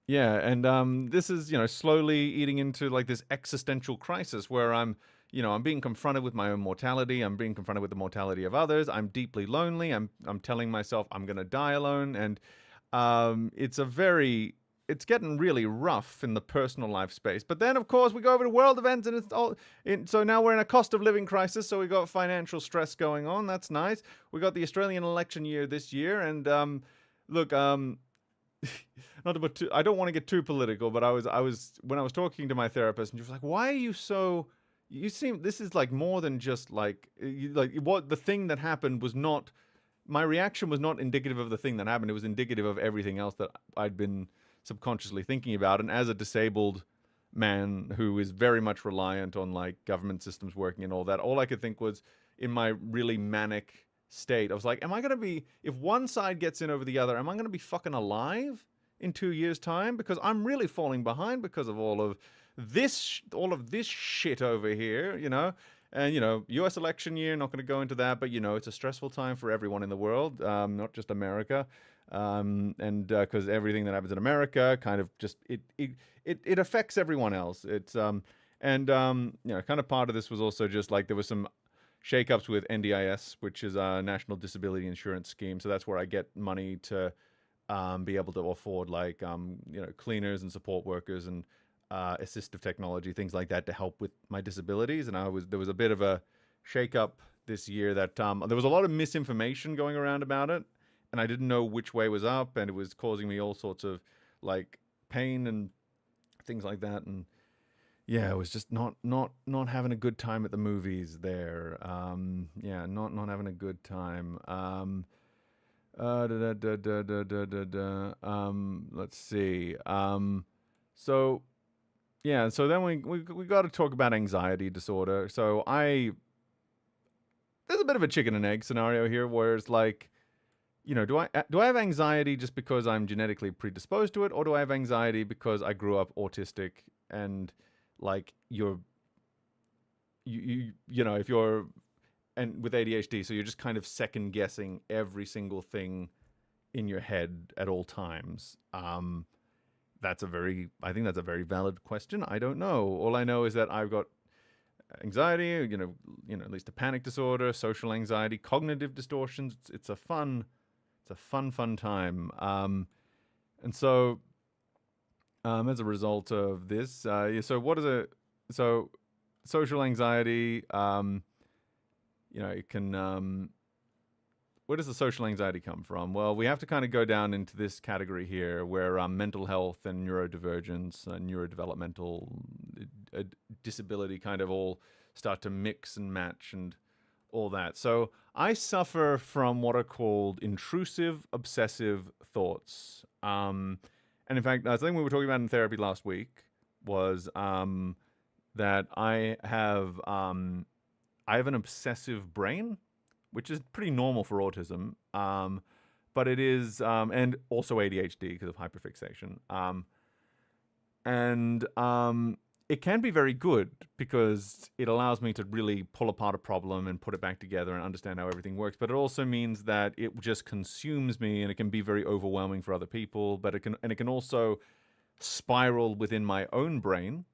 This is, slowly eating into like this existential crisis where I'm being confronted with my own mortality. I'm being confronted with the mortality of others. I'm deeply lonely. I'm telling myself I'm going to die alone. And it's getting really rough in the personal life space. But then, of course, we go over to world events, and so now we're in a cost of living crisis. So we got financial stress going on. That's nice. We got the Australian election year this year. And look, not to put I don't want to get too political, but I was when I was talking to my therapist, and she was like, "Why are you so? This is like more than just like what the thing that happened was not. My reaction was not indicative of the thing that happened. It was indicative of everything else that I'd been subconsciously thinking about. And as a disabled man who is very much reliant on like government systems working and all that, all I could think was, in my really manic state. I was like, am I going to be, if one side gets in over the other, am I going to be fucking alive in 2 years' time? Because I'm really falling behind because of all of this shit over here, you know? And, US election year, not going to go into that, but, it's a stressful time for everyone in the world, not just America. And because everything that happens in America kind of just, it affects everyone else. It's, kind of part of this was also just like there was some shakeups with NDIS, which is a National Disability Insurance Scheme. So that's where I get money to be able to afford like, cleaners and support workers and assistive technology, things like that to help with my disabilities. And there was a bit of a shakeup this year that there was a lot of misinformation going around about it. And I didn't know which way was up, and it was causing me all sorts of like pain and things like that. And yeah, it was just not having a good time at the movies there. Not having a good time. Let's see. So yeah, so then we got to talk about anxiety disorder. So there's a bit of a chicken and egg scenario here, where it's like, do I have anxiety just because I'm genetically predisposed to it, or do I have anxiety because I grew up autistic and like if you're and with ADHD, so you're just kind of second guessing every single thing in your head at all times. I think that's a very valid question. I don't know. All I know is that I've got anxiety, at least a panic disorder, social anxiety, cognitive distortions. It's a fun time. And so, as a result of this, so what is it? So, social anxiety, it can, where does the social anxiety come from? Well, we have to kind of go down into this category here where mental health and neurodivergence and neurodevelopmental disability kind of all start to mix and match and all that. So I suffer from what are called intrusive obsessive thoughts. And in fact, the thing we were talking about in therapy last week was that I have an obsessive brain, which is pretty normal for autism, but it is, and also ADHD because of hyperfixation. It can be very good because it allows me to really pull apart a problem and put it back together and understand how everything works. But it also means that it just consumes me, and it can be very overwhelming for other people. But it can also spiral within my own brain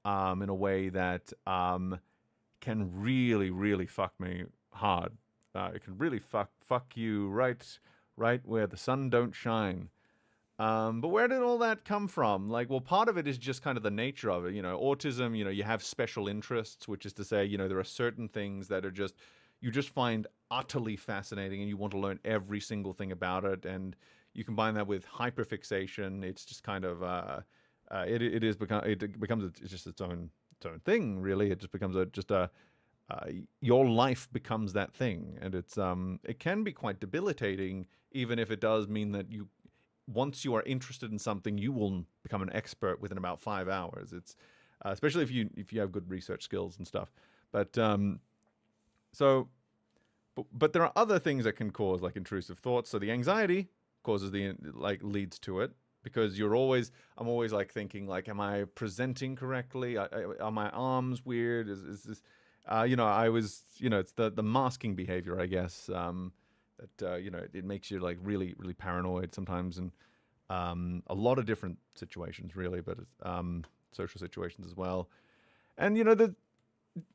in a way that can really, really fuck me hard. It can really fuck you right where the sun don't shine. But where did all that come from? Like, well, part of it is just kind of the nature of it. Autism, you have special interests, which is to say, there are certain things that are you just find utterly fascinating, and you want to learn every single thing about it. And you combine that with hyperfixation. It's just kind of, it becomes just its own thing, really. It just becomes your life becomes that thing. And it can be quite debilitating, even if it does mean that once you are interested in something, you will become an expert within about 5 hours. It's especially if you have good research skills and stuff. But there are other things that can cause like intrusive thoughts. So the anxiety causes leads to it, because I'm always like thinking like, am I presenting correctly? Are my arms weird? Is this, it's the masking behavior, I guess. It makes you like really, really paranoid sometimes, and a lot of different situations, really, but social situations as well. And the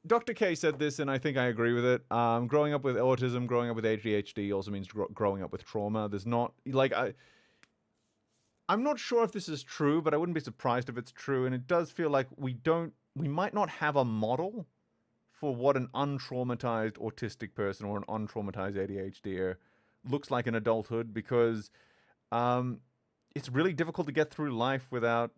Dr. K said this, and I think I agree with it. Growing up with autism, growing up with ADHD also means growing up with trauma. There's not I'm not sure if this is true, but I wouldn't be surprised if it's true. And it does feel like we might not have a model for what an untraumatized autistic person or an untraumatized ADHDer looks like in adulthood, because it's really difficult to get through life without,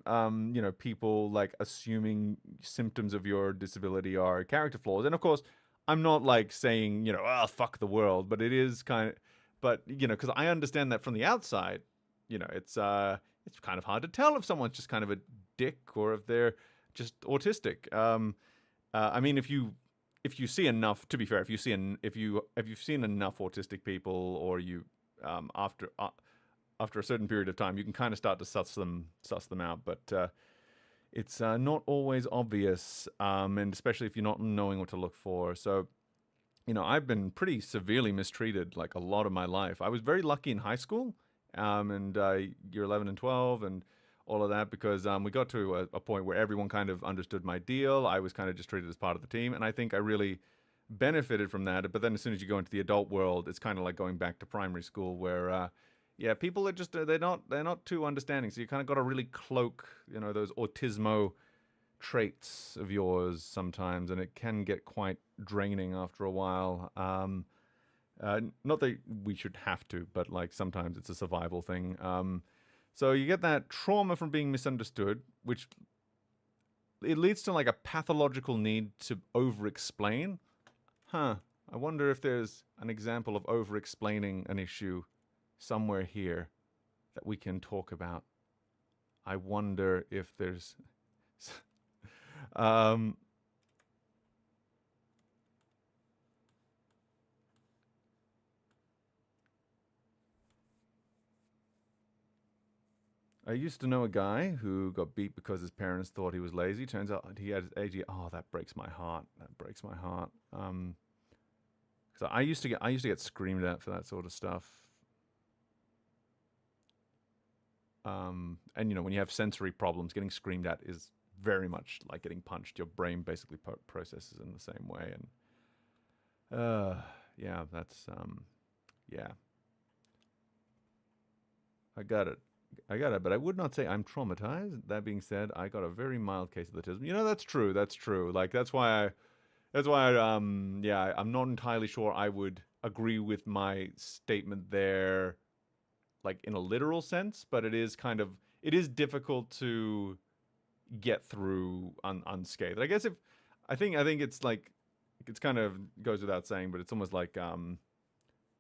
people like assuming symptoms of your disability are character flaws. And of course, I'm not like saying, fuck the world, but it is because I understand that from the outside, it's kind of hard to tell if someone's just kind of a dick or if they're just autistic. I mean, if you if you see enough, to be fair, if you've seen enough autistic people, or you after a certain period of time, you can kind of start to suss them out. But it's not always obvious, and especially if you're not knowing what to look for. So, I've been pretty severely mistreated like a lot of my life. I was very lucky in high school, and year 11 and 12 and all of that, because we got to a point where everyone kind of understood my deal. I was kind of just treated as part of the team, and I think I really benefited from that. But then as soon as you go into the adult world, it's kind of like going back to primary school, where yeah, people are just they're not too understanding. So you kind of got to really cloak, those autismo traits of yours sometimes, and it can get quite draining after a while. Not that we should have to, but like sometimes it's a survival thing. So you get that trauma from being misunderstood, which it leads to like a pathological need to over-explain. I wonder if there's an example of over-explaining an issue somewhere here that we can talk about. I wonder if there's... I used to know a guy who got beat because his parents thought he was lazy. Turns out he had ADHD. Oh, that breaks my heart. That breaks my heart. So I used to get screamed at for that sort of stuff. And when you have sensory problems, getting screamed at is very much like getting punched. Your brain basically processes in the same way. And yeah, that's yeah. I got it, but I would not say I'm traumatized. That being said, I got a very mild case of autism. That's true. That's true. Like that's why yeah, I'm not entirely sure I would agree with my statement there, like in a literal sense, but it is difficult to get through unscathed. I guess I think it's like, it's kind of goes without saying, but it's almost like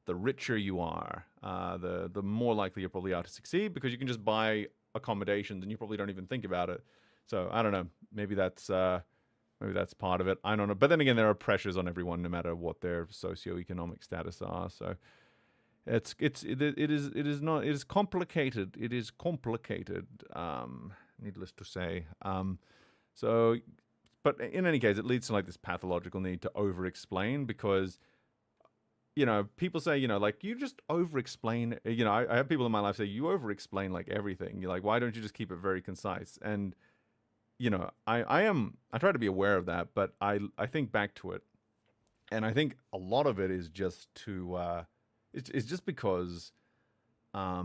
the richer you are, the more likely you probably are to succeed, because you can just buy accommodations and you probably don't even think about it. So I don't know. Maybe that's part of it. I don't know. But then again, there are pressures on everyone, no matter what their socioeconomic status are. So it is complicated. It is complicated. Needless to say. So, but in any case, it leads to like this pathological need to over-explain, because people say, like, you just over-explain. I have people in my life say, you over-explain like everything. You're like, why don't you just keep it very concise? And, I try to be aware of that, but I think back to it, and I think a lot of it is just it's just because, I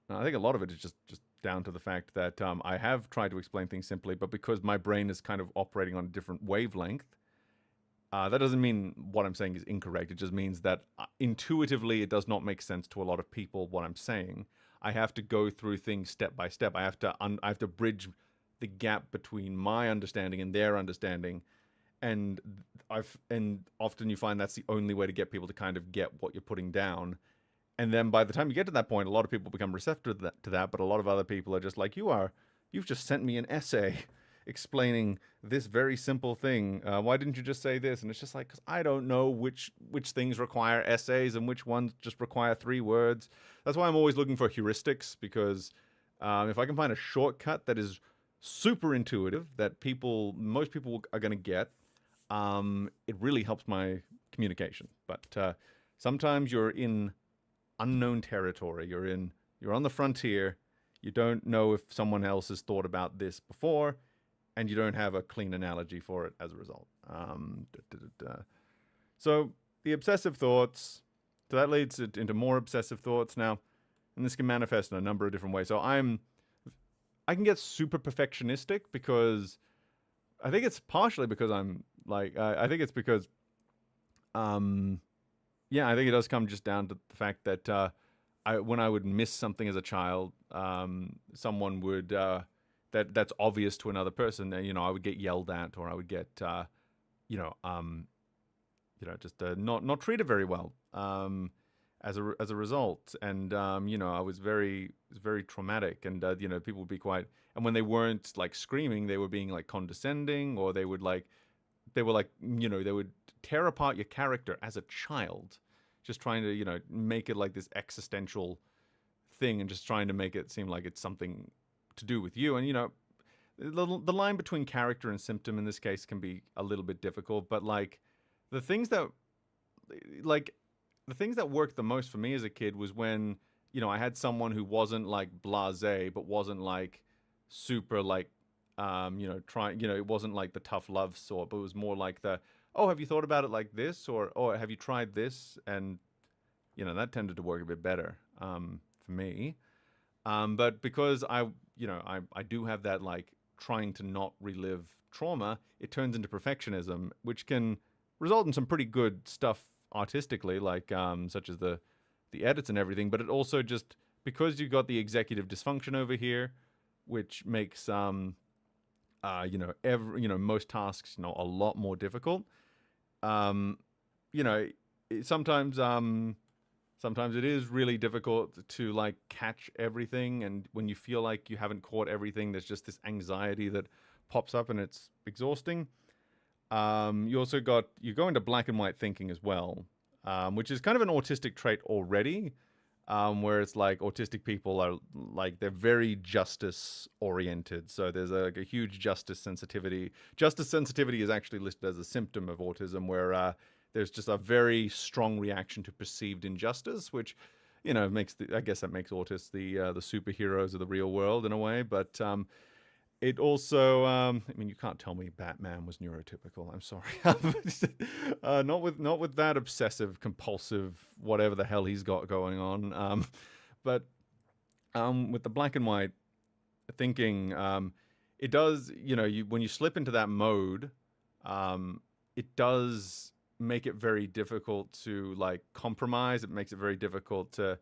think a lot of it is just down to the fact that I have tried to explain things simply, but because my brain is kind of operating on a different wavelength, that doesn't mean what I'm saying is incorrect. It just means that intuitively it does not make sense to a lot of people what I'm saying. I have to go through things step by step. I have to bridge the gap between my understanding and their understanding, and often you find that's the only way to get people to kind of get what you're putting down. And then by the time you get to that point, a lot of people become receptive to that, but a lot of other people are just like, you've just sent me an essay explaining this very simple thing. Why didn't you just say this? And it's just like, because I don't know which things require essays and which ones just require 3 words. That's why I'm always looking for heuristics, because if I can find a shortcut that is super intuitive, that most people are going to get, it really helps my communication. But sometimes you're in unknown territory. You're on the frontier. You don't know if someone else has thought about this before, and you don't have a clean analogy for it as a result. So the obsessive thoughts, so that leads into more obsessive thoughts now, and this can manifest in a number of different ways. So I can get super perfectionistic, because I think it's partially because I'm like, I think it's because, yeah, I think it does come just down to the fact that when I would miss something as a child, someone would, that's obvious to another person, I would get yelled at, or I would get, just not treated very well, as a result. And, I was very traumatic, and, people would be quite, and when they weren't like screaming, they were being like condescending, or they would like they were like, they would tear apart your character as a child, just trying to, make it like this existential thing and just trying to make it seem like it's something to do with you. And, the line between character and symptom in this case can be a little bit difficult, but like the things that like the things that worked the most for me as a kid was when, I had someone who wasn't like blasé, but wasn't like super like, trying, it wasn't like the tough love sort, but it was more like the, oh, have you thought about it like this? Or have you tried this? And, that tended to work a bit better for me. But because I do have that like trying to not relive trauma, it turns into perfectionism, which can result in some pretty good stuff artistically, like such as the edits and everything. But it also just, because you got the executive dysfunction over here, which makes most tasks a lot more difficult. Sometimes sometimes it is really difficult to like catch everything, and when you feel like you haven't caught everything, there's just this anxiety that pops up, and it's exhausting. You go into black and white thinking as well, which is kind of an autistic trait already, where it's like autistic people are like, they're very justice oriented. So there's a huge justice sensitivity. Justice sensitivity is actually listed as a symptom of autism, where there's just a very strong reaction to perceived injustice, which, makes I guess that makes autists the superheroes of the real world in a way. But it also, you can't tell me Batman was neurotypical. I'm sorry, not with that obsessive compulsive whatever the hell he's got going on. But with the black and white thinking, it does, when you slip into that mode, it does make it very difficult to like compromise. It makes it very difficult to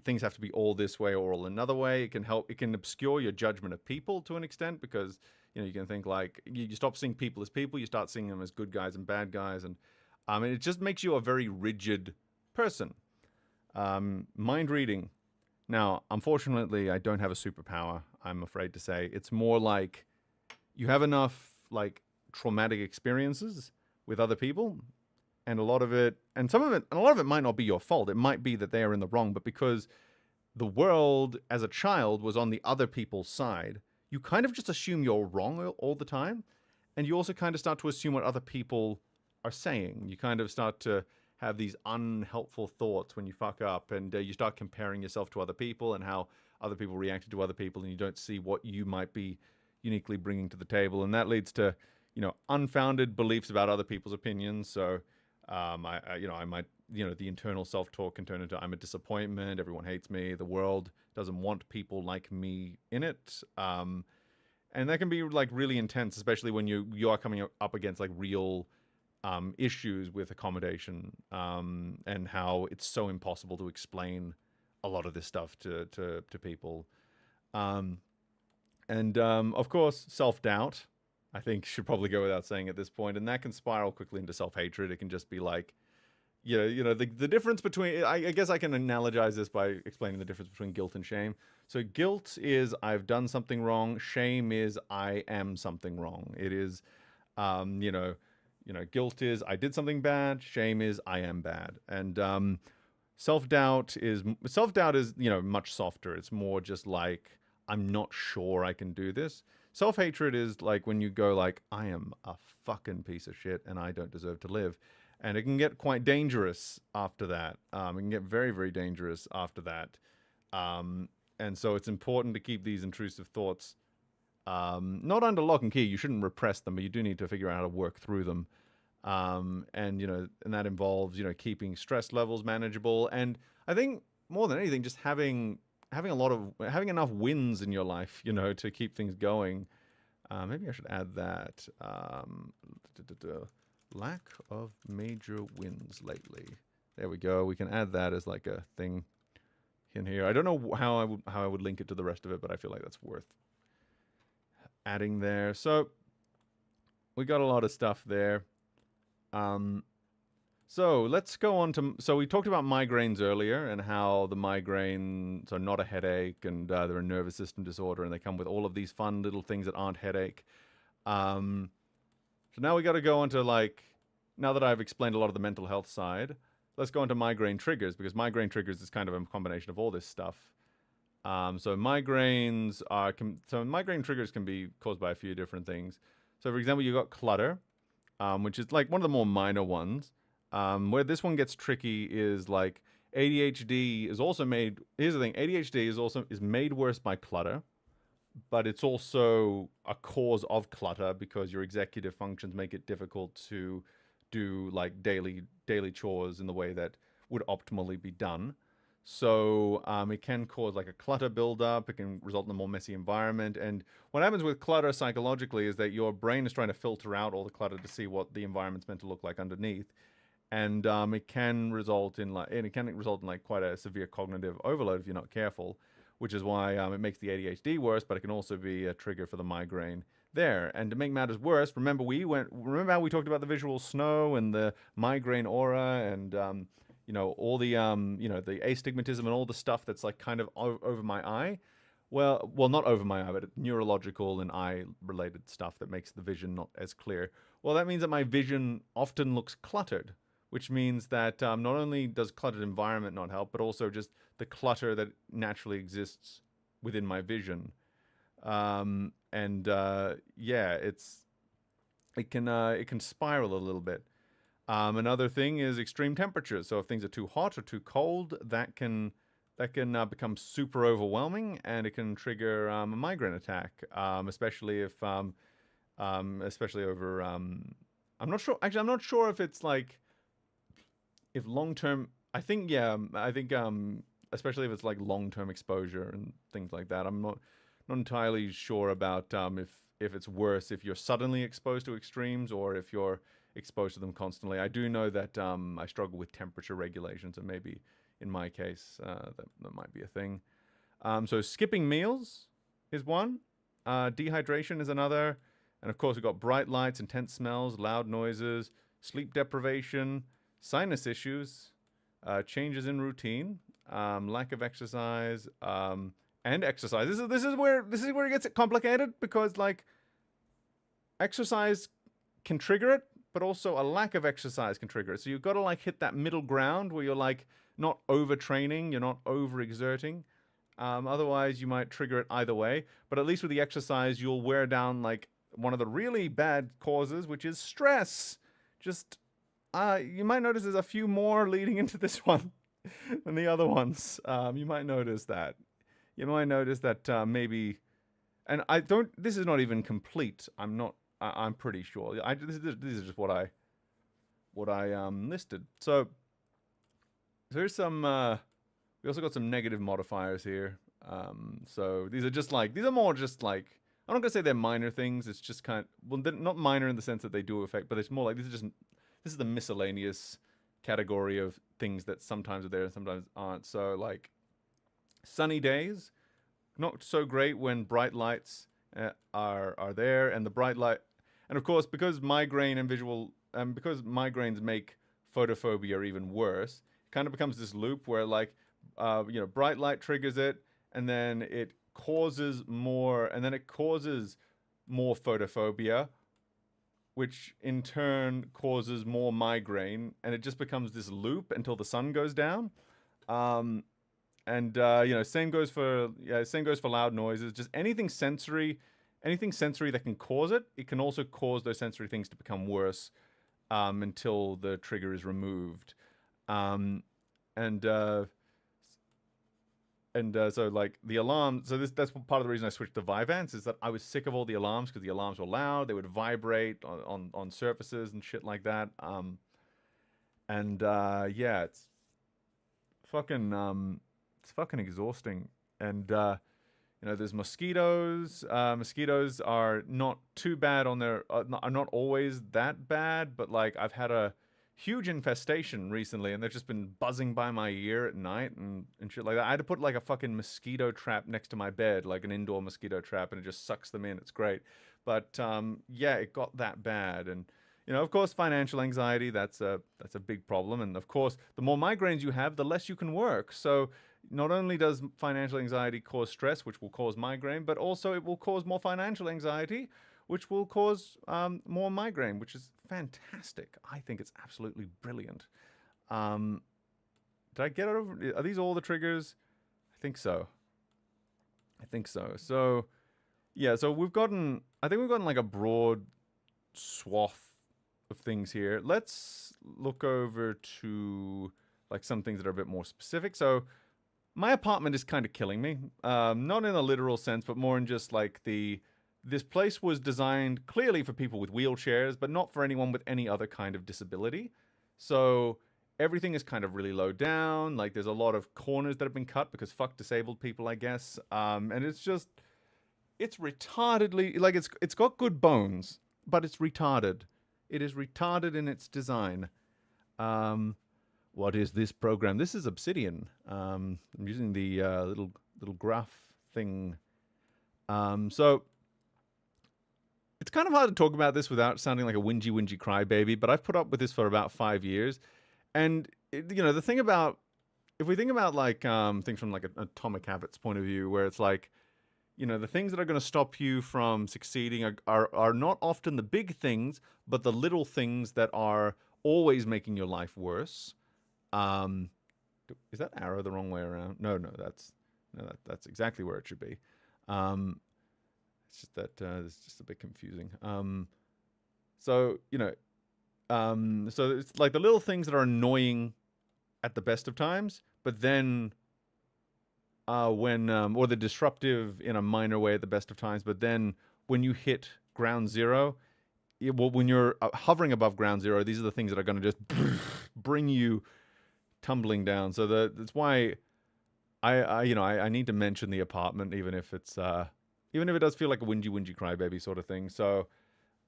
things have to be all this way or all another way. It can obscure your judgment of people to an extent, because you can think like you stop seeing people as people, you start seeing them as good guys and bad guys, and it just makes you a very rigid person. Mind reading. Now, unfortunately, I don't have a superpower, I'm afraid to say. It's more like you have enough like traumatic experiences with other people, and a lot of it might not be your fault. It might be that they are in the wrong, but because the world as a child was on the other people's side, you kind of just assume you're wrong all the time. And you also kind of start to assume what other people are saying. You kind of start to have these unhelpful thoughts when you fuck up, and you start comparing yourself to other people and how other people reacted to other people, and you don't see what you might be uniquely bringing to the table. And that leads to, unfounded beliefs about other people's opinions. So, I might, the internal self-talk can turn into, I'm a disappointment, everyone hates me, the world doesn't want people like me in it. And that can be like really intense, especially when you are coming up against like real issues with accommodation, and how it's so impossible to explain a lot of this stuff to people. Of course, self-doubt, I think, should probably go without saying at this point, and that can spiral quickly into self-hatred. It can just be like, the difference between, I guess I can analogize this by explaining the difference between guilt and shame. So guilt is I've done something wrong. Shame is I am something wrong. It is, guilt is I did something bad. Shame is I am bad. And self-doubt is much softer. It's more just like, I'm not sure I can do this. Self-hatred is like when you go like, I am a fucking piece of shit and I don't deserve to live. And it can get quite dangerous after that. It can get very, very dangerous after that. And so it's important to keep these intrusive thoughts not under lock and key. You shouldn't repress them, but you do need to figure out how to work through them. And that involves, keeping stress levels manageable. And I think more than anything, just having enough wins in your life, to keep things going. Maybe I should add that. Lack of major wins lately. There we go. We can add that as like a thing in here. I don't know how I would link it to the rest of it, but I feel like that's worth adding there. So we got a lot of stuff there. So let's go on to, so we talked about migraines earlier and how the migraines are not a headache, and they're a nervous system disorder, and they come with all of these fun little things that aren't headache. So now we got to go into like, now that I've explained a lot of the mental health side, let's go into migraine triggers, because migraine triggers is kind of a combination of all this stuff. So migraines are so migraine triggers can be caused by a few different things. So for example, you got clutter, which is like one of the more minor ones. Where this one gets tricky is like ADHD is also made. Here's the thing: ADHD is made worse by clutter, but it's also a cause of clutter because your executive functions make it difficult to do like daily chores in the way that would optimally be done. So it can cause like a clutter buildup. It can result in a more messy environment. And what happens with clutter psychologically is that your brain is trying to filter out all the clutter to see what the environment's meant to look like underneath. And it can result in like quite a severe cognitive overload if you're not careful, which is why it makes the ADHD worse. But it can also be a trigger for the migraine there. And to make matters worse, remember how we talked about the visual snow and the migraine aura and all the the astigmatism and all the stuff that's like kind of over my eye. Well, not over my eye, but neurological and eye related stuff that makes the vision not as clear. Well, that means that my vision often looks cluttered, which means that not only does cluttered environment not help, but also just the clutter that naturally exists within my vision. It can spiral a little bit. Another thing is extreme temperatures. So if things are too hot or too cold, that can become super overwhelming, and it can trigger a migraine attack. Especially if especially over. I'm not sure. Actually, I'm not sure if it's like if long term. I think especially if it's like long term exposure and things like that. I'm not entirely sure about if it's worse if you're suddenly exposed to extremes or if you're exposed to them constantly. I do know that I struggle with temperature regulation, so maybe in my case that might be a thing. So skipping meals is one. Dehydration is another. And of course, we've got bright lights, intense smells, loud noises, sleep deprivation, sinus issues, changes in routine, lack of exercise, and exercise. This is where it gets complicated, because like exercise can trigger it, but also a lack of exercise can trigger it. So you've got to like hit that middle ground where you're like not overtraining, you're not overexerting. Otherwise, you might trigger it either way. But at least with the exercise, you'll wear down like one of the really bad causes, which is stress. Just you might notice there's a few more leading into this one than the other ones. You might notice that. You might notice that maybe, and I don't. This is not even complete. I'm not. I'm pretty sure. This is just what I listed. So here's some. We also got some negative modifiers here. So these are more just like, I'm not gonna say they're minor things. It's just they're not minor in the sense that they do affect, but it's more like this is the miscellaneous category of things that sometimes are there and sometimes aren't. So like sunny days, not so great when bright lights are there, and the bright light, and of course because migraines make photophobia even worse, it kind of becomes this loop where like bright light triggers it, and then it causes more photophobia, which in turn causes more migraine, and it just becomes this loop until the sun goes down. Same goes for loud noises. Just anything sensory that can cause it. It can also cause those sensory things to become worse until the trigger is removed. So like the alarm. So that's part of the reason I switched to Vyvanse, is that I was sick of all the alarms because the alarms were loud. They would vibrate on surfaces and shit like that. It's fucking exhausting. And there's mosquitoes. Mosquitoes are not too bad are not always that bad, but like I've had a huge infestation recently, and they've just been buzzing by my ear at night and shit like that. I had to put like a fucking mosquito trap next to my bed, like an indoor mosquito trap, and it just sucks them in. It's great. But it got that bad. And of course, financial anxiety, that's a big problem. And of course, the more migraines you have, the less you can work. So not only does financial anxiety cause stress, which will cause migraine, but also it will cause more financial anxiety, which will cause more migraine, which is fantastic. I think it's absolutely brilliant. Um, did I get it over? Are these all the triggers? I think so. I think so. So yeah, so I think we've gotten like a broad swath of things here. Let's look over to like some things that are a bit more specific. So my apartment is kind of killing me. Not in a literal sense, but more in just like this place was designed clearly for people with wheelchairs, but not for anyone with any other kind of disability. So everything is kind of really low down. Like there's a lot of corners that have been cut because fuck disabled people, I guess. And it's retardedly like it's got good bones, but it's retarded. It is retarded in its design. What is this program? This is Obsidian. I'm using the little graph thing. So it's kind of hard to talk about this without sounding like a whingy crybaby, but I've put up with this for about 5 years. And the thing about, if we think about like things from like an Atomic Habits point of view, where it's like, the things that are going to stop you from succeeding are not often the big things, but the little things that are always making your life worse. Is that arrow the wrong way around? No, that's exactly where it should be. It's just that it's just a bit confusing. So it's like the little things that are annoying at the best of times, but then or the disruptive in a minor way at the best of times, but then when you hit ground zero, when you're hovering above ground zero, these are the things that are going to just bring you tumbling down. So that's why I need to mention the apartment, even if it does feel like a whingy crybaby sort of thing. So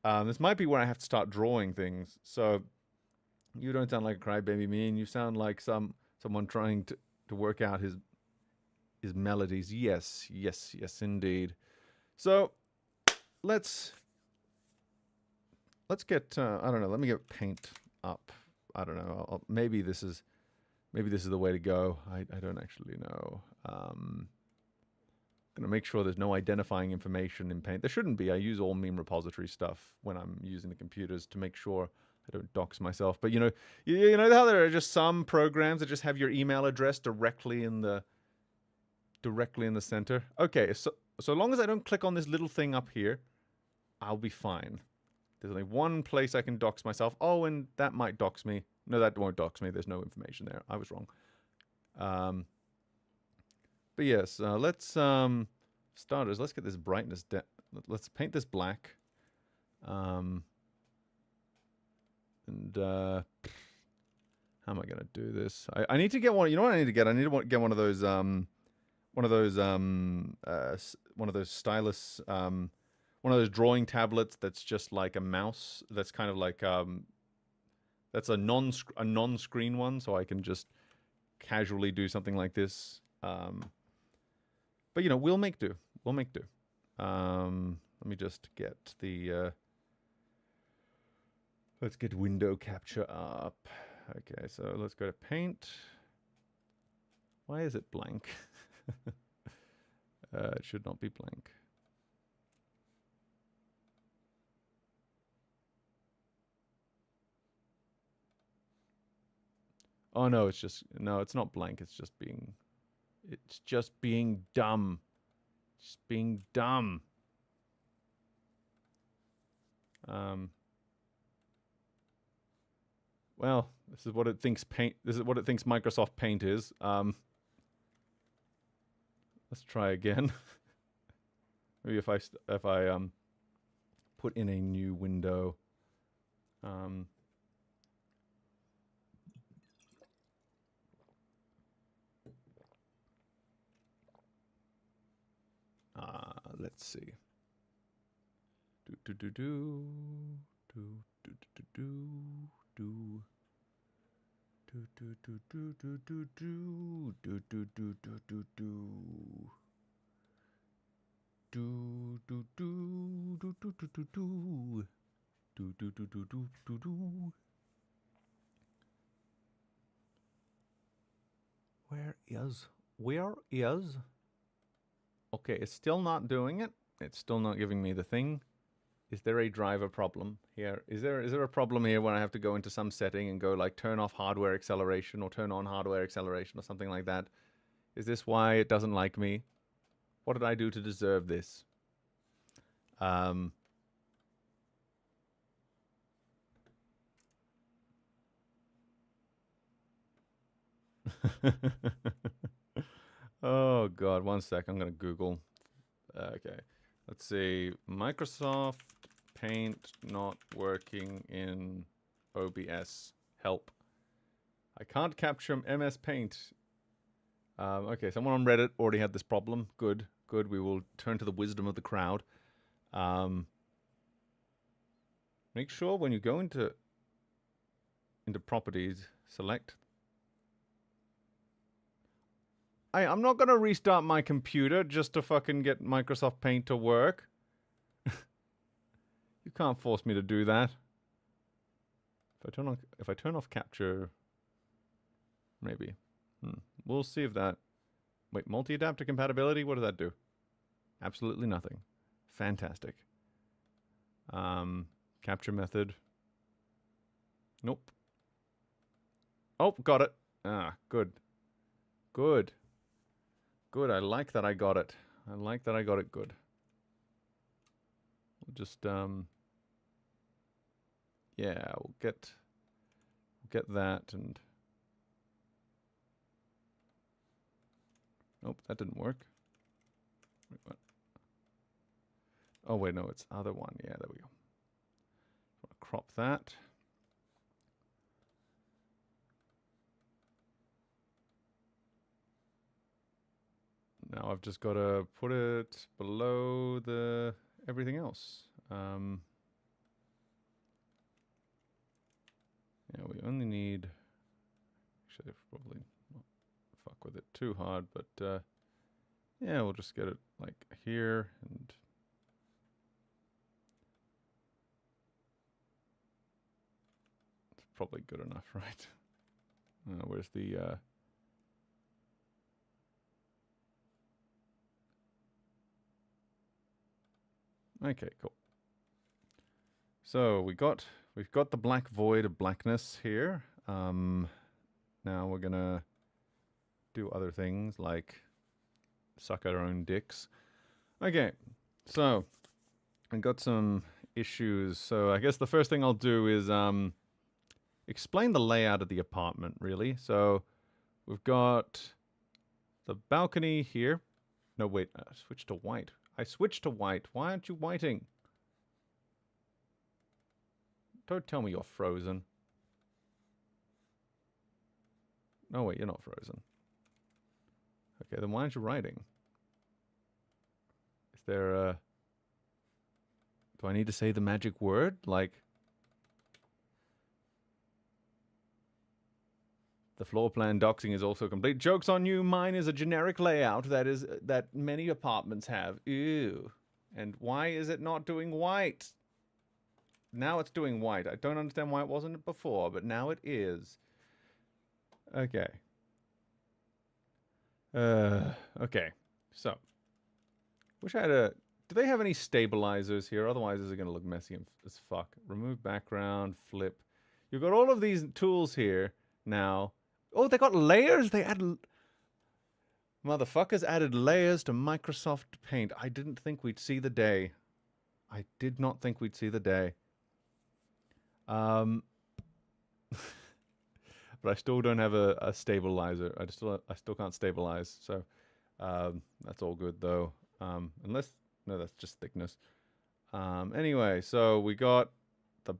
this might be where I have to start drawing things. So you don't sound like a crybaby, me, and you sound like someone trying to work out his melodies. Yes, indeed. So let's get I don't know. Let me get paint up. I don't know. Maybe this is the way to go. I don't actually know. Gonna make sure there's no identifying information in Paint. There shouldn't be. I use all meme repository stuff when I'm using the computers to make sure I don't dox myself. But you know how there are just some programs that just have your email address directly in the center. Okay, so long as I don't click on this little thing up here, I'll be fine. There's only one place I can dox myself. Oh, and that might dox me. No, that won't dox me. There's no information there. I was wrong. But yes, let's starters. Let's get this brightness. Let's paint this black. And how am I gonna do this? I need to get one. You know what I need to get? I need to get one of those stylus. One of those drawing tablets that's just like a mouse. That's kind of like that's a non-screen one, so I can just casually do something like this. But we'll make do. We'll make do. Let me just get the. Let's get window capture up. Okay, so let's go to paint. Why is it blank? It should not be blank. Oh no, it's not blank. It's just being dumb. Just being dumb. Well, this is what it thinks Microsoft Paint is. Let's try again. Maybe if I put in a new window. Let's see. Where is? Okay, it's still not doing it. It's still not giving me the thing. Is there a driver problem here? Is there a problem here when I have to go into some setting and go like turn off hardware acceleration or turn on hardware acceleration or something like that? Is this why it doesn't like me? What did I do to deserve this? Oh God, one sec. I'm gonna Google. Okay, let's see. Microsoft Paint not working in OBS. Help. I can't capture MS Paint. Okay, someone on Reddit already had this problem. Good, good. We will turn to the wisdom of the crowd. Make sure when you go into properties, select. I'm not gonna restart my computer just to fucking get Microsoft Paint to work. You can't force me to do that. If I turn off capture, maybe. We'll see if that. Wait, multi-adapter compatibility. What does that do? Absolutely nothing. Fantastic. Capture method. Nope. Oh, got it. Ah, good. Good. Good. I like that I got it. I like that I got it good. We'll just yeah, we'll get that and nope, that didn't work. Wait, what? Oh wait, no, it's other one. Yeah, there we go. Crop that. Now I've just got to put it below the everything else. Yeah, we only need. Actually, probably not fuck with it too hard, but yeah, we'll just get it like here and. It's probably good enough, right? Where's the? Okay, cool. So we've got the black void of blackness here. Now we're gonna do other things like suck our own dicks. Okay, so I got some issues. So I guess the first thing I'll do is explain the layout of the apartment, really. So we've got the balcony here. No, wait, switch to white. I switched to white. Why aren't you whiting? Don't tell me you're frozen. No, wait, you're not frozen. Okay, then why aren't you writing? Is there a... Do I need to say the magic word? Like... The floor plan doxing is also complete. Joke's on you, mine is a generic layout that many apartments have. Ew. And why is it not doing white? Now it's doing white. I don't understand why it wasn't before, but now it is. Okay. Okay. So. Wish I had a... Do they have any stabilizers here? Otherwise, this is going to look messy as fuck. Remove background, flip. You've got all of these tools here now. Oh, they got layers? They added... Motherfuckers added layers to Microsoft Paint. I didn't think we'd see the day. I did not think we'd see the day. But I still don't have a stabilizer. I still can't stabilize. So that's all good though. Unless no, that's just thickness. Anyway, so we got the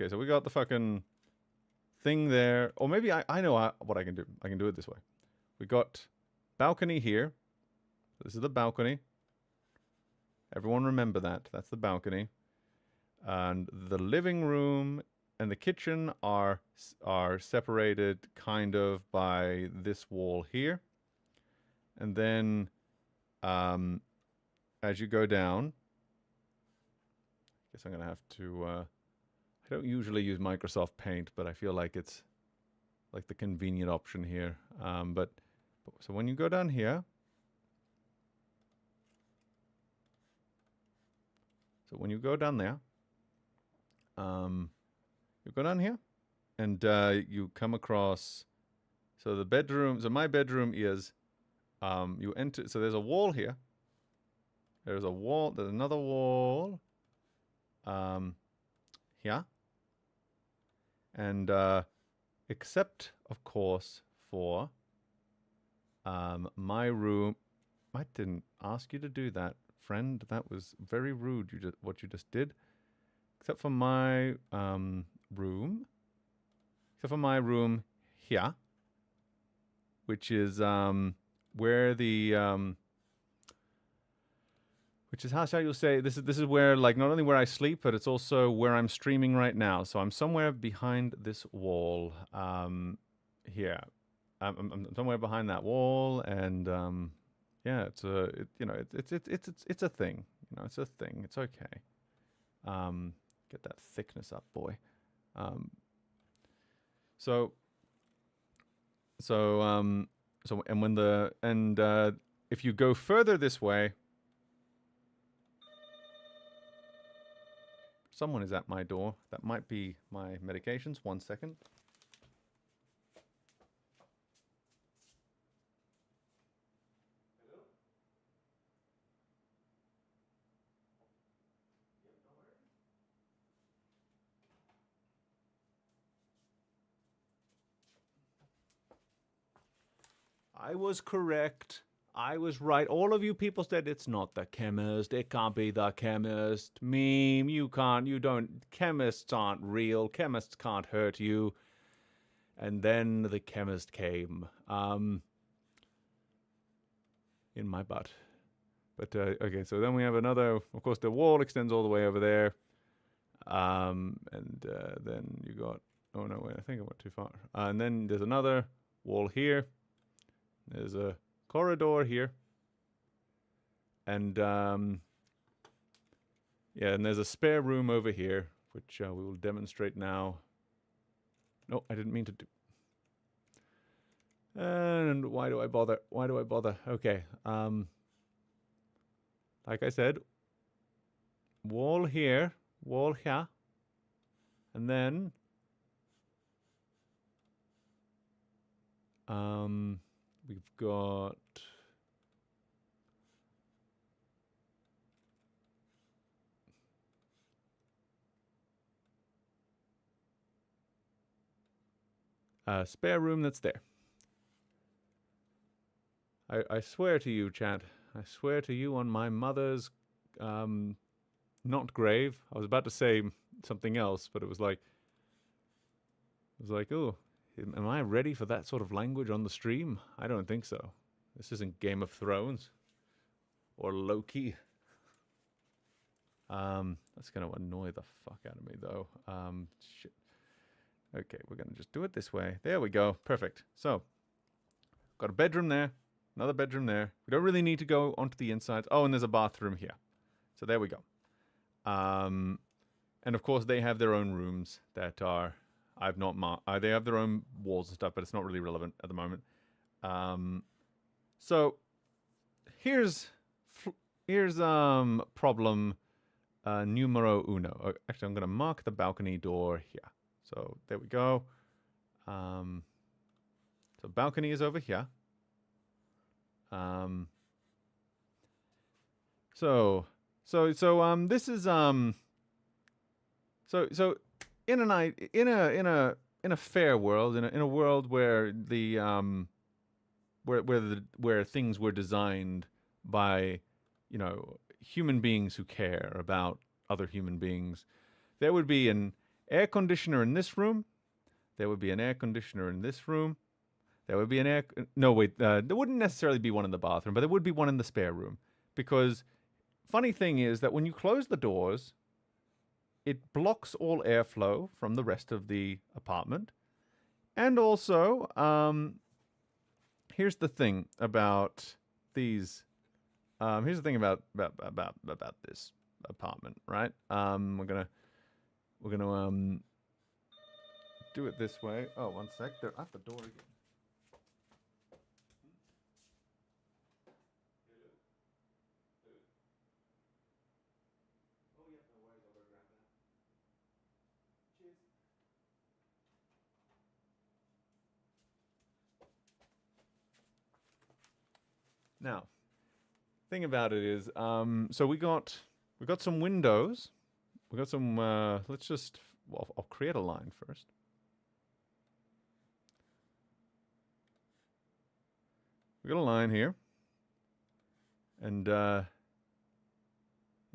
so we got the fucking thing there. Or maybe I know what I can do. I can do it this way. We got balcony here. This is the balcony. Everyone remember that. That's the balcony. And the living room and the kitchen are separated kind of by this wall here. And then as you go down, I guess I'm going to have to, I don't usually use Microsoft Paint, but I feel like it's like the convenient option here. So when you go down here, so when you go down there, You go down here, and you come across. So the bedroom. So my bedroom is. You enter. So there's a wall here. There's a wall. There's another wall. Here. And except of course for my room. I didn't ask you to do that, friend. That was very rude. What you just did. Except for my room. Except for my room here, which is where the which is how shall you say this is where, like, not only where I sleep, but it's also where I'm streaming right now. So I'm somewhere behind this wall here. I'm somewhere behind that wall, and yeah, it's a it's a thing. You know, it's a thing. It's okay. Get that thickness up, boy. So and when the if you go further this way, someone is at my door. That might be my medications. 1 second. I was correct. I was right. All of you people said it's not the chemist. It can't be the chemist. Meme, you don't. Chemists aren't real. Chemists can't hurt you. And then the chemist came. In my butt. But, okay, so then we have another. Of course, the wall extends all the way over there. And then you got. Oh, no, wait, I think I went too far. And then there's another wall here. There's a corridor here. And, yeah, and there's a spare room over here, which we will demonstrate now. No, I didn't mean to do. And why do I bother? Why do I bother? Okay. Like I said, wall here, and then we've got a spare room that's there. I swear to you, chat. I swear to you on my mother's not grave. I was about to say something else, but it was like, oh, am I ready for that sort of language on the stream? I don't think so. This isn't Game of Thrones or Loki. That's going to annoy the fuck out of me, though. Shit. Okay, we're going to just do it this way. There we go. Perfect. So, got a bedroom there. Another bedroom there. We don't really need to go onto the insides. Oh, and there's a bathroom here. So there we go. And of course, they have their own rooms that are... I've not marked... they have their own walls and stuff, but it's not really relevant at the moment. So, here's problem numero uno. Actually, I'm going to mark the balcony door here. So, there we go. So, balcony is over here. So this is so in a fair world, in a world where the where things were designed by, you know, human beings who care about other human beings, there would be an air conditioner in this room. There would be an air conditioner in this room. There would be an air... No, wait. There wouldn't necessarily be one in the bathroom, but there would be one in the spare room. Because funny thing is that when you close the doors, it blocks all airflow from the rest of the apartment. And also, here's the thing about these... here's the thing about this apartment, right? We're gonna do it this way. Oh, 1 sec. They're at the door again. Now, thing about it is, so we got some windows. We got some. Let's just. Well, I'll create a line first. We got a line here, and yeah,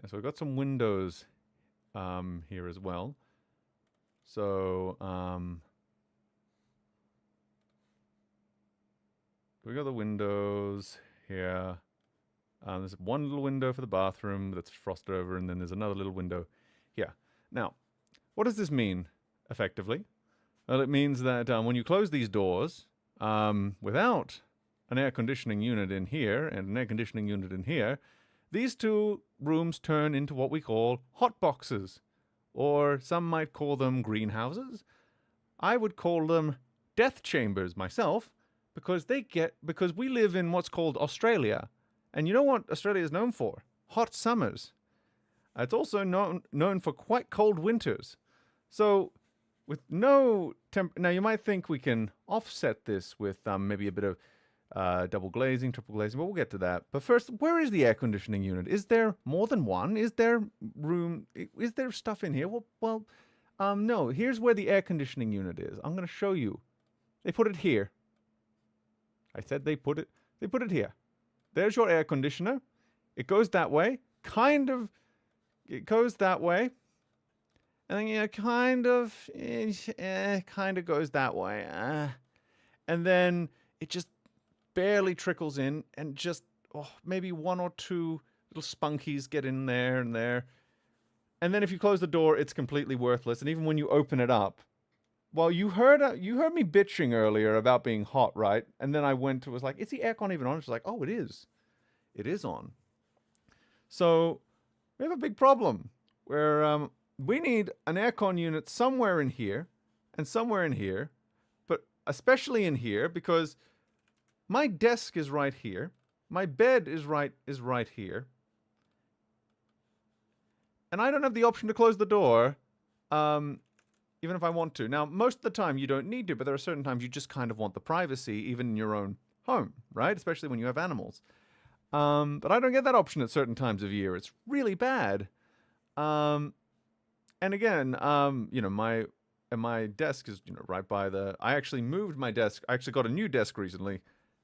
so we got some windows here as well. So we got the windows here. There's one little window for the bathroom that's frosted over, and then there's another little window here. Now, what does this mean, effectively? Well, it means that when you close these doors, without an air conditioning unit in here and an air conditioning unit in here, these two rooms turn into what we call hot boxes, or some might call them greenhouses. I would call them death chambers myself, because we live in what's called Australia. And you know what Australia is known for? Hot summers. It's also known for quite cold winters. So with no now you might think we can offset this with maybe a bit of double glazing, triple glazing, but we'll get to that. But first, where is the air conditioning unit? Is there more than one? Is there room? Is there stuff in here? Well, no. Here's where the air conditioning unit is. I'm going to show you. They put it here. I said they put it here. There's your air conditioner. It goes that way. It goes that way. And then kind of goes that way. And then it just barely trickles in, and just maybe one or two little spunkies get in there and there. And then if you close the door, it's completely worthless. And even when you open it up, well, you heard me bitching earlier about being hot, right? And then I was like, is the aircon even on? It's like, oh, it is. It is on. So we have a big problem where we need an aircon unit somewhere in here and somewhere in here, but especially in here, because my desk is right here. My bed is right here. And I don't have the option to close the door, even if I want to. Now, most of the time you don't need to, but there are certain times you just kind of want the privacy, even in your own home, right? Especially when you have animals. But I don't get that option at certain times of year. It's really bad. And again, my desk is right by I actually moved my desk. I actually got a new desk recently,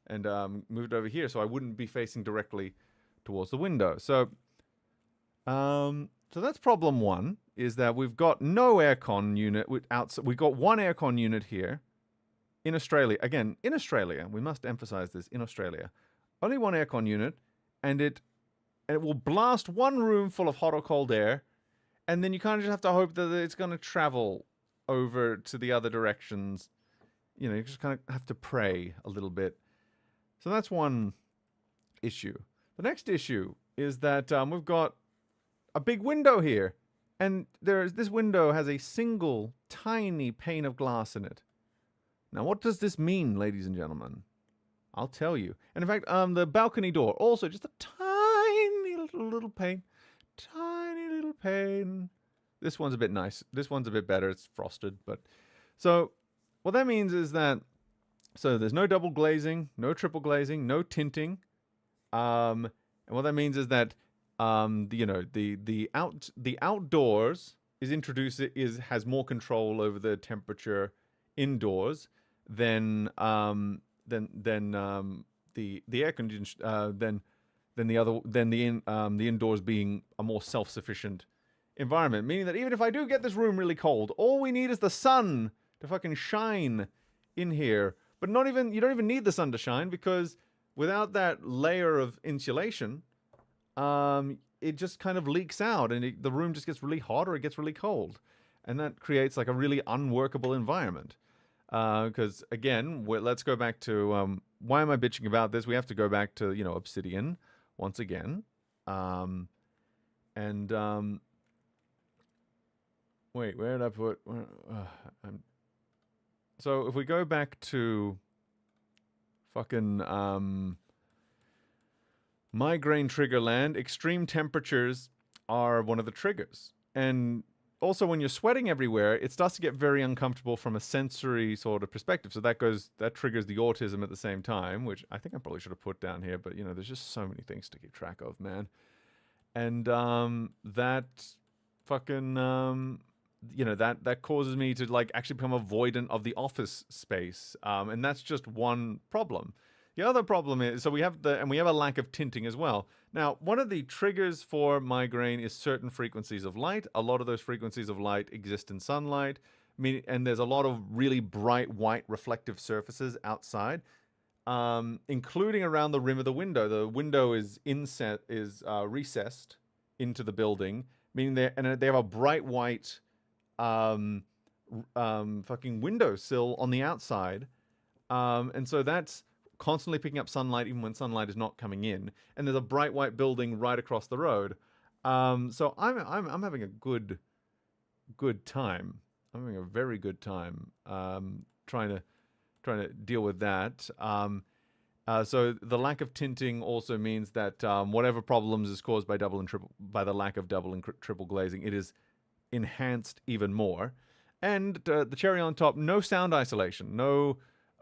and moved over here so I wouldn't be facing directly towards the window. So that's problem one, is that we've got no aircon unit outside. We've got one aircon unit here in Australia. Again, in Australia, we must emphasize this, in Australia. Only one aircon unit, and it will blast one room full of hot or cold air, and then you kind of just have to hope that it's going to travel over to the other directions. You just kind of have to pray a little bit. So that's one issue. The next issue is that we've got a big window here, and this window has a single tiny pane of glass in it. Now, what does this mean, ladies and gentlemen? I'll tell you. And in fact, the balcony door, also just a tiny little pane. Tiny little pane. This one's a bit nice. This one's a bit better. It's frosted. But so what that means is that, so there's no double glazing, no triple glazing, no tinting. And what that means is that the outdoors has more control over the temperature indoors than the air conditioning the indoors being a more self-sufficient environment, meaning that even if I do get this room really cold, all we need is the sun to fucking shine in here. But you don't even need the sun to shine, because without that layer of insulation, it just kind of leaks out, and the room just gets really hot or it gets really cold, and that creates like a really unworkable environment. Because again, let's go back to why am I bitching about this? We have to go back to Obsidian once again, wait, where did I put? So if we go back to fucking migraine trigger land, extreme temperatures are one of the triggers, and also when you're sweating everywhere, it starts to get very uncomfortable from a sensory sort of perspective. So that triggers the autism at the same time, which I think I probably should have put down here. But there's just so many things to keep track of, man. And that fucking that causes me to like actually become avoidant of the office space, and that's just one problem. The other problem is, so we have a lack of tinting as well. Now, one of the triggers for migraine is certain frequencies of light. A lot of those frequencies of light exist in sunlight, and there's a lot of really bright white reflective surfaces outside, including around the rim of the window. The window is recessed into the building, meaning they have a bright white fucking windowsill on the outside, and so that's constantly picking up sunlight even when sunlight is not coming in. And there's a bright white building right across the road. So I'm having a good time. I'm having a very good time trying to deal with that. So the lack of tinting also means that whatever problems is caused by the lack of double and triple glazing, it is enhanced even more. And the cherry on top, no sound isolation.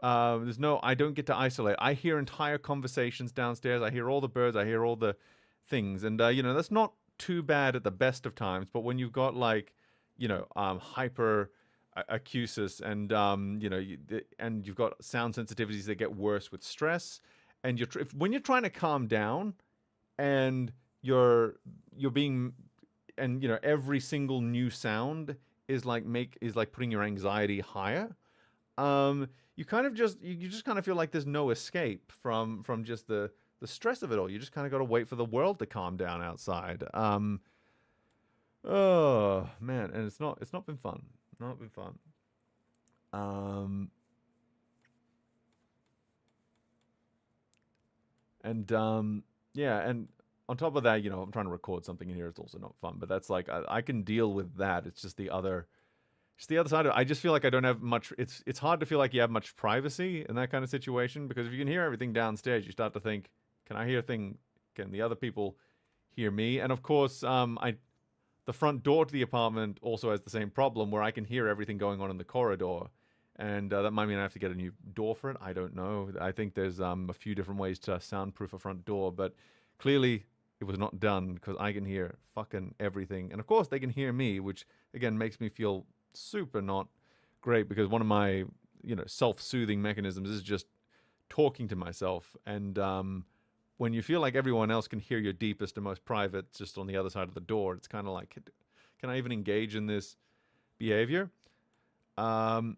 I don't get to isolate. I hear entire conversations downstairs. I hear all the birds. I hear all the things. And, that's not too bad at the best of times. But when you've got hyper acusis and, and you've got sound sensitivities that get worse with stress, and when you're trying to calm down and you're being, and, every single new sound is like putting your anxiety higher. You just kind of feel like there's no escape from just the stress of it all. You just kind of got to wait for the world to calm down outside. Oh man, and it's not been fun. Not been fun. Yeah, and on top of that, I'm trying to record something in here. It's also not fun, but that's like I can deal with that. It's just the other side of it. I just feel like I don't have much. It's hard to feel like you have much privacy in that kind of situation, because if you can hear everything downstairs, you start to think, can the other people hear me? And of course, the front door to the apartment also has the same problem, where I can hear everything going on in the corridor. And that might mean I have to get a new door for it. I don't know. I think there's a few different ways to soundproof a front door, but clearly it was not done, because I can hear fucking everything. And of course they can hear me, which again makes me feel super not great, because one of my self-soothing mechanisms is just talking to myself. And when you feel like everyone else can hear your deepest and most private just on the other side of the door, it's kind of like, can I even engage in this behavior? So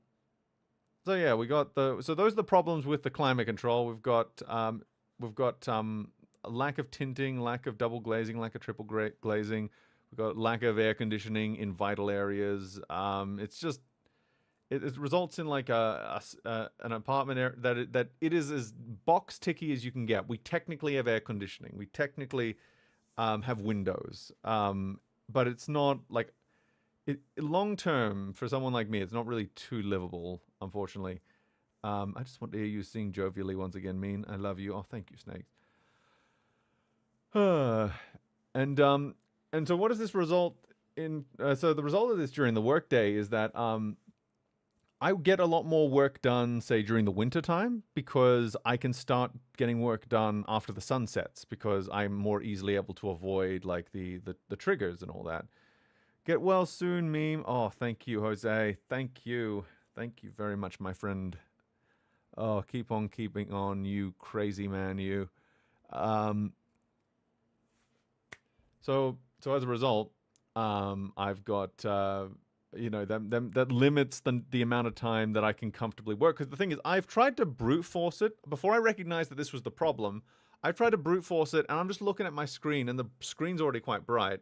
yeah, so those are the problems with the climate control. We've got a lack of tinting, lack of double glazing, lack of triple glazing. We've got lack of air conditioning in vital areas. It results in like an apartment that it is as box ticky as you can get. We technically have air conditioning. We technically have windows, but it's not like long term for someone like me. It's not really too livable, unfortunately. I just want to hear you sing jovially once again. Mean, I love you. Oh, thank you, Snakes. And so what does this result in? So the result of this during the workday is that I get a lot more work done, say, during the winter time, because I can start getting work done after the sun sets, because I'm more easily able to avoid like the triggers and all that. Get well soon, meme. Oh, thank you, Jose. Thank you. Thank you very much, my friend. Oh, keep on keeping on, you crazy man, you. So as a result, I've got, that limits the amount of time that I can comfortably work. Because the thing is, I've tried to brute force it. Before I recognized that this was the problem, I've tried to brute force it, and I'm just looking at my screen, and the screen's already quite bright.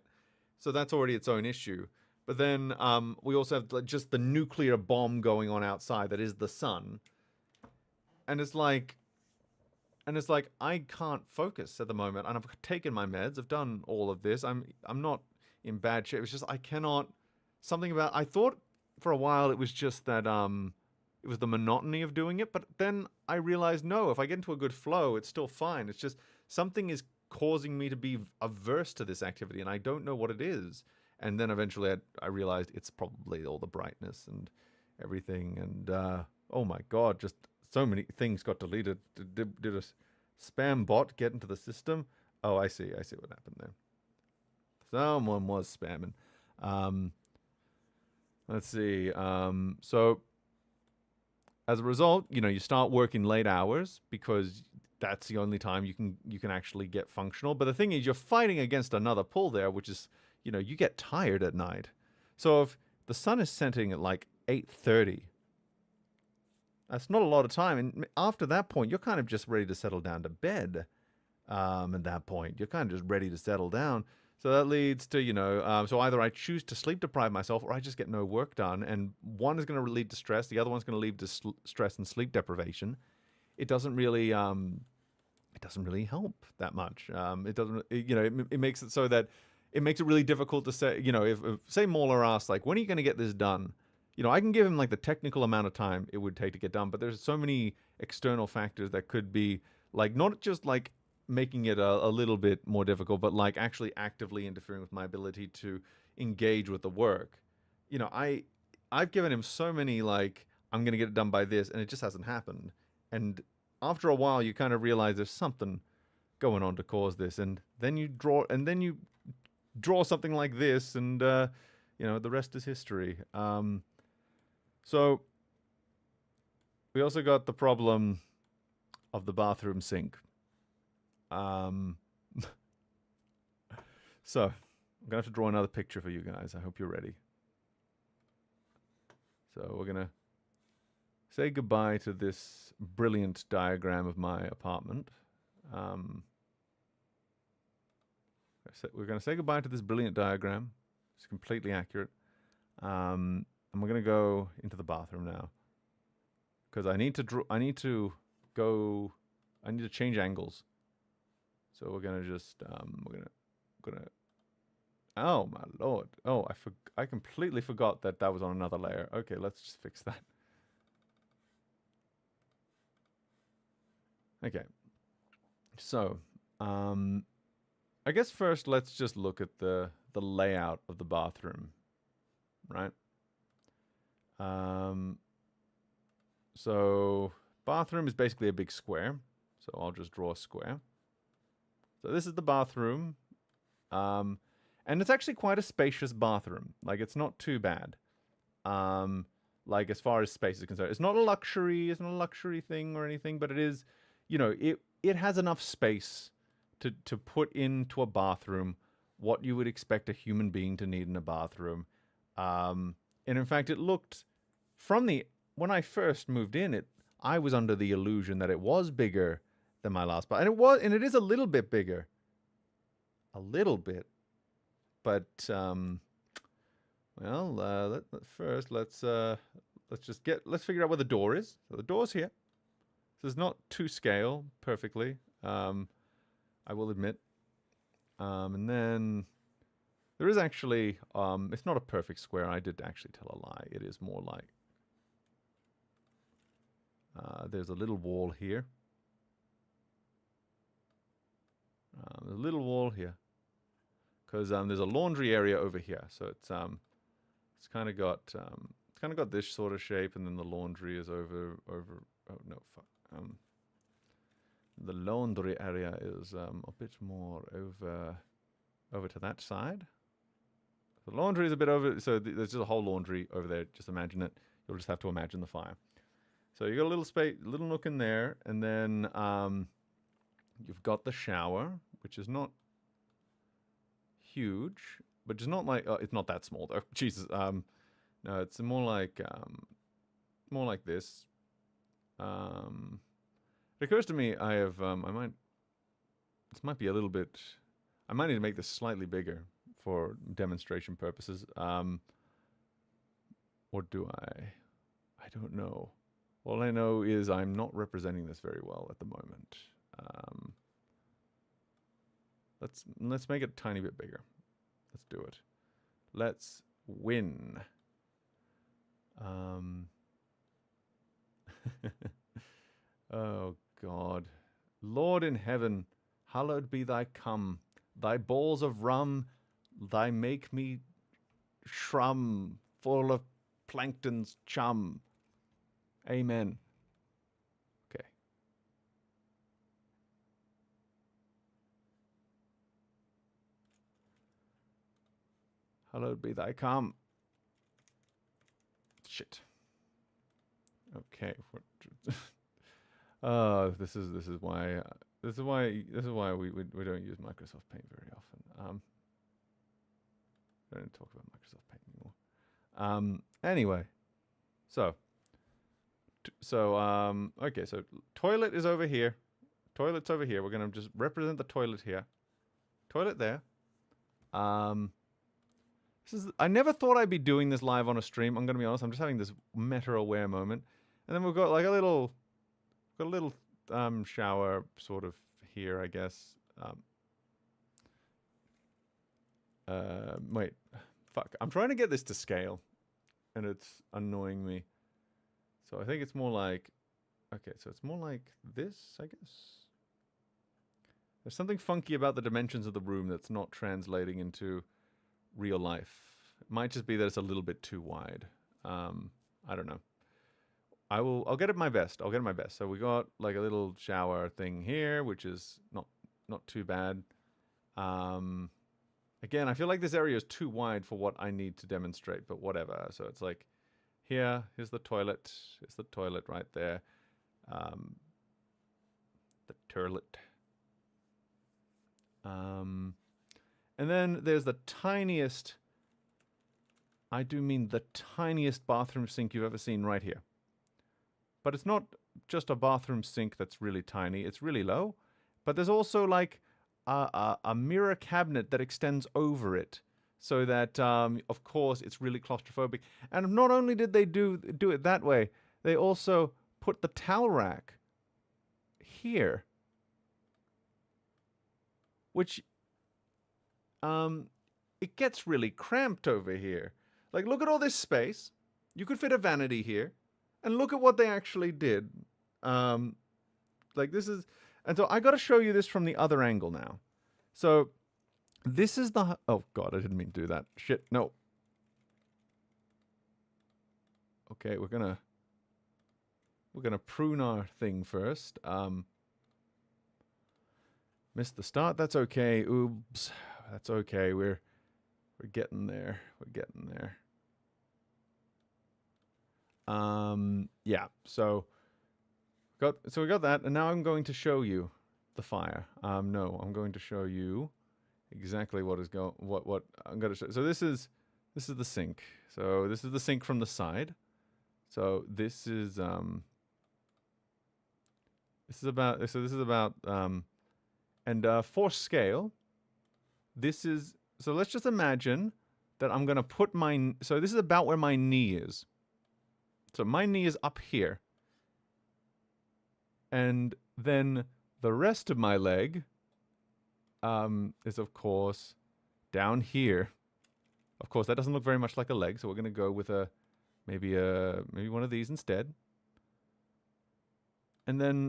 So that's already its own issue. But then we also have just the nuclear bomb going on outside that is the sun. And it's like I can't focus at the moment, and I've taken my meds. I've done all of this. I'm not in bad shape. It's just I cannot. Something about, I thought for a while it was just that it was the monotony of doing it, but then I realized no. If I get into a good flow, it's still fine. It's just something is causing me to be averse to this activity, and I don't know what it is. And then eventually I realized it's probably all the brightness and everything. And oh my God, just so many things got deleted. Did a spam bot get into the system? Oh, I see what happened there. Someone was spamming. Let's see. So as a result, you start working late hours because that's the only time you can actually get functional. But the thing is, you're fighting against another pull there, which is, you get tired at night. So if the sun is setting at like 8:30, that's not a lot of time. And after that point, you're kind of just ready to settle down to bed. At that point, you're kind of just ready to settle down. So that leads to, so either I choose to sleep deprive myself or I just get no work done. And one is going to lead to stress. The other one's going to lead to stress and sleep deprivation. It doesn't really help that much. It makes it so that it makes it really difficult to say, if say Mauler asks, like, when are you going to get this done? I can give him like the technical amount of time it would take to get done, but there's so many external factors that could be like, not just like making it a little bit more difficult, but like actually actively interfering with my ability to engage with the work. I've given him so many like, I'm going to get it done by this, and it just hasn't happened. And after a while, you kind of realize there's something going on to cause this, and then you draw something like this, and the rest is history. So we also got the problem of the bathroom sink. So I'm gonna have to draw another picture for you guys. I hope you're ready. So we're gonna say goodbye to this brilliant diagram of my apartment. We're gonna say goodbye to this brilliant diagram. It's completely accurate. And we're gonna go into the bathroom now because I need to change angles. So we're gonna just we're gonna. Oh my lord! Oh, I completely forgot that was on another layer. Okay, let's just fix that. Okay. So, I guess first let's just look at the layout of the bathroom, right? So bathroom is basically a big square. So I'll just draw a square. So this is the bathroom. And it's actually quite a spacious bathroom. Like, it's not too bad. Like, as far as space is concerned. It's not a luxury thing or anything, but it is, it has enough space to put into a bathroom what you would expect a human being to need in a bathroom. And in fact, it looked when I first moved in, I was under the illusion that it was bigger than my last bathroom. And it is a little bit bigger. A little bit. But, first let's figure out where the door is. So the door's here. This is not to scale perfectly. I will admit. And then there is actually, it's not a perfect square. I did actually tell a lie. It is more like, there's a little wall here. There's a little wall here. Because there's a laundry area over here. So it's kind of got this sort of shape, and then the laundry is over. Oh no, fuck. The laundry area is a bit more over to that side. The laundry is a bit over, so there's just a whole laundry over there. Just imagine it. You'll just have to imagine the fire. So you got a little space, little nook in there, and then you've got the shower, which is not huge, but it's not like it's not that small though. Jesus, no, it's more like this. It occurs to me this might be a little bit. I might need to make this slightly bigger for demonstration purposes. Or do I? I don't know. All I know is I'm not representing this very well at the moment. Let's make it a tiny bit bigger. Let's do it. Let's win. Oh God. Lord in heaven, hallowed be thy come. Thy balls of rum, thy make me shrum, full of plankton's chum. Amen. Okay. Hallowed be thy come. Shit. Okay. This is why we don't use Microsoft Paint very often. I don't talk about Microsoft Paint anymore. Anyway, so okay, so toilet is over here. Toilet's over here. We're gonna just represent the toilet here. Toilet there. I never thought I'd be doing this live on a stream. I'm gonna be honest. I'm just having this meta-aware moment, and then we've got like a little shower sort of here, I guess. Wait, fuck. I'm trying to get this to scale, and it's annoying me. So I think it's more like, okay, so it's more like this, I guess. There's something funky about the dimensions of the room that's not translating into real life. It might just be that it's a little bit too wide. I don't know. I'll get it my best. I'll get it my best. So we got like a little shower thing here, which is not too bad. Again, I feel like this area is too wide for what I need to demonstrate, but whatever. So it's like here's the toilet. It's the toilet right there. The toilet. And then there's the tiniest, I do mean the tiniest bathroom sink you've ever seen right here. But it's not just a bathroom sink that's really tiny. It's really low. But there's also like a mirror cabinet that extends over it. So that, of course, it's really claustrophobic. And not only did they do it that way, they also put the towel rack here. Which, it gets really cramped over here. Like, look at all this space. You could fit a vanity here. And look at what they actually did. Like, this is... And so I got to show you this from the other angle now. So, this is the... Oh, God, I didn't mean to do that. Shit, no. Okay, we're gonna prune our thing first. Missed the start. That's okay. Oops. That's okay. We're getting there. We're getting there. Yeah. So we got that, and now I'm going to show you the fire. No, I'm going to show you exactly what is what I'm going to show. So this is the sink. So this is the sink from the side. So this is about and for scale, this is, so let's just imagine that I'm going to put so this is about where my knee is. So my knee is up here. And then the rest of my leg is, of course, down here. Of course, that doesn't look very much like a leg, so we're going to go with maybe one of these instead. And then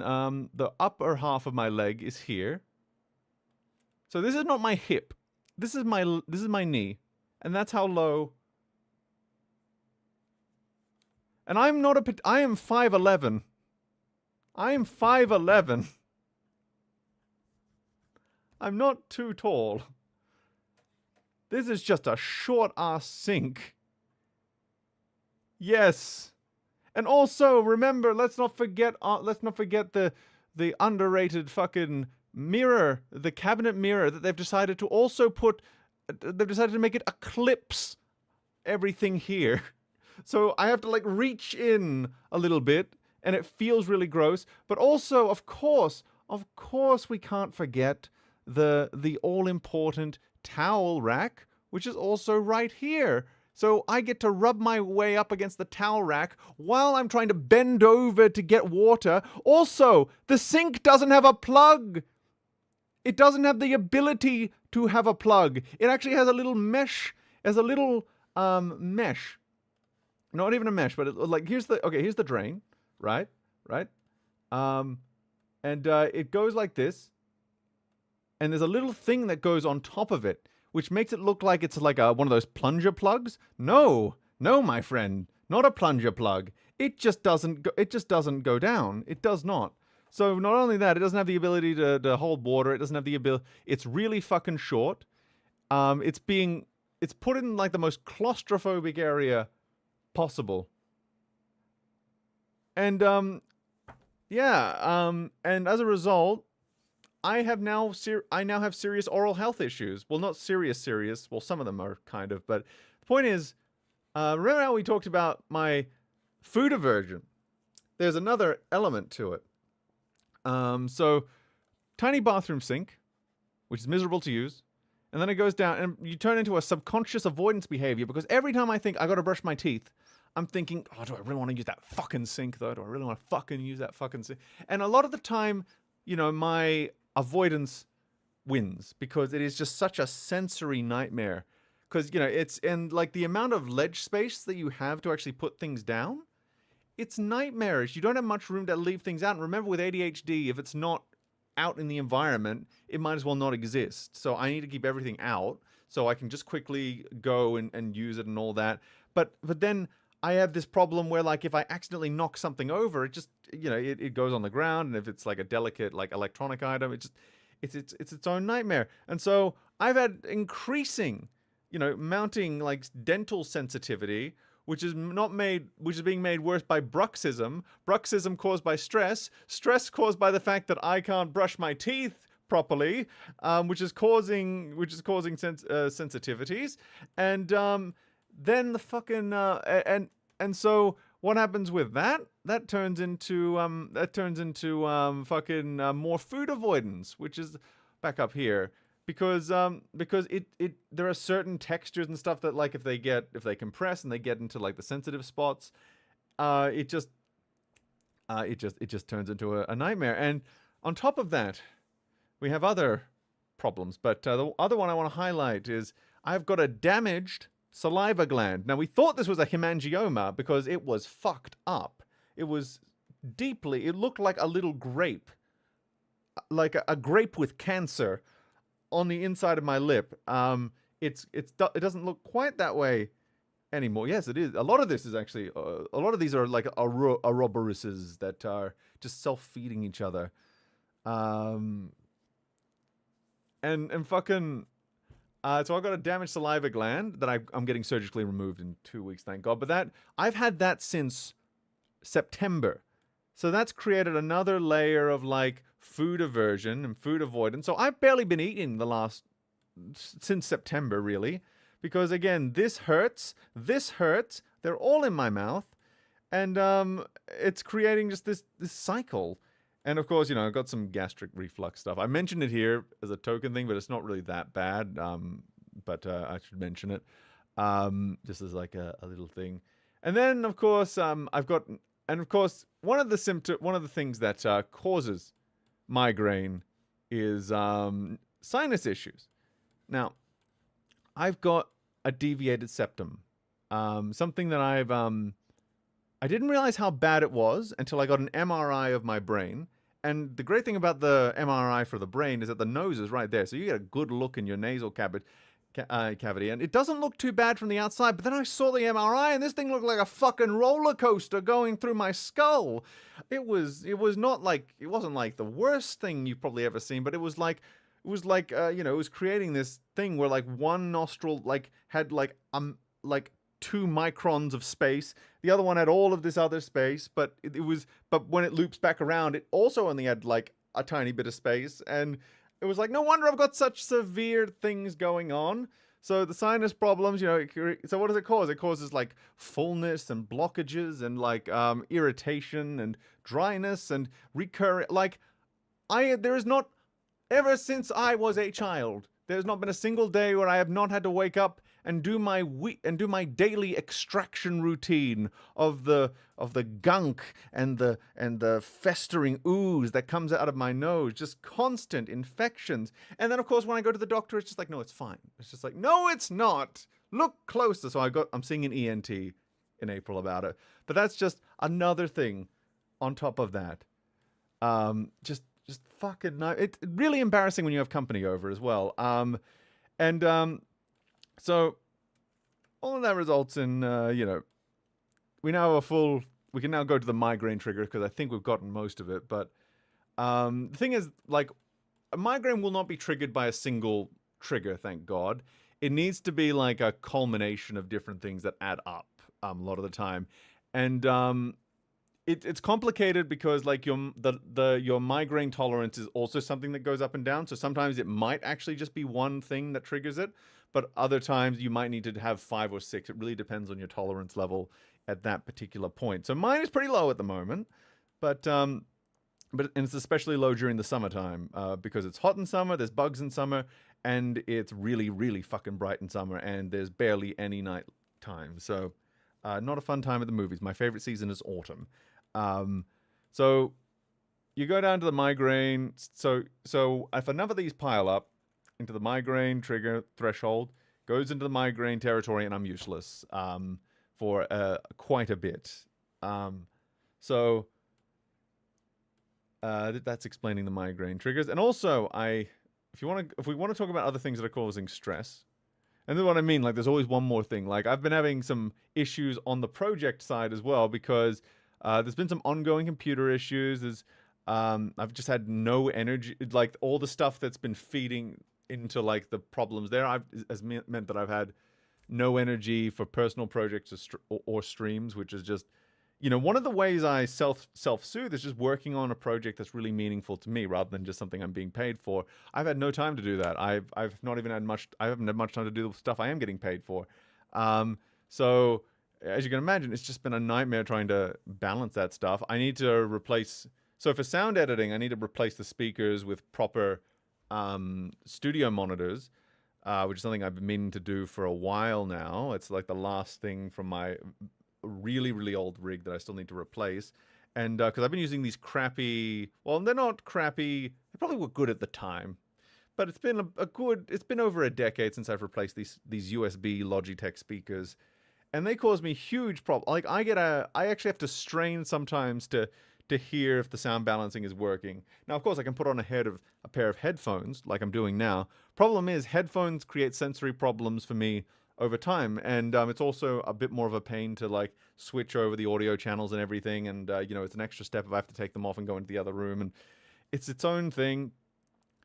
the upper half of my leg is here. So this is not my hip. This is my knee. And that's how low. And I am 5'11". I am 5'11". I'm not too tall. This is just a short-ass sink. Yes. And also, remember, let's not forget the underrated fucking mirror, the cabinet mirror that they've decided to also put. They've decided to make it eclipse everything here. So I have to like reach in a little bit, and it feels really gross. But also, of course, we can't forget the all-important towel rack, which is also right here. So I get to rub my way up against the towel rack while I'm trying to bend over to get water. Also, the sink doesn't have a plug. It doesn't have the ability to have a plug. It actually has a little mesh, mesh. Not even a mesh, but here's the drain, right? And it goes like this. And there's a little thing that goes on top of it, which makes it look like it's like one of those plunger plugs. No, no, my friend, not a plunger plug. It just doesn't go, it just doesn't go down. It does not. So not only that, it doesn't have the ability to hold water. It doesn't have the ability. It's really fucking short. It's put in like the most claustrophobic area possible. And and as a result, I now have serious oral health issues. Well, not serious. Well, some of them are kind of, but the point is, remember how we talked about my food aversion? There's another element to it. So tiny bathroom sink, which is miserable to use, and then it goes down, and you turn into a subconscious avoidance behavior because every time I think I got to brush my teeth, I'm thinking, oh, do I really want to use that fucking sink though? Do I really want to fucking use that fucking sink? And a lot of the time, my avoidance wins because it is just such a sensory nightmare. Because, it's, and like the amount of ledge space that you have to actually put things down, it's nightmarish. You don't have much room to leave things out. And remember with ADHD, if it's not out in the environment, it might as well not exist. So I need to keep everything out so I can just quickly go and use it and all that. But then I have this problem where, like, if I accidentally knock something over, it just, it goes on the ground. And if it's like a delicate, like, electronic item, it's its own nightmare. And so I've had increasing, mounting, like, dental sensitivity, which is being made worse by bruxism caused by stress caused by the fact that I can't brush my teeth properly, which is causing sensitivities, and then the fucking and so what happens with that? That turns into fucking more food avoidance, which is back up here. Because there are certain textures and stuff that, like, if they compress and they get into like the sensitive spots, it just turns into a nightmare. And on top of that, we have other problems. But the other one I want to highlight is I've got a damaged saliva gland. Now, we thought this was a hemangioma because it was fucked up. It looked like a little grape, like a grape with cancer on the inside of my lip. It doesn't look quite that way anymore. Yes, it is. A lot of this is actually a lot of these are like ouroboruses that are just self-feeding each other. And fucking so I've got a damaged saliva gland that I'm getting surgically removed in 2 weeks, thank God. But I've had that since September. So that's created another layer of like food aversion and food avoidance. So I've barely been eating since September, really, because again, this hurts. They're all in my mouth, and it's creating just this cycle. And of course, I've got some gastric reflux stuff. I mentioned it here as a token thing, but it's not really that bad. But I should mention it just as like a little thing. And then, of course, one of the things that causes migraine is sinus issues. Now, I've got a deviated septum, something that I didn't realize how bad it was until I got an MRI of my brain. And the great thing about the MRI for the brain is that the nose is right there, so you get a good look in your nasal cavity, and it doesn't look too bad from the outside. But then I saw the MRI, and this thing looked like a fucking roller coaster going through my skull. It wasn't like the worst thing you've probably ever seen, but it was creating this thing where like one nostril had 2 microns of space, the other one had all of this other space, but when it loops back around, it also only had like a tiny bit of space, and it was like, no wonder I've got such severe things going on. So the sinus problems, so what does it cause? It causes like fullness and blockages and like irritation and dryness and recurring. There is not, ever since I was a child, there's not been a single day where I have not had to wake up and do my daily extraction routine of the gunk and the festering ooze that comes out of my nose, just constant infections. And then of course when I go to the doctor, it's just like, no, it's fine. It's just like, no, it's not. Look closer. So I'm seeing an ENT in April about it. But that's just another thing on top of that. Just fucking no. It's really embarrassing when you have company over as well. And so all of that results in, we now have we can now go to the migraine trigger because I think we've gotten most of it. But the thing is, like, a migraine will not be triggered by a single trigger, thank God. It needs to be like a culmination of different things that add up a lot of the time. And it's complicated because like your migraine tolerance is also something that goes up and down. So sometimes it might actually just be one thing that triggers it, but other times you might need to have 5 or 6. It really depends on your tolerance level at that particular point. So mine is pretty low at the moment, but and it's especially low during the summertime because it's hot in summer, there's bugs in summer, and it's really, really fucking bright in summer, and there's barely any night time. So not a fun time at the movies. My favorite season is autumn. So you go down to the migraine. So if enough of these pile up into the migraine trigger threshold, goes into the migraine territory, and I'm useless for quite a bit. So that's explaining the migraine triggers. And also, if we want to talk about other things that are causing stress, and then what I mean, like, there's always one more thing. Like, I've been having some issues on the project side as well because there's been some ongoing computer issues. I've just had no energy. Like, all the stuff that's been feeding into like the problems there has meant that I've had no energy for personal projects or streams, which is just, one of the ways I self-soothe is just working on a project that's really meaningful to me rather than just something I'm being paid for. I've had no time to do that. I haven't had much time to do the stuff I am getting paid for. So as you can imagine, it's just been a nightmare trying to balance that stuff. I need to replace, so for sound editing, I need to replace the speakers with proper studio monitors, which is something I've been meaning to do for a while now. It's like the last thing from my really, really old rig that I still need to replace. And because I've been using these crappy, well, they're not crappy, they probably were good at the time, but it's been it's been over a decade since I've replaced these USB Logitech speakers, and they cause me huge problems. Like, I actually have to strain sometimes to hear if the sound balancing is working. Now, of course, I can put on a pair of headphones like I'm doing now. Problem is, headphones create sensory problems for me over time, and it's also a bit more of a pain to like switch over the audio channels and everything, and it's an extra step if I have to take them off and go into the other room, and it's its own thing.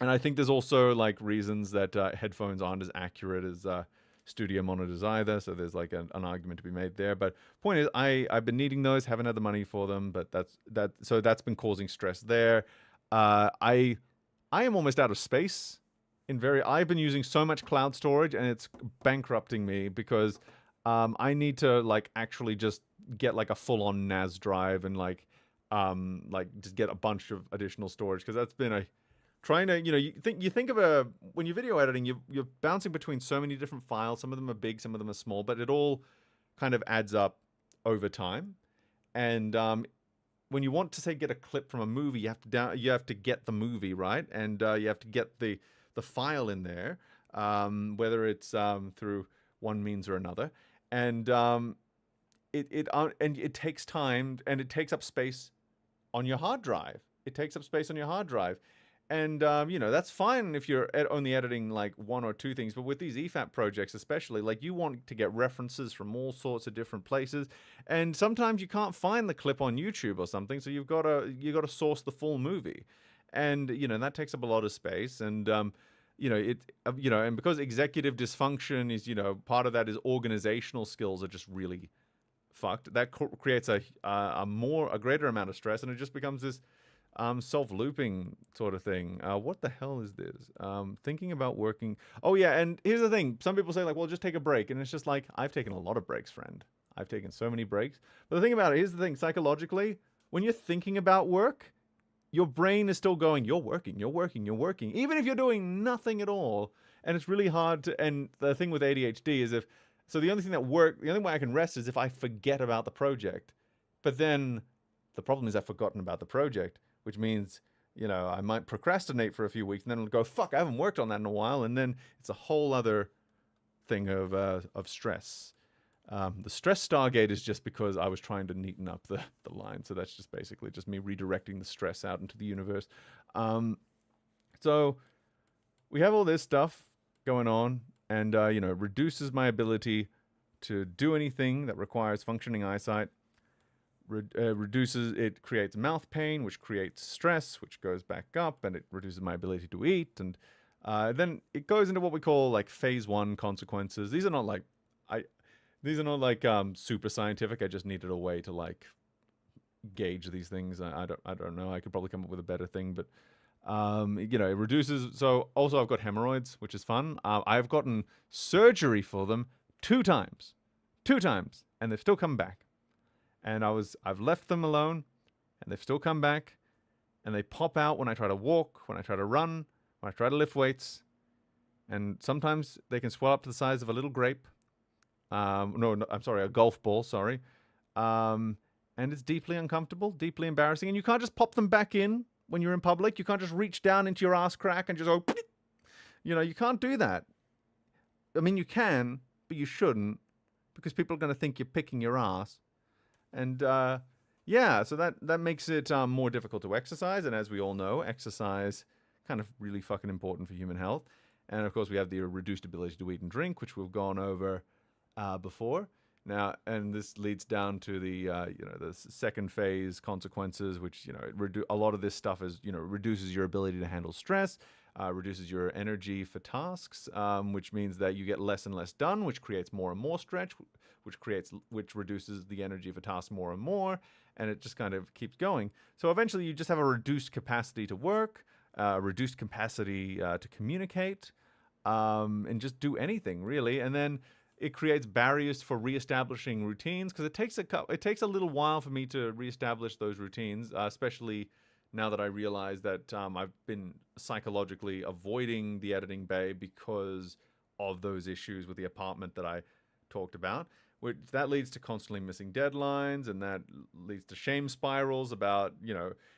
And I think there's also like reasons that headphones aren't as accurate as studio monitors either, so there's like an argument to be made there. But point is, I've been needing those, haven't had the money for them, but that's been causing stress there. I am almost out of space. I've been using so much cloud storage, and it's bankrupting me because I need to like actually just get like a full-on NAS drive and like just get a bunch of additional storage, because that's been trying to, you think of when you're video editing, you're bouncing between so many different files. Some of them are big, some of them are small, but it all kind of adds up over time. And when you want to say get a clip from a movie, you have to get the movie, right? And you have to get the file in there, whether it's through one means or another, and it takes time, and it takes up space on your hard drive. And that's fine if you're only editing like one or two things, but with these EFAP projects especially, like, you want to get references from all sorts of different places, and sometimes you can't find the clip on YouTube or something, so you got to source the full movie, and that takes up a lot of space, and and because executive dysfunction is, part of that is organizational skills are just really fucked. That creates a greater amount of stress, and it just becomes this self-looping sort of thing. What the hell is this? Thinking about working. Oh yeah, and here's the thing. Some people say like, well, just take a break. And it's just like, I've taken a lot of breaks, friend. I've taken so many breaks. But the thing about it, here's the thing, psychologically, when you're thinking about work, your brain is still going, you're working. Even if you're doing nothing at all. And it's really hard to, and the thing with ADHD is the only way I can rest is if I forget about the project. But then the problem is I've forgotten about the project, which means, I might procrastinate for a few weeks, and then I'll go, fuck, I haven't worked on that in a while, and then it's a whole other thing of stress. The stress Stargate is just because I was trying to neaten up the line, so that's just basically just me redirecting the stress out into the universe. So we have all this stuff. going on, and reduces my ability to do anything that requires functioning eyesight. It creates mouth pain, which creates stress, which goes back up, and it reduces my ability to eat. And then it goes into what we call like phase one consequences. These are not like super scientific. I just needed a way to like gauge these things. I don't know. I could probably come up with a better thing, but it reduces. So also I've got hemorrhoids, which is fun. I've gotten surgery for them two times, and they've still come back. And I've left them alone, and they've still come back, and they pop out when I try to walk, when I try to run, when I try to lift weights, and sometimes they can swell up to the size of a little grape. No, I'm sorry, a golf ball. Sorry, and it's deeply uncomfortable, deeply embarrassing, and you can't just pop them back in when you're in public. You can't just reach down into your ass crack and just go, you can't do that. I mean, you can, but you shouldn't, because people are going to think you're picking your ass. And so that makes it more difficult to exercise. And as we all know, exercise kind of really fucking important for human health. And of course, we have the reduced ability to eat and drink, which we've gone over before. Now, and this leads down to the second phase consequences, which a lot of this stuff is reduces your ability to handle stress, reduces your energy for tasks, which means that you get less and less done, which creates more and more stretch, which reduces the energy for tasks more and more, and it just kind of keeps going. So eventually, you just have a reduced capacity to work, reduced capacity to communicate, and just do anything really, and then it creates barriers for reestablishing routines, because it takes a little while for me to reestablish those routines, especially now that I realize that I've been psychologically avoiding the editing bay because of those issues with the apartment that I talked about. Which that leads to constantly missing deadlines, and that leads to shame spirals about,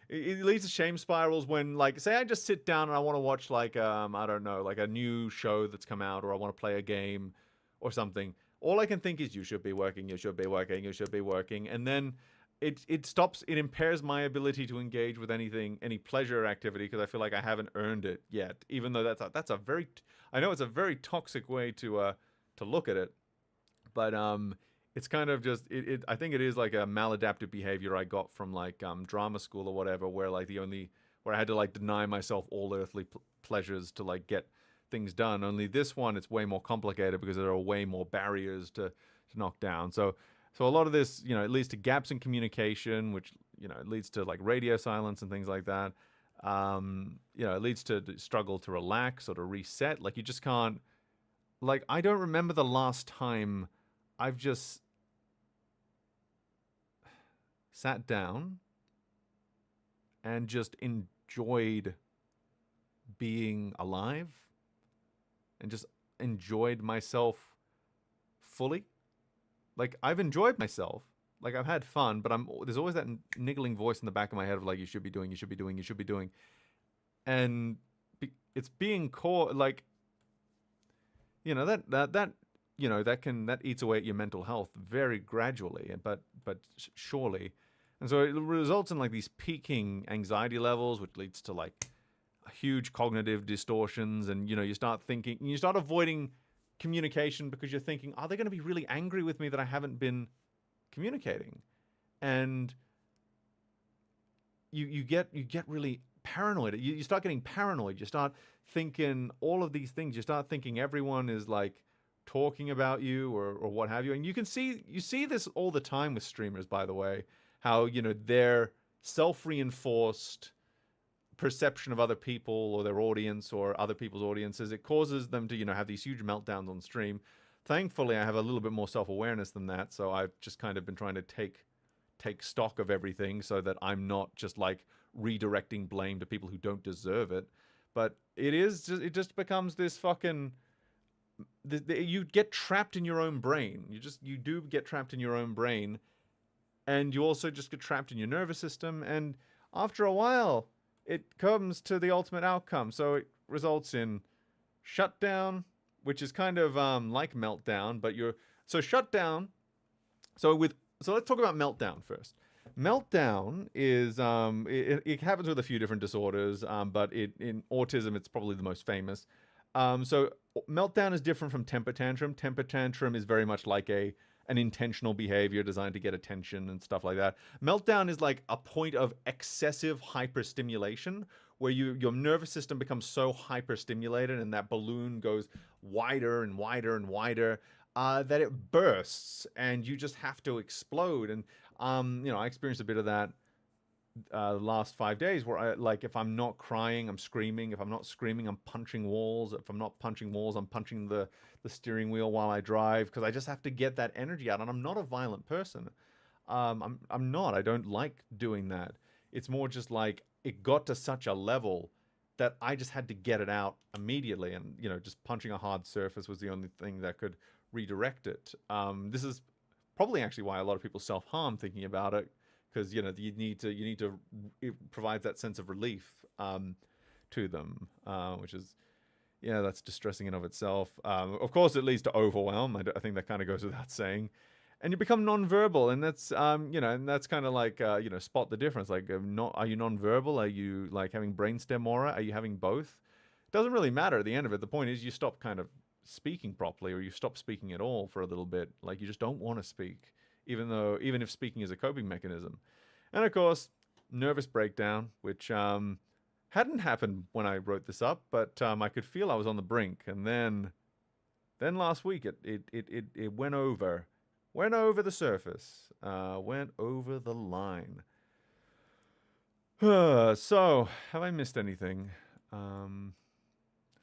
it leads to shame spirals when, like, say I just sit down and I want to watch like, I don't know, like a new show that's come out, or I want to play a game or something. All I can think is, you should be working, you should be working, you should be working. And then it impairs my ability to engage with any pleasure activity, because I feel like I haven't earned it yet, even though I know it's a very toxic way to look at it. But it's kind of just I think it is like a maladaptive behavior I got from like drama school or whatever, where like where I had to like deny myself all earthly pleasures to like get things done. Only this one, it's way more complicated because there are way more barriers to knock down. So a lot of this, it leads to gaps in communication, which it leads to like radio silence and things like that. It leads to the struggle to relax or to reset. Like you just can't. Like I don't remember the last time I've just sat down and just enjoyed being alive and just enjoyed myself fully. Like I've enjoyed myself, like I've had fun, but there's always that niggling voice in the back of my head of like, you should be doing, and it's being core, like, that eats away at your mental health very gradually, but surely. And so it results in like these peaking anxiety levels, which leads to like huge cognitive distortions. And, you start avoiding communication because you're thinking, are they going to be really angry with me that I haven't been communicating? And you get really paranoid. You start getting paranoid. You start thinking all of these things. You start thinking everyone is like talking about you or what have you. And you see this all the time with streamers, by the way, how, their self-reinforced perception of other people or their audience or other people's audiences, it causes them to, have these huge meltdowns on stream. Thankfully, I have a little bit more self-awareness than that. So I've just kind of been trying to take stock of everything so that I'm not just like redirecting blame to people who don't deserve it. But it just becomes this fucking, you get trapped in your own brain. You do get trapped in your own brain, and you also just get trapped in your nervous system. And after a while, it comes to the ultimate outcome. So it results in shutdown, which is kind of like meltdown, but shutdown. So let's talk about meltdown first. Meltdown is it happens with a few different disorders, but in autism it's probably the most famous. So meltdown is different from temper tantrum. Temper tantrum is very much like an intentional behavior designed to get attention and stuff like that. Meltdown is like a point of excessive hyperstimulation where your nervous system becomes so hyperstimulated and that balloon goes wider and wider and wider that it bursts and you just have to explode. And I experienced a bit of that the last 5 days where if I'm not crying, I'm screaming. If I'm not screaming, I'm punching walls. If I'm not punching walls, I'm punching the steering wheel while I drive because I just have to get that energy out. And I'm not a violent person. I'm not. I don't like doing that. It's more just like it got to such a level that I just had to get it out immediately. And just punching a hard surface was the only thing that could redirect it. This is probably actually why a lot of people self-harm thinking about it. Because you need to it provides that sense of relief to them, which is that's distressing in of itself. Of course, it leads to overwhelm. I think that kind of goes without saying, and you become nonverbal, and that's and that's kind of like spot the difference. Like, are you nonverbal? Are you like having brainstem aura? Are you having both? It doesn't really matter at the end of it. The point is you stop kind of speaking properly, or you stop speaking at all for a little bit. Like you just don't want to speak. Even if speaking is a coping mechanism. And of course, nervous breakdown, which hadn't happened when I wrote this up, but I could feel I was on the brink. And then last week it went over the surface, went over the line. So, have I missed anything? I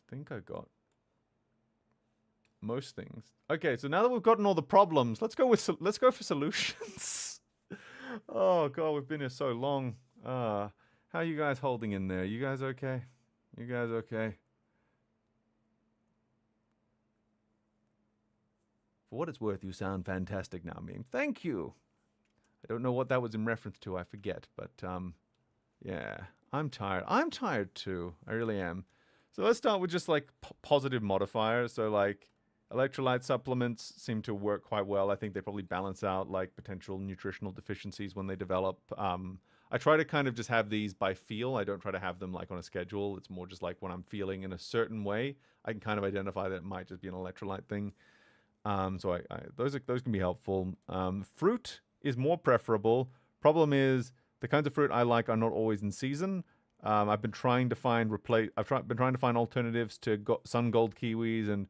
think I got most things. Okay, so now that we've gotten all the problems, let's go for solutions. Oh god, we've been here so long. How are you guys holding in there? You guys okay? You guys okay? For what it's worth, you sound fantastic now, Ming. Thank you. I don't know what that was in reference to. I forget, but yeah, I'm tired. I'm tired too. I really am. So let's start with just like positive modifiers. So like electrolyte supplements seem to work quite well. I think they probably balance out like potential nutritional deficiencies when they develop. I try to kind of just have these by feel. I don't try to have them like on a schedule. It's more just like when I'm feeling in a certain way, I can kind of identify that it might just be an electrolyte thing. So those can be helpful. Fruit is more preferable. Problem is the kinds of fruit I like are not always in season. I've been trying to find alternatives to sun gold kiwis and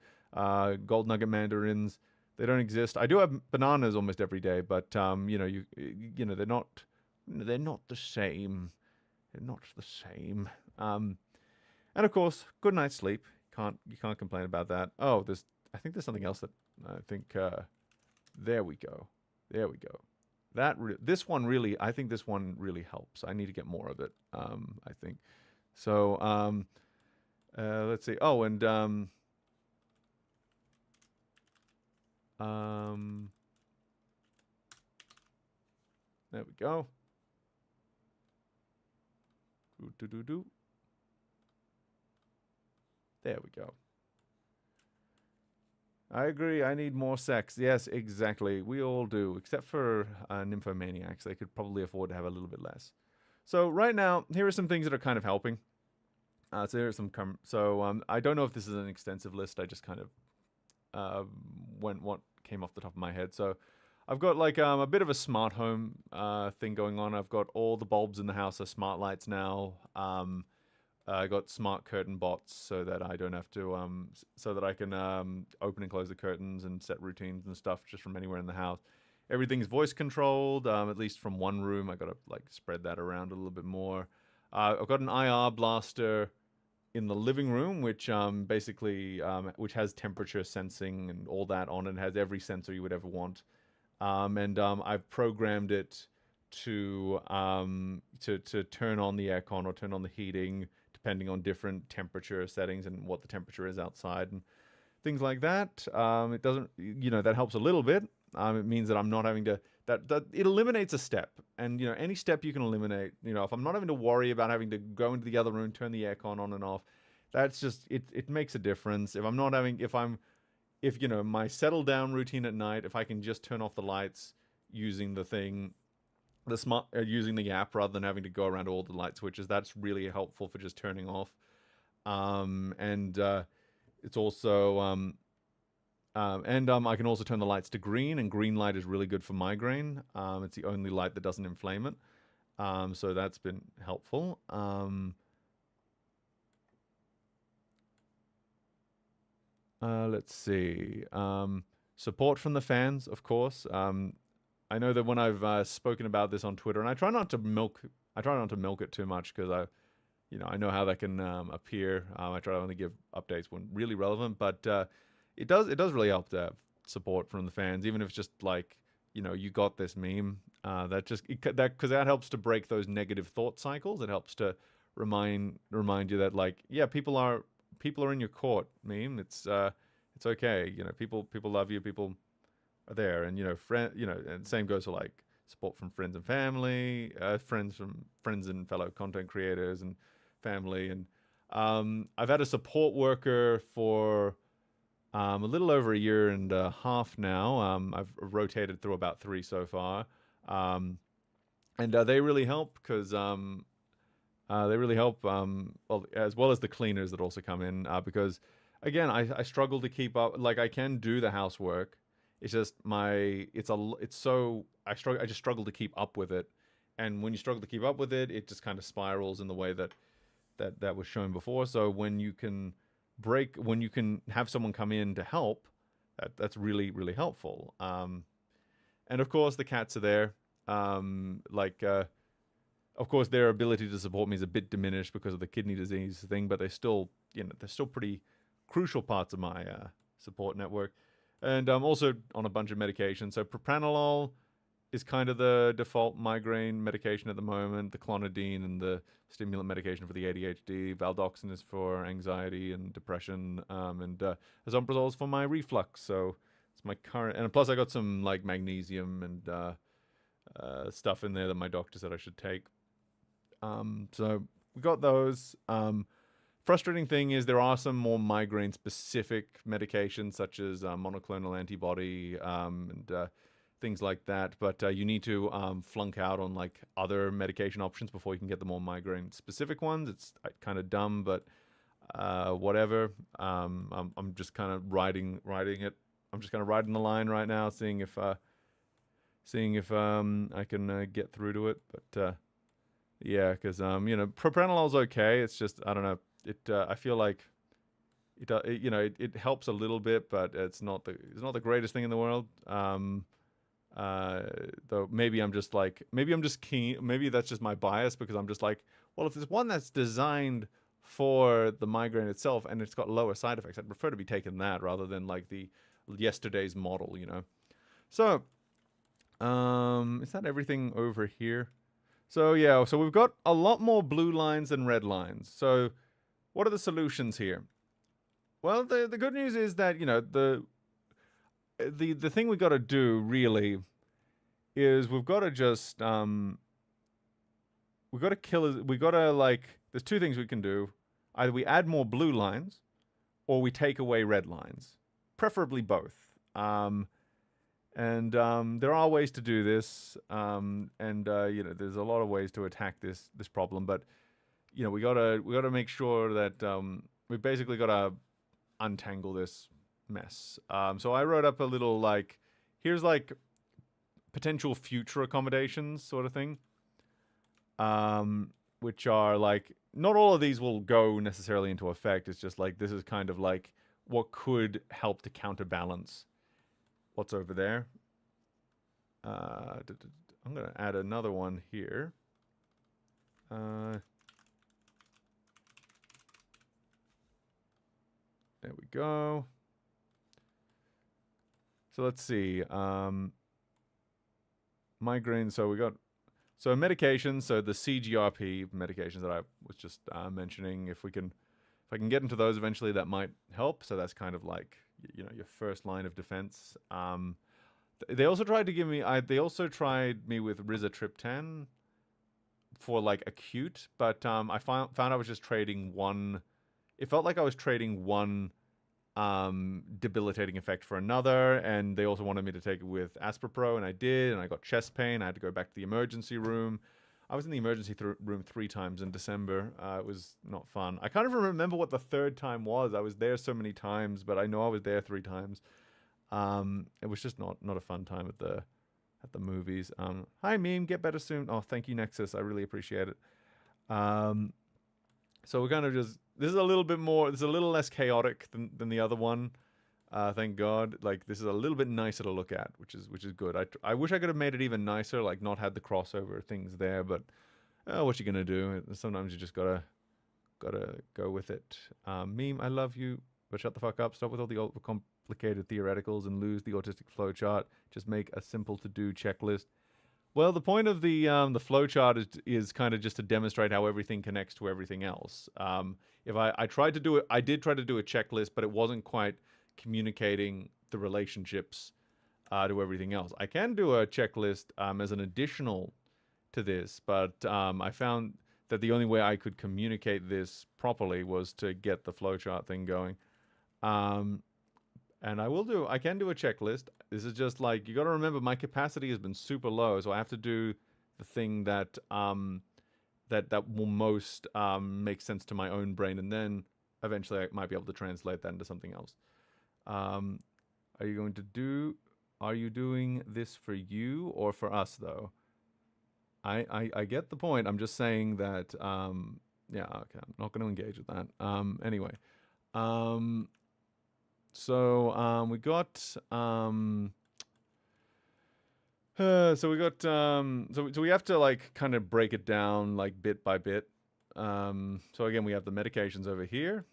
gold nugget mandarins. They don't exist. I do have bananas almost every day, but they're not the same. They're not the same. And of course, good night's sleep. You can't complain about that. Oh, I think there's something else that I think. There we go. This one really helps. I need to get more of it. I think. So let's see. Oh, and there we go. There we go. I agree. I need more sex. Yes, exactly. We all do, except for nymphomaniacs. They could probably afford to have a little bit less. So right now, here are some things that are kind of helping. So here's some. I don't know if this is an extensive list. I just kind of went what came off the top of my head. So I've got like a bit of a smart home thing going on. I've got all the bulbs in the house are smart lights now. I got smart curtain bots so that I don't have to, so that I can open and close the curtains and set routines and stuff just from anywhere in the house. Everything's voice controlled, at least from one room. I got to like spread that around a little bit more. I've got an IR blaster in the living room, which basically which has temperature sensing and all that on it. It has every sensor you would ever want, and I've programmed it to turn on the aircon or turn on the heating, depending on different temperature settings and what the temperature is outside and things like that. It doesn't, that helps a little bit. It means that I'm not having to, that it eliminates a step. And, any step you can eliminate, if I'm not having to worry about having to go into the other room, turn the aircon on and off, that's just, it makes a difference. If my settle down routine at night, if I can just turn off the lights using the thing, using the app rather than having to go around all the light switches, that's really helpful for just turning off. And it's also I can also turn the lights to green, and green light is really good for migraine. It's the only light that doesn't inflame it. So that's been helpful. Let's see. Support from the fans, of course. I know that when I've spoken about this on Twitter, and I try not to milk it too much because I know how that can appear. I try to only give updates when really relevant, but it does really help to have support from the fans, even if it's just like, you got this meme. Because that helps to break those negative thought cycles. It helps to remind you that, like, yeah, people are in your court. Meme. It's okay. People love you. People are there, and and same goes for like support from friends and family, friends and fellow content creators and family. And I've had a support worker for a little over a year and a half now. I've rotated through about 3 so far, and they really help because they really help, well, as well as the cleaners that also come in, because again, I struggle to keep up. Like, I can do the housework. It's just I just struggle to keep up with it. And when you struggle to keep up with it, it just kind of spirals in the way that was shown before. So when you can have someone come in to help, that's really, really helpful. And of course the cats are there. Of course their ability to support me is a bit diminished because of the kidney disease thing, but they're still pretty crucial parts of my support network. And I'm also on a bunch of medications. So propranolol is kind of the default migraine medication at the moment. The clonidine and the stimulant medication for the ADHD. Valdoxin is for anxiety and depression. And esomeprazole is for my reflux. So it's my current. And plus I got some like magnesium and stuff in there that my doctor said I should take. So we got those. Frustrating thing is there are some more migraine-specific medications, such as monoclonal antibody and things like that. But you need to flunk out on like other medication options before you can get the more migraine-specific ones. It's kind of dumb, but whatever. I'm just kind of riding it. I'm just kind of riding the line right now, seeing if I can get through to it. But yeah, because propranolol's okay. It's just, I don't know. I feel like it helps a little bit, but it's not the greatest thing in the world. Though maybe I'm just keen. Maybe that's just my bias, because I'm just like, well, if there's one that's designed for the migraine itself and it's got lower side effects, I'd prefer to be taking that rather than like the yesterday's model, So, is that everything over here? So yeah, so we've got a lot more blue lines than red lines. So what are the solutions here? Well, the good news is that, the thing we got to do really is we've got to just there's 2 things we can do. Either we add more blue lines or we take away red lines, preferably both. And there are ways to do this, there's a lot of ways to attack this problem, but we gotta make sure that we basically gotta untangle this mess. So I wrote up a little here's potential future accommodations sort of thing, which are not all of these will go necessarily into effect. It's just this is kind of what could help to counterbalance what's over there. I'm gonna add another one here. There we go. So let's see. Migraine. So we got medications. So the CGRP medications that I was just mentioning. If I can get into those eventually, that might help. So that's kind of your first line of defense. They also tried to give me. They also tried me with rizatriptan for acute, but I found I was just trading one. It felt like I was trading one debilitating effect for another, and they also wanted me to take it with Aspropro, and I did, and I got chest pain. I had to go back to the emergency room. I was in the emergency room 3 times in December. It was not fun. I can't even remember what the third time was. I was there so many times, but I know I was there 3 times. It was just not a fun time at the movies. Hi meme, get better soon. Oh, thank you Nexus. I really appreciate it. So we're kind of just, this is a little bit more, this is a little less chaotic than the other one. Thank God. Like, this is a little bit nicer to look at, which is good. I wish I could have made it even nicer, like not had the crossover things there, but what you gonna do? Sometimes you just gotta go with it. Meme, I love you, but shut the fuck up. Stop with all the overcomplicated theoreticals and lose the autistic flowchart. Just make a simple to-do checklist. Well, the point of the flowchart is kind of just to demonstrate how everything connects to everything else. If I tried to do it, I did try to do a checklist, but it wasn't quite communicating the relationships to everything else. I can do a checklist as an additional to this, but I found that the only way I could communicate this properly was to get the flowchart thing going. And I can do a checklist. This is just like, you got to remember my capacity has been super low, so I have to do the thing that that will most make sense to my own brain, and then eventually I might be able to translate that into something else. Are you doing this for you or for us though? I get the point. I'm just saying that yeah, okay, I'm not going to engage with that. Anyway. So we got so we have to like kind of break it down like bit by bit. So again, we have the medications over here.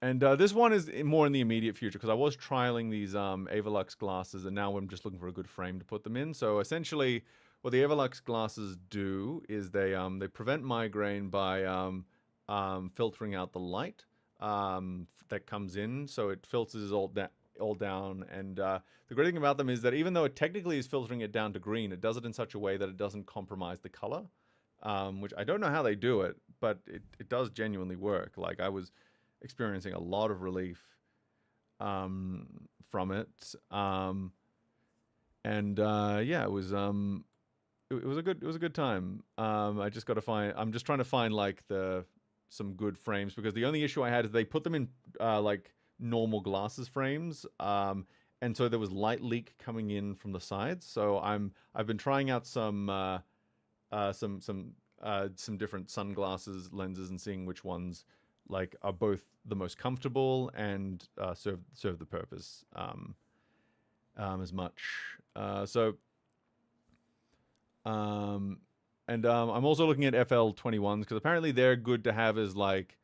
And this one is more in the immediate future because I was trialing these Avalux glasses, and now I'm just looking for a good frame to put them in. So essentially, what the Avalux glasses do is they prevent migraine by filtering out the light that comes in. So it filters all down. And the great thing about them is that even though it technically is filtering it down to green, it does it in such a way that it doesn't compromise the color. Which I don't know how they do it, but it does genuinely work. Like, I was experiencing a lot of relief from it, and yeah, it was a good time. I'm just trying to find like some good frames, because the only issue I had is they put them in like normal glasses frames, and so there was light leak coming in from the sides. So I've been trying out some different sunglasses lenses and seeing which ones like are both the most comfortable and serve the purpose as much. And I'm also looking at FL21s because apparently they're good to have as like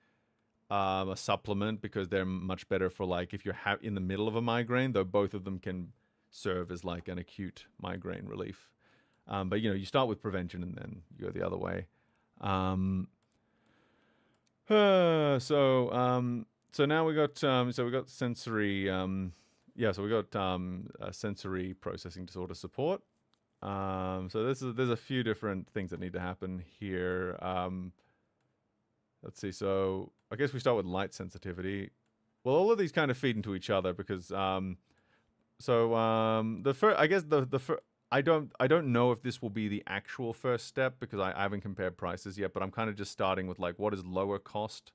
a supplement, because they're much better for like if you're in the middle of a migraine, though both of them can serve as like an acute migraine relief. But you start with prevention and then you go the other way. So now we got sensory so we got sensory processing disorder support. So there's a few different things that need to happen here. Let's see. So I guess we start with light sensitivity. Well, all of these kind of feed into each other because I don't know if this will be the actual first step because I haven't compared prices yet, but I'm kind of just starting with like what is lower cost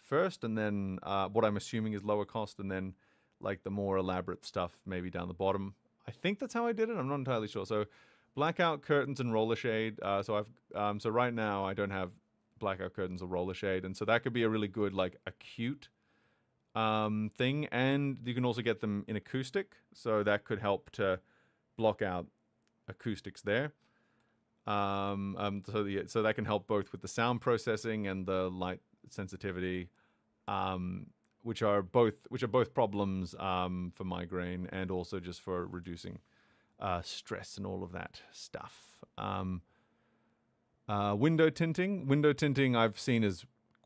first, and then what I'm assuming is lower cost, and then like the more elaborate stuff maybe down the bottom. I think that's how I did it. I'm not entirely sure. So blackout curtains and roller shade. So right now I don't have blackout curtains or roller shade, and so that could be a really good like acute thing, and you can also get them in acoustic, so that could help to block out acoustics there. So that can help both with the sound processing and the light sensitivity, which are both problems for migraine and also just for reducing stress and all of that stuff. Window tinting I've seen is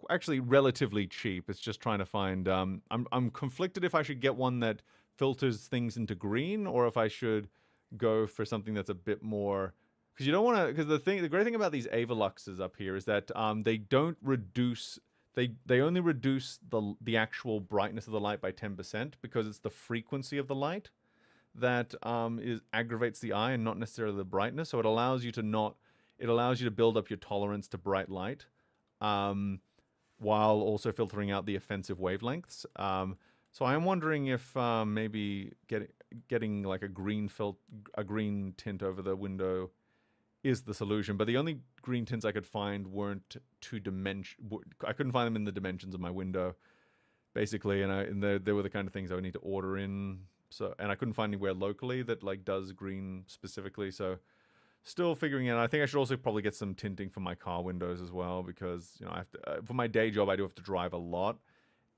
actually relatively cheap. It's just trying to find. I'm conflicted if I should get one that filters things into green or if I should go for something that's a bit more, because you don't want to, because the great thing about these Avaluxes up here is that they don't reduce, they only reduce the actual brightness of the light by 10% because it's the frequency of the light that aggravates the eye and not necessarily the brightness. So it allows you to build up your tolerance to bright light, while also filtering out the offensive wavelengths. So I am wondering if maybe getting like a green tint over the window is the solution. But the only green tints I could find weren't I couldn't find them in the dimensions of my window, basically, and they were the kind of things I would need to order in. So, and I couldn't find anywhere locally that like does green specifically. So, still figuring it out. I think I should also probably get some tinting for my car windows as well, because I have to, for my day job I do have to drive a lot,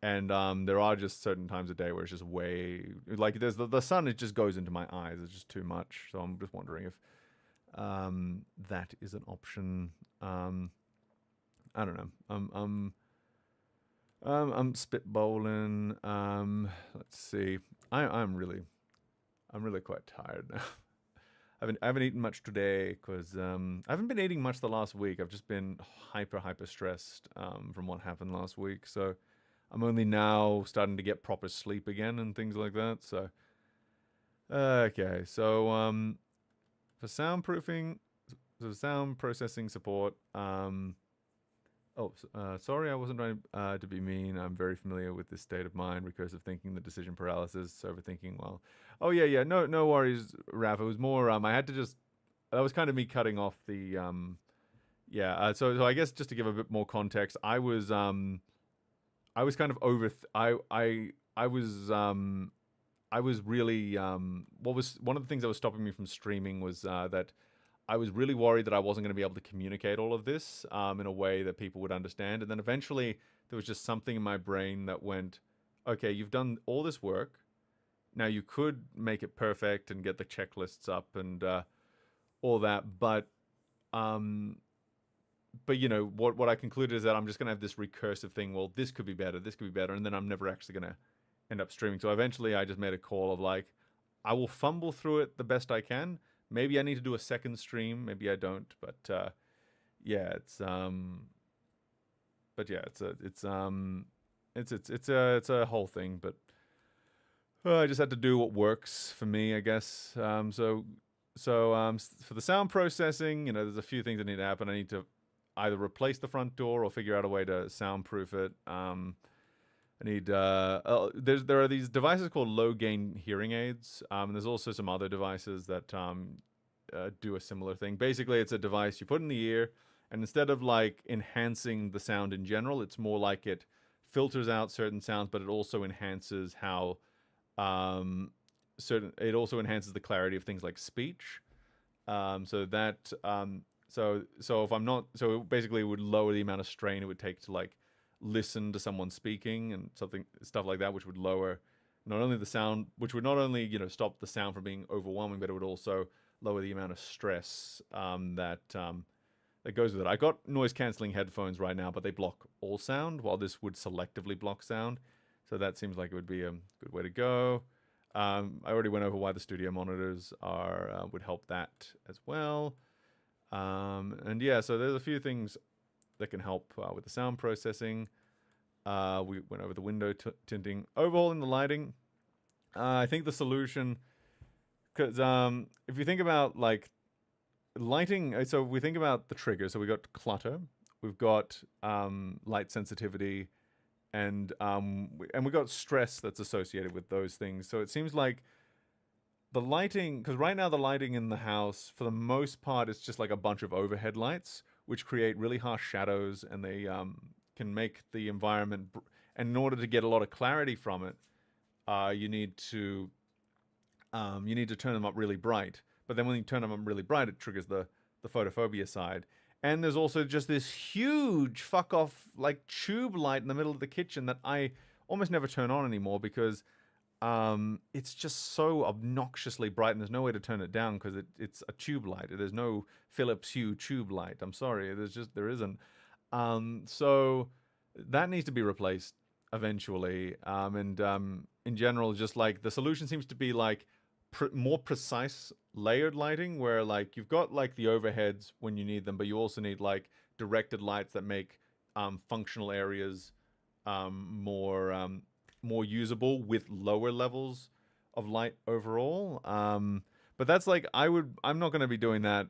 and there are just certain times of day where it's just way like there's the sun. It just goes into my eyes. It's just too much. So I'm just wondering if that is an option. I don't know. I'm spitballing. Let's see. I'm really quite tired now. I haven't eaten much today because I haven't been eating much the last week. I've just been hyper stressed from what happened last week. So I'm only now starting to get proper sleep again and things like that. So okay. So for soundproofing, so sound processing support. Sorry, I wasn't trying to be mean. I'm very familiar with this state of mind, recursive thinking, the decision paralysis, overthinking. Well, oh yeah. No worries, Raph. It was more. I had to just. That was kind of me cutting off the. So I guess just to give a bit more context, I was kind of over. I was really. What was one of the things that was stopping me from streaming was that I was really worried that I wasn't going to be able to communicate all of this in a way that people would understand. And then eventually there was just something in my brain that went, okay, you've done all this work. Now you could make it perfect and get the checklists up and all that. But what I concluded is that I'm just going to have this recursive thing. Well, this could be better. This could be better. And then I'm never actually going to end up streaming. So eventually I just made a call of like, I will fumble through it the best I can. Maybe I need to do a second stream. Maybe I don't. But it's a whole thing. But I just had to do what works for me, I guess. So for the sound processing, there's a few things that need to happen. I need to either replace the front door or figure out a way to soundproof it. I need there are these devices called low gain hearing aids. And there's also some other devices that do a similar thing. Basically, it's a device you put in the ear, and instead of like enhancing the sound in general, it's more like it filters out certain sounds, but it also enhances how it also enhances the clarity of things like speech. So if I'm not, so it basically would lower the amount of strain it would take to like listen to someone speaking and stuff like that, which would lower not only the sound, which would not only stop the sound from being overwhelming, but it would also lower the amount of stress that goes with it. I got noise cancelling headphones right now, but they block all sound, while this would selectively block sound. So that seems like it would be a good way to go. I already went over why the studio monitors would help that as well. And yeah, so there's a few things that can help with the sound processing. We went over the window tinting, overhauling the lighting. I think the solution, because if you think about like lighting, so we think about the triggers. So we got clutter, we've got light sensitivity, and we got stress that's associated with those things. So it seems like the lighting, because right now the lighting in the house, for the most part, it's just like a bunch of overhead lights, which create really harsh shadows, and they can make the environment. And in order to get a lot of clarity from it, you need to turn them up really bright. But then when you turn them up really bright, it triggers the photophobia side. And there's also just this huge fuck off like tube light in the middle of the kitchen that I almost never turn on anymore, because it's just so obnoxiously bright, and there's no way to turn it down because it's a tube light. There's no Philips Hue tube light. I'm sorry, there isn't. So that needs to be replaced eventually. In general, just like the solution seems to be like more precise layered lighting, where like you've got like the overheads when you need them, but you also need like directed lights that make functional areas more usable with lower levels of light overall. But that's like I'm not going to be doing that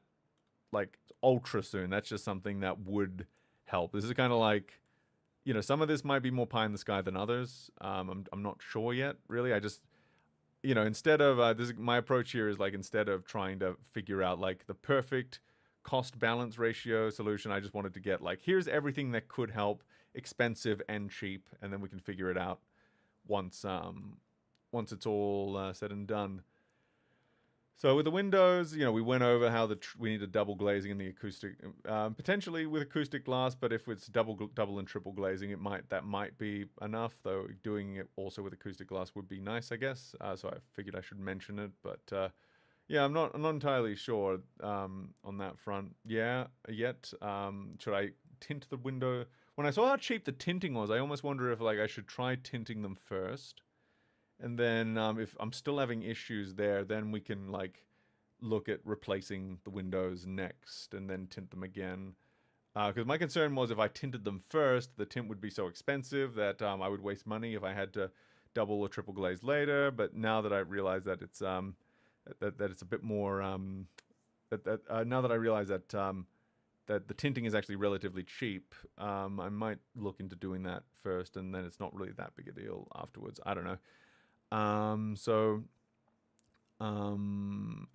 like ultra soon. That's just something that would help. This is kind of like, some of this might be more pie in the sky than others. I'm not sure yet, really. I just, instead of my approach here is like, instead of trying to figure out like the perfect cost balance ratio solution, I just wanted to get like, here's everything that could help, expensive and cheap, and then we can figure it out once it's all said and done. So with the windows, we went over how we need a double glazing in the acoustic, potentially with acoustic glass. But if it's double and triple glazing, that might be enough. Though doing it also with acoustic glass would be nice, I guess. So I figured I should mention it. But yeah, I'm not entirely sure on that front. Yeah, yet. Should I tint the window? When I saw how cheap the tinting was, I almost wonder if like I should try tinting them first. And then if I'm still having issues there, then we can like look at replacing the windows next and then tint them again. Because my concern was if I tinted them first, the tint would be so expensive that I would waste money if I had to double or triple glaze later. But now that I realize that it's that it's a bit more now that I realize that that the tinting is actually relatively cheap, I might look into doing that first, and then it's not really that big a deal afterwards. I don't know.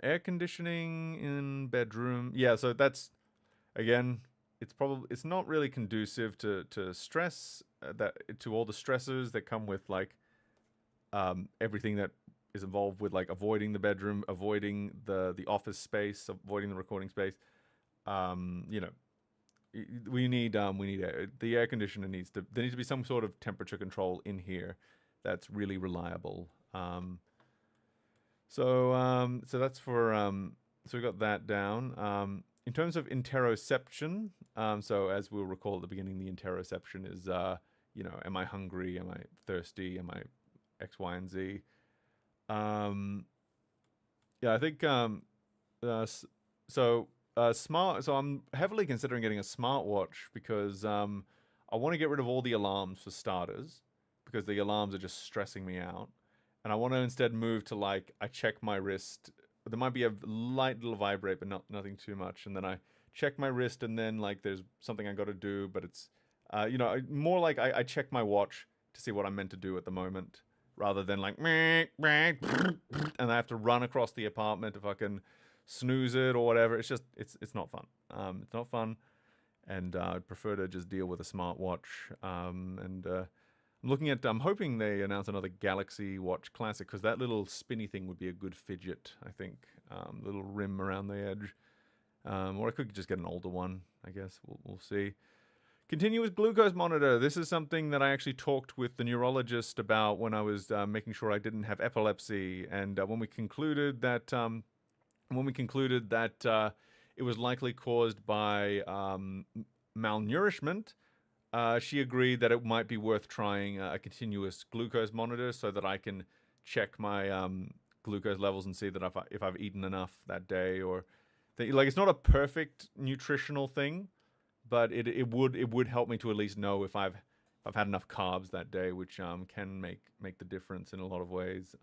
Air conditioning in bedroom. Yeah, so that's, again, it's not really conducive to stress, to all the stressors that come with like everything that is involved with like avoiding the bedroom, avoiding the office space, avoiding the recording space. We need air. The air conditioner there needs to be some sort of temperature control in here that's really reliable. So that's for so we got that down. In terms of interoception, so as we'll recall at the beginning, the interoception is am I hungry? Am I thirsty? Am I X, Y, and Z? Yeah, I think smart. So I'm heavily considering getting a smartwatch because I want to get rid of all the alarms for starters, because the alarms are just stressing me out. And I want to instead move to like, I check my wrist. There might be a light little vibrate, but nothing too much. And then I check my wrist, and then like there's something I got to do, but it's, more like I check my watch to see what I'm meant to do at the moment, rather than like, and I have to run across the apartment if I can snooze it or whatever. It's just, it's not fun. It's not fun. And I'd prefer to just deal with a smartwatch. I'm hoping they announce another Galaxy Watch Classic, because that little spinny thing would be a good fidget, I think. Little rim around the edge. Or I could just get an older one, I guess. We'll see. Continuous glucose monitor. This is something that I actually talked with the neurologist about when I was making sure I didn't have epilepsy. And when we concluded that it was likely caused by malnourishment, she agreed that it might be worth trying a continuous glucose monitor so that I can check my glucose levels and see that if I've eaten enough that day, or like, it's not a perfect nutritional thing, but it would help me to at least know if I've had enough carbs that day, which can make the difference in a lot of ways.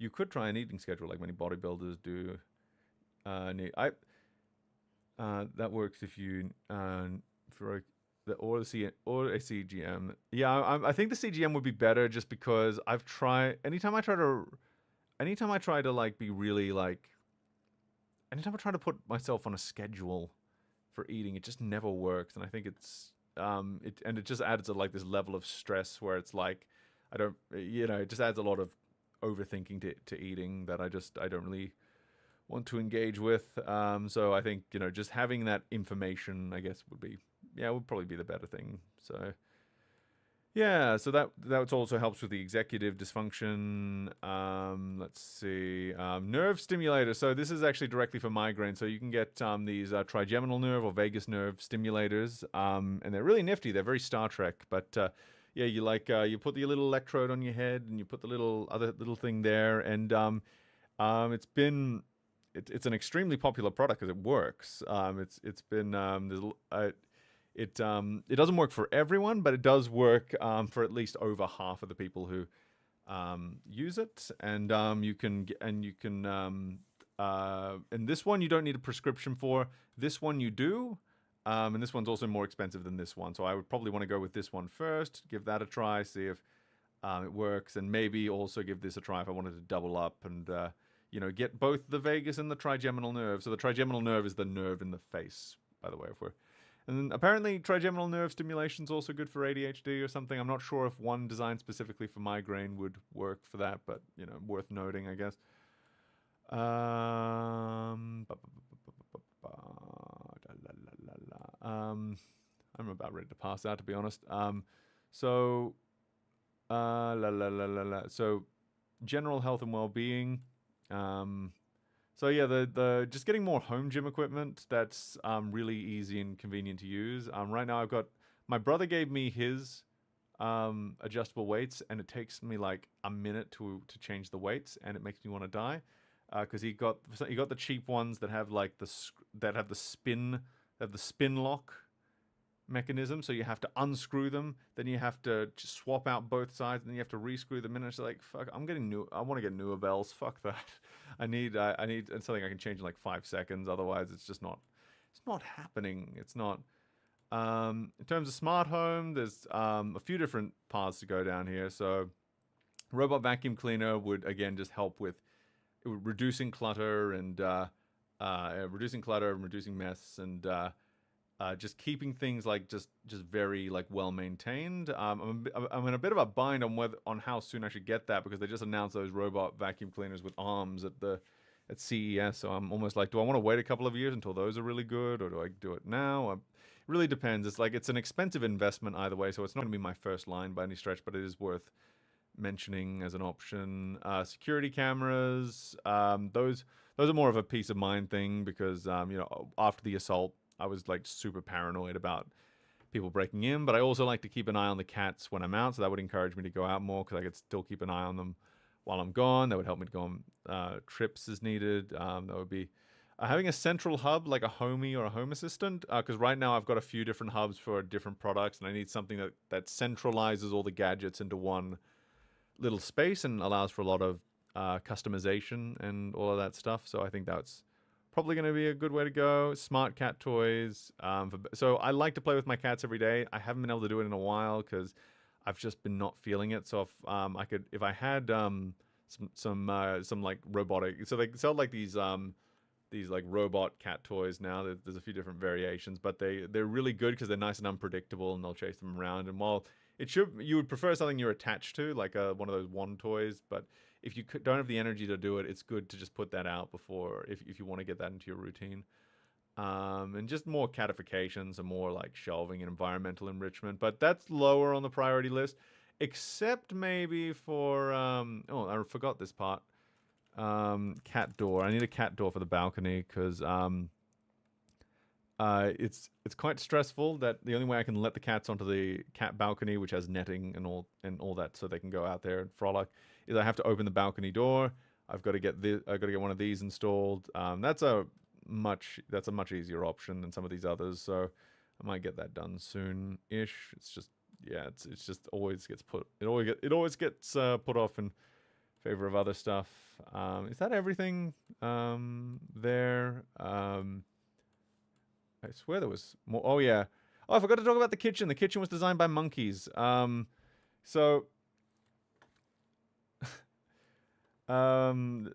You could try an eating schedule like many bodybuilders do. That works if you for or a CGM. Yeah, I think the CGM would be better, just because I've tried. Anytime I try to like be really like, anytime I try to put myself on a schedule for eating, it just never works. And I think it just adds like this level of stress where it's like, it just adds a lot of overthinking to eating that I don't really want to engage with. So I think, just having that information, I guess, would probably be the better thing. So yeah, so that also helps with the executive dysfunction. Let's see, nerve stimulator. So this is actually directly for migraine. So you can get these trigeminal nerve or vagus nerve stimulators, and they're really nifty. They're very Star Trek, but yeah, you put the little electrode on your head, and you put the other little thing there, and it's an extremely popular product because it works. It doesn't work for everyone, but it does work for at least over half of the people who use it, and and this one you don't need a prescription for. This one you do, and this one's also more expensive than this one. So I would probably want to go with this one first, give that a try, see if it works, and maybe also give this a try if I wanted to double up and get both the vagus and the trigeminal nerve. So the trigeminal nerve is the nerve in the face, by the way. And apparently trigeminal nerve stimulation is also good for ADHD or something. I'm not sure if one designed specifically for migraine would work for that, but worth noting, I guess. I'm about ready to pass out, to be honest. So general health and well-being. So yeah, the just getting more home gym equipment that's really easy and convenient to use. Right now I've got, my brother gave me his adjustable weights, and it takes me like a minute to change the weights, and it makes me want to die. Because he got the cheap ones that have like the spin lock mechanism, so you have to unscrew them, then you have to just swap out both sides, and then you have to rescrew them in. And it's like, fuck, I want to get newer bells. Fuck that. I need something I can change in like 5 seconds. Otherwise, it's not happening. It's not. In terms of smart home, there's a few different paths to go down here. So, robot vacuum cleaner would again just help with reducing clutter and reducing mess, and just keeping things like just very like well maintained. I'm in a bit of a bind on how soon I should get that, because they just announced those robot vacuum cleaners with arms at CES. So I'm almost like, do I want to wait a couple of years until those are really good, or do I do it now? It really depends. It's an expensive investment either way, so it's not going to be my first line by any stretch, but it is worth mentioning as an option. Security cameras, those are more of a peace of mind thing, because after the assault I was like super paranoid about people breaking in, but I also like to keep an eye on the cats when I'm out, so that would encourage me to go out more, because I could still keep an eye on them while I'm gone. That would help me to go on trips as needed. That would be having a central hub like a homie or a home assistant, because right now I've got a few different hubs for different products, and I need something that centralizes all the gadgets into one little space and allows for a lot of customization and all of that stuff. So I think that's probably going to be a good way to go. Smart cat toys. So I like to play with my cats every day. I haven't been able to do it in a while because I've just been not feeling it. So if I had some like robotic, so they sell like these like robot cat toys now. There's a few different variations, but they're really good because they're nice and unpredictable, and they'll chase them around. And while you would prefer something you're attached to, like one of those wand toys, but if you don't have the energy to do it, it's good to just put that out before, if you want to get that into your routine. And just more catifications and more like shelving and environmental enrichment, but that's lower on the priority list, except maybe for I forgot this part. Cat door. I need a cat door for the balcony, because it's quite stressful that the only way I can let the cats onto the cat balcony, which has netting and all that, so they can go out there and frolic, is I have to open the balcony door. I've got to get one of these installed. That's a much easier option than some of these others, so I might get that done soon-ish. It's just always gets put off in favor of other stuff. Is that everything there? I swear there was more. Oh, yeah. Oh, I forgot to talk about the kitchen. The kitchen was designed by monkeys. So the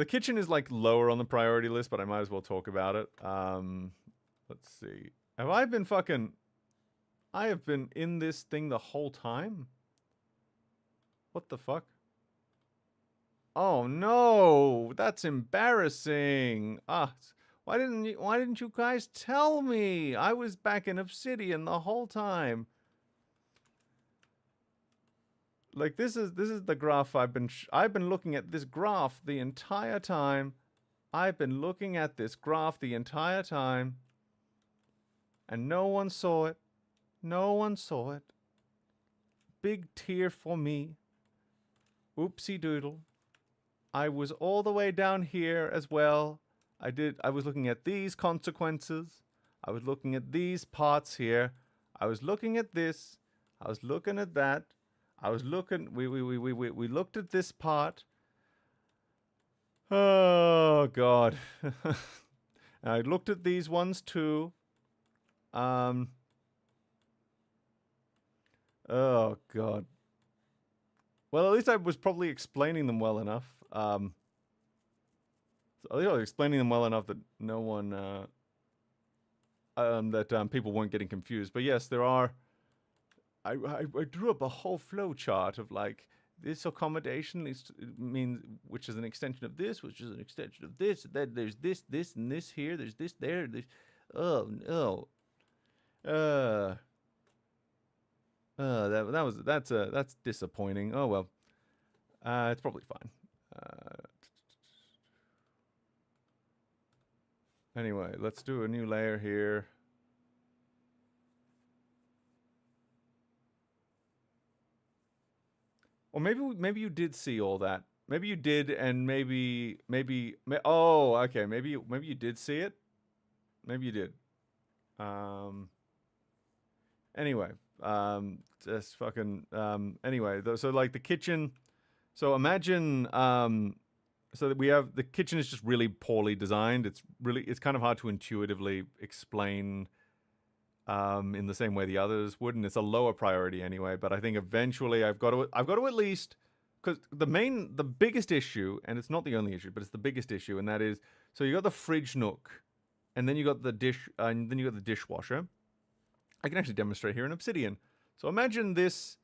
kitchen is like lower on the priority list, but I might as well talk about it. Let's see. I have been in this thing the whole time? What the fuck? Oh no, that's embarrassing. Why didn't you guys tell me? I was back in Obsidian the whole time. Like this is the graph I've been looking at this graph the entire time. I've been looking at this graph the entire time. And no one saw it. No one saw it. Big tear for me. Oopsie doodle. I was all the way down here as well. I was looking at these consequences. I was looking at these parts here. I was looking at this. I was looking at that. I was looking. We looked at this part. Oh God. I looked at these ones too. Um. Oh God. Well, at least I was probably explaining them well enough. So at least I was explaining them well enough that no one, people weren't getting confused. But yes, there are. I drew up a whole flow chart of like this accommodation means, which is an extension of this, which is an extension of this. Then there's this, and this here. There's this there. There's, oh no. Uh. That's disappointing. Oh well. It's probably fine. Anyway, let's do a new layer here. Or maybe you did see all that. Maybe you did, and oh, okay. Maybe you did see it. Maybe you did. Anyway, just fucking. Anyway, so like the kitchen. So imagine. So that we have the kitchen is just really poorly designed. It's kind of hard to intuitively explain. In the same way the others would, and it's a lower priority anyway. But I think eventually I've got to at least, because the biggest issue, and it's not the only issue, but it's the biggest issue, and that is, so you got the fridge nook, and then you got the dishwasher. I can actually demonstrate here in Obsidian. So imagine this.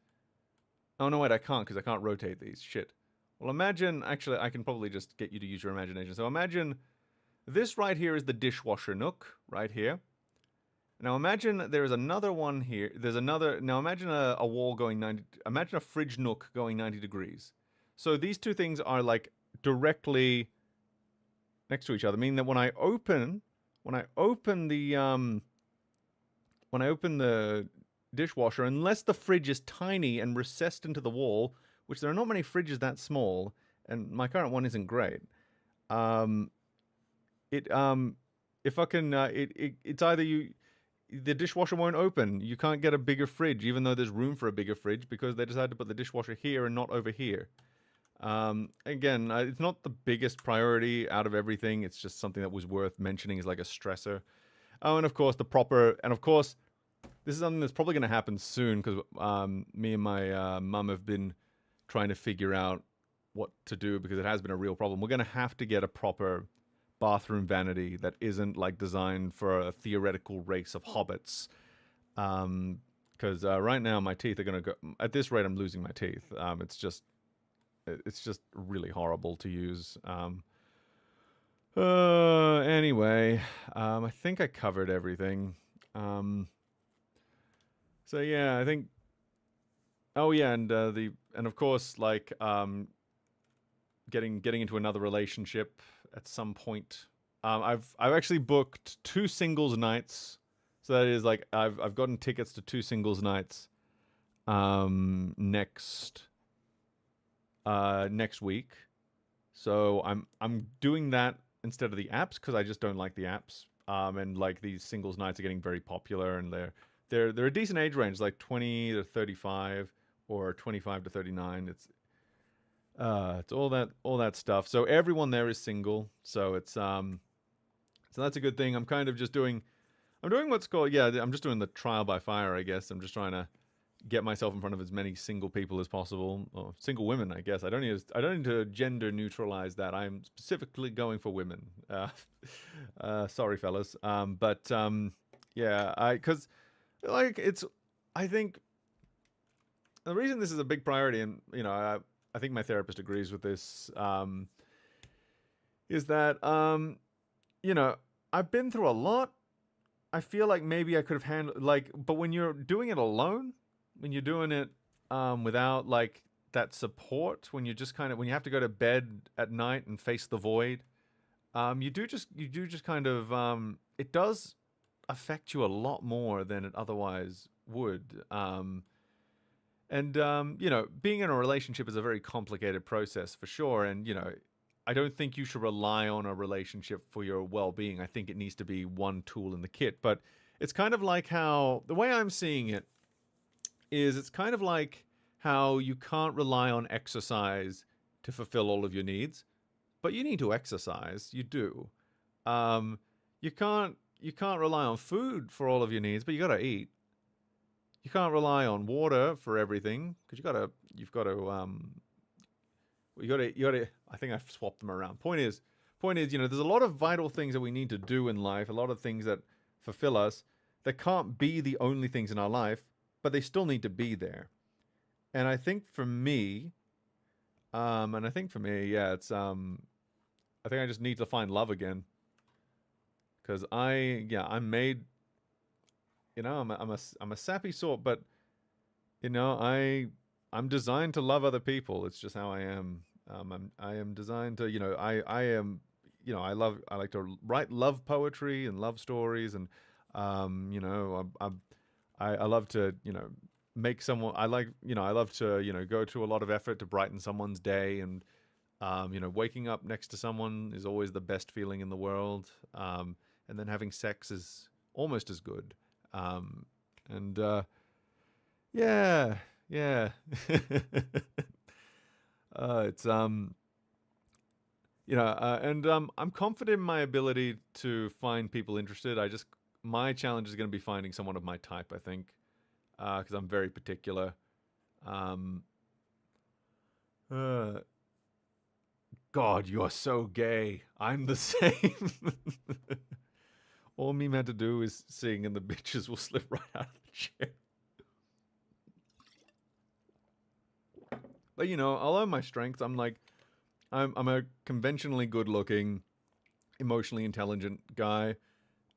Oh no, wait, I can't because I can't rotate these. Shit. Well, imagine actually I can probably just get you to use your imagination. So imagine this right here is the dishwasher nook right here. Now imagine there is another one here. There's another. Now imagine a wall going 90. Imagine a fridge nook going 90 degrees. So these two things are like directly next to each other, meaning that when I open the dishwasher, unless the fridge is tiny and recessed into the wall, which there are not many fridges that small, and my current one isn't great. It's either the dishwasher won't open. You can't get a bigger fridge, even though there's room for a bigger fridge, because they decided to put the dishwasher here and not over here. Again, it's not the biggest priority out of everything. It's just something that was worth mentioning as like a stressor. Oh, and of course this is something that's probably going to happen soon, because me and my mum have been trying to figure out what to do, because it has been a real problem. We're going to have to get a proper bathroom vanity that isn't like designed for a theoretical race of hobbits. Because right now my teeth are going to go. At this rate, I'm losing my teeth. It's just really horrible to use. Anyway, I think I covered everything. So yeah, I think. Oh yeah, and of course, like getting into another relationship at some point. I've actually booked 2 singles nights. So that is like I've gotten tickets to 2 singles nights next week. So I'm doing that instead of the apps, because I just don't like the apps. And like these singles nights are getting very popular, and they're a decent age range, like 20 to 35 or 25 to 39. It's all that stuff. So everyone there is single. So it's so that's a good thing. I'm kind of just doing what's called, I'm just doing the trial by fire, I guess. I'm just trying to get myself in front of as many single people as possible, or single women, I guess. I don't need to gender neutralize that. I'm specifically going for women. Sorry, fellas. Because I think the reason this is a big priority, and I think my therapist agrees with this, is that I've been through a lot. I feel like maybe I could have handled, but when you're doing it alone, when you're doing it without like that support, when you have to go to bed at night and face the void, you do just kind of it does affect you a lot more than it otherwise would. Being in a relationship is a very complicated process for sure. And, I don't think you should rely on a relationship for your well-being. I think it needs to be one tool in the kit. But it's kind of like how, the way I'm seeing it is, it's kind of like how you can't rely on exercise to fulfill all of your needs, but you need to exercise. You do. Um, you can't rely on food for all of your needs, but you gotta eat. You can't rely on water for everything because you gotta. I think I've swapped them around. Point is, there's a lot of vital things that we need to do in life. A lot of things that fulfill us that can't be the only things in our life, but they still need to be there. And I think for me, yeah, it's I think I just need to find love again because I'm made. I'm a sappy sort, but I'm designed to love other people. It's just how I am. I am designed to, I am, I like to write love poetry and love stories, and I love to, make someone. I love to, go to a lot of effort to brighten someone's day, and waking up next to someone is always the best feeling in the world. And then having sex is almost as good. And yeah, yeah. It's and I'm confident in my ability to find people interested. My challenge is going to be finding someone of my type. I think because I'm very particular. Um, uh, God, you are so gay. I'm the same. All me had to do is sing, and the bitches will slip right out of the chair. But I'll own my strengths. I'm a conventionally good-looking, emotionally intelligent guy.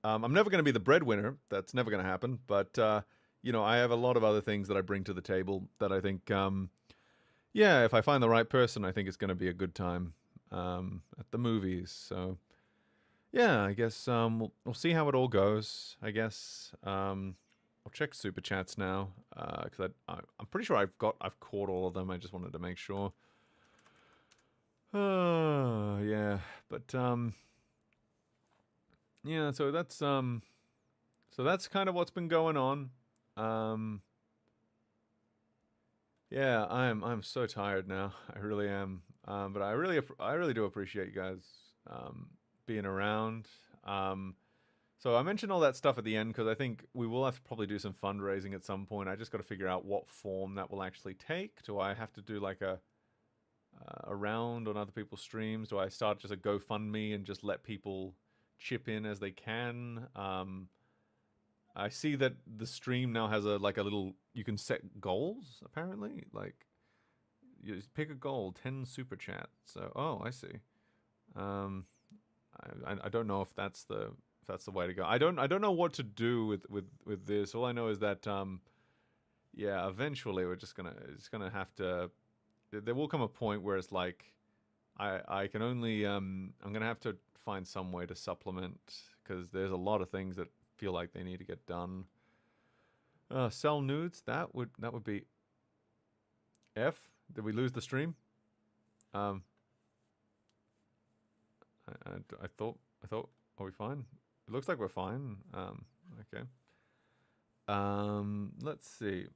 I'm never going to be the breadwinner. That's never going to happen. But I have a lot of other things that I bring to the table that I think, yeah, if I find the right person, I think it's going to be a good time at the movies. So yeah, I guess we'll see how it all goes. I guess I'll check super chats now because I'm pretty sure I've caught all of them. I just wanted to make sure. Yeah, but yeah. So that's kind of what's been going on. Um, yeah, I'm so tired now. I really am. But I really do appreciate you guys being around. Um, So I mentioned all that stuff at the end because I think we will have to probably do some fundraising at some point. I just got to figure out what form that will actually take. Do I have to do like a round on other people's streams? Do I start just a GoFundMe and just let people chip in as they can? I see that the stream now has a little, you can set goals apparently. Like you just pick a goal, 10 super chats. So I see. Um, I don't know if that's the way to go. I don't know what to do with this. All I know is that yeah, eventually it's gonna have to. There will come a point where it's like I can only I'm gonna have to find some way to supplement because there's a lot of things that feel like they need to get done. Sell nudes, that would be F. Did we lose the stream? Um, I thought are we fine? It looks like we're fine. Okay. Let's see.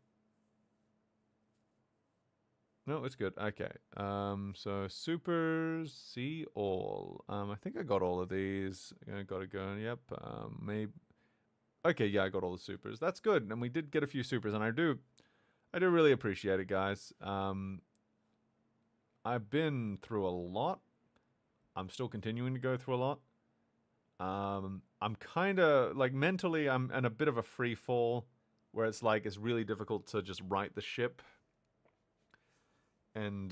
No, it's good. Okay. So supers, see all. I think I got all of these. I gotta go. Yep. Maybe. Okay. Yeah, I got all the supers. That's good. And we did get a few supers, and I do really appreciate it, guys. I've been through a lot. I'm still continuing to go through a lot. I'm kind of like mentally, I'm in a bit of a free fall where it's like it's really difficult to just right the ship. And,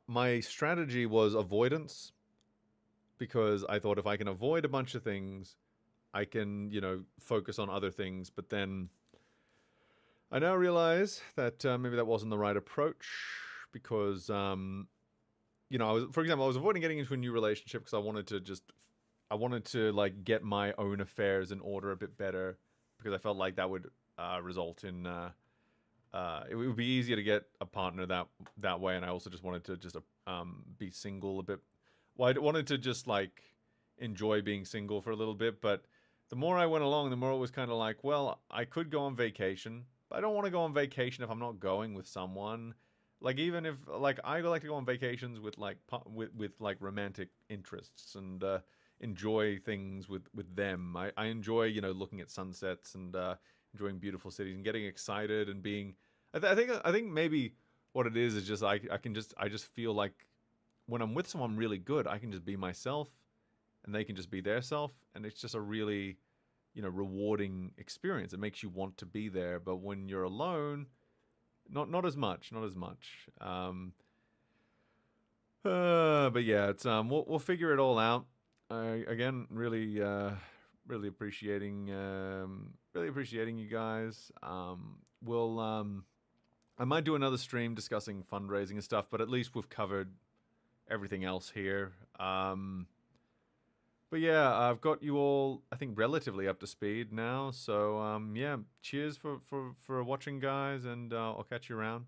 my strategy was avoidance because I thought if I can avoid a bunch of things, I can, focus on other things. But then I now realize that maybe that wasn't the right approach because, for example, I was avoiding getting into a new relationship because I wanted to like get my own affairs in order a bit better because I felt like that would result in it would be easier to get a partner that way, and I also just wanted to just be single a bit. Well, I wanted to just like enjoy being single for a little bit, but the more I went along, the more it was kind of like, well, I could go on vacation, I don't want to go on vacation if I'm not going with someone. Like even if like I like to go on vacations with like with like romantic interests and enjoy things with them. I enjoy looking at sunsets and enjoying beautiful cities and getting excited and being. I think maybe what it is just I just feel like when I'm with someone really good, I can just be myself and they can just be their self, and it's just a really rewarding experience. It makes you want to be there. But when you're alone, not as much, not as much. But yeah, it's we'll figure it all out. Again, really appreciating you guys. We'll I might do another stream discussing fundraising and stuff, but at least we've covered everything else here. But yeah, I've got you all, I think, relatively up to speed now. So yeah, cheers for watching, guys, and I'll catch you around.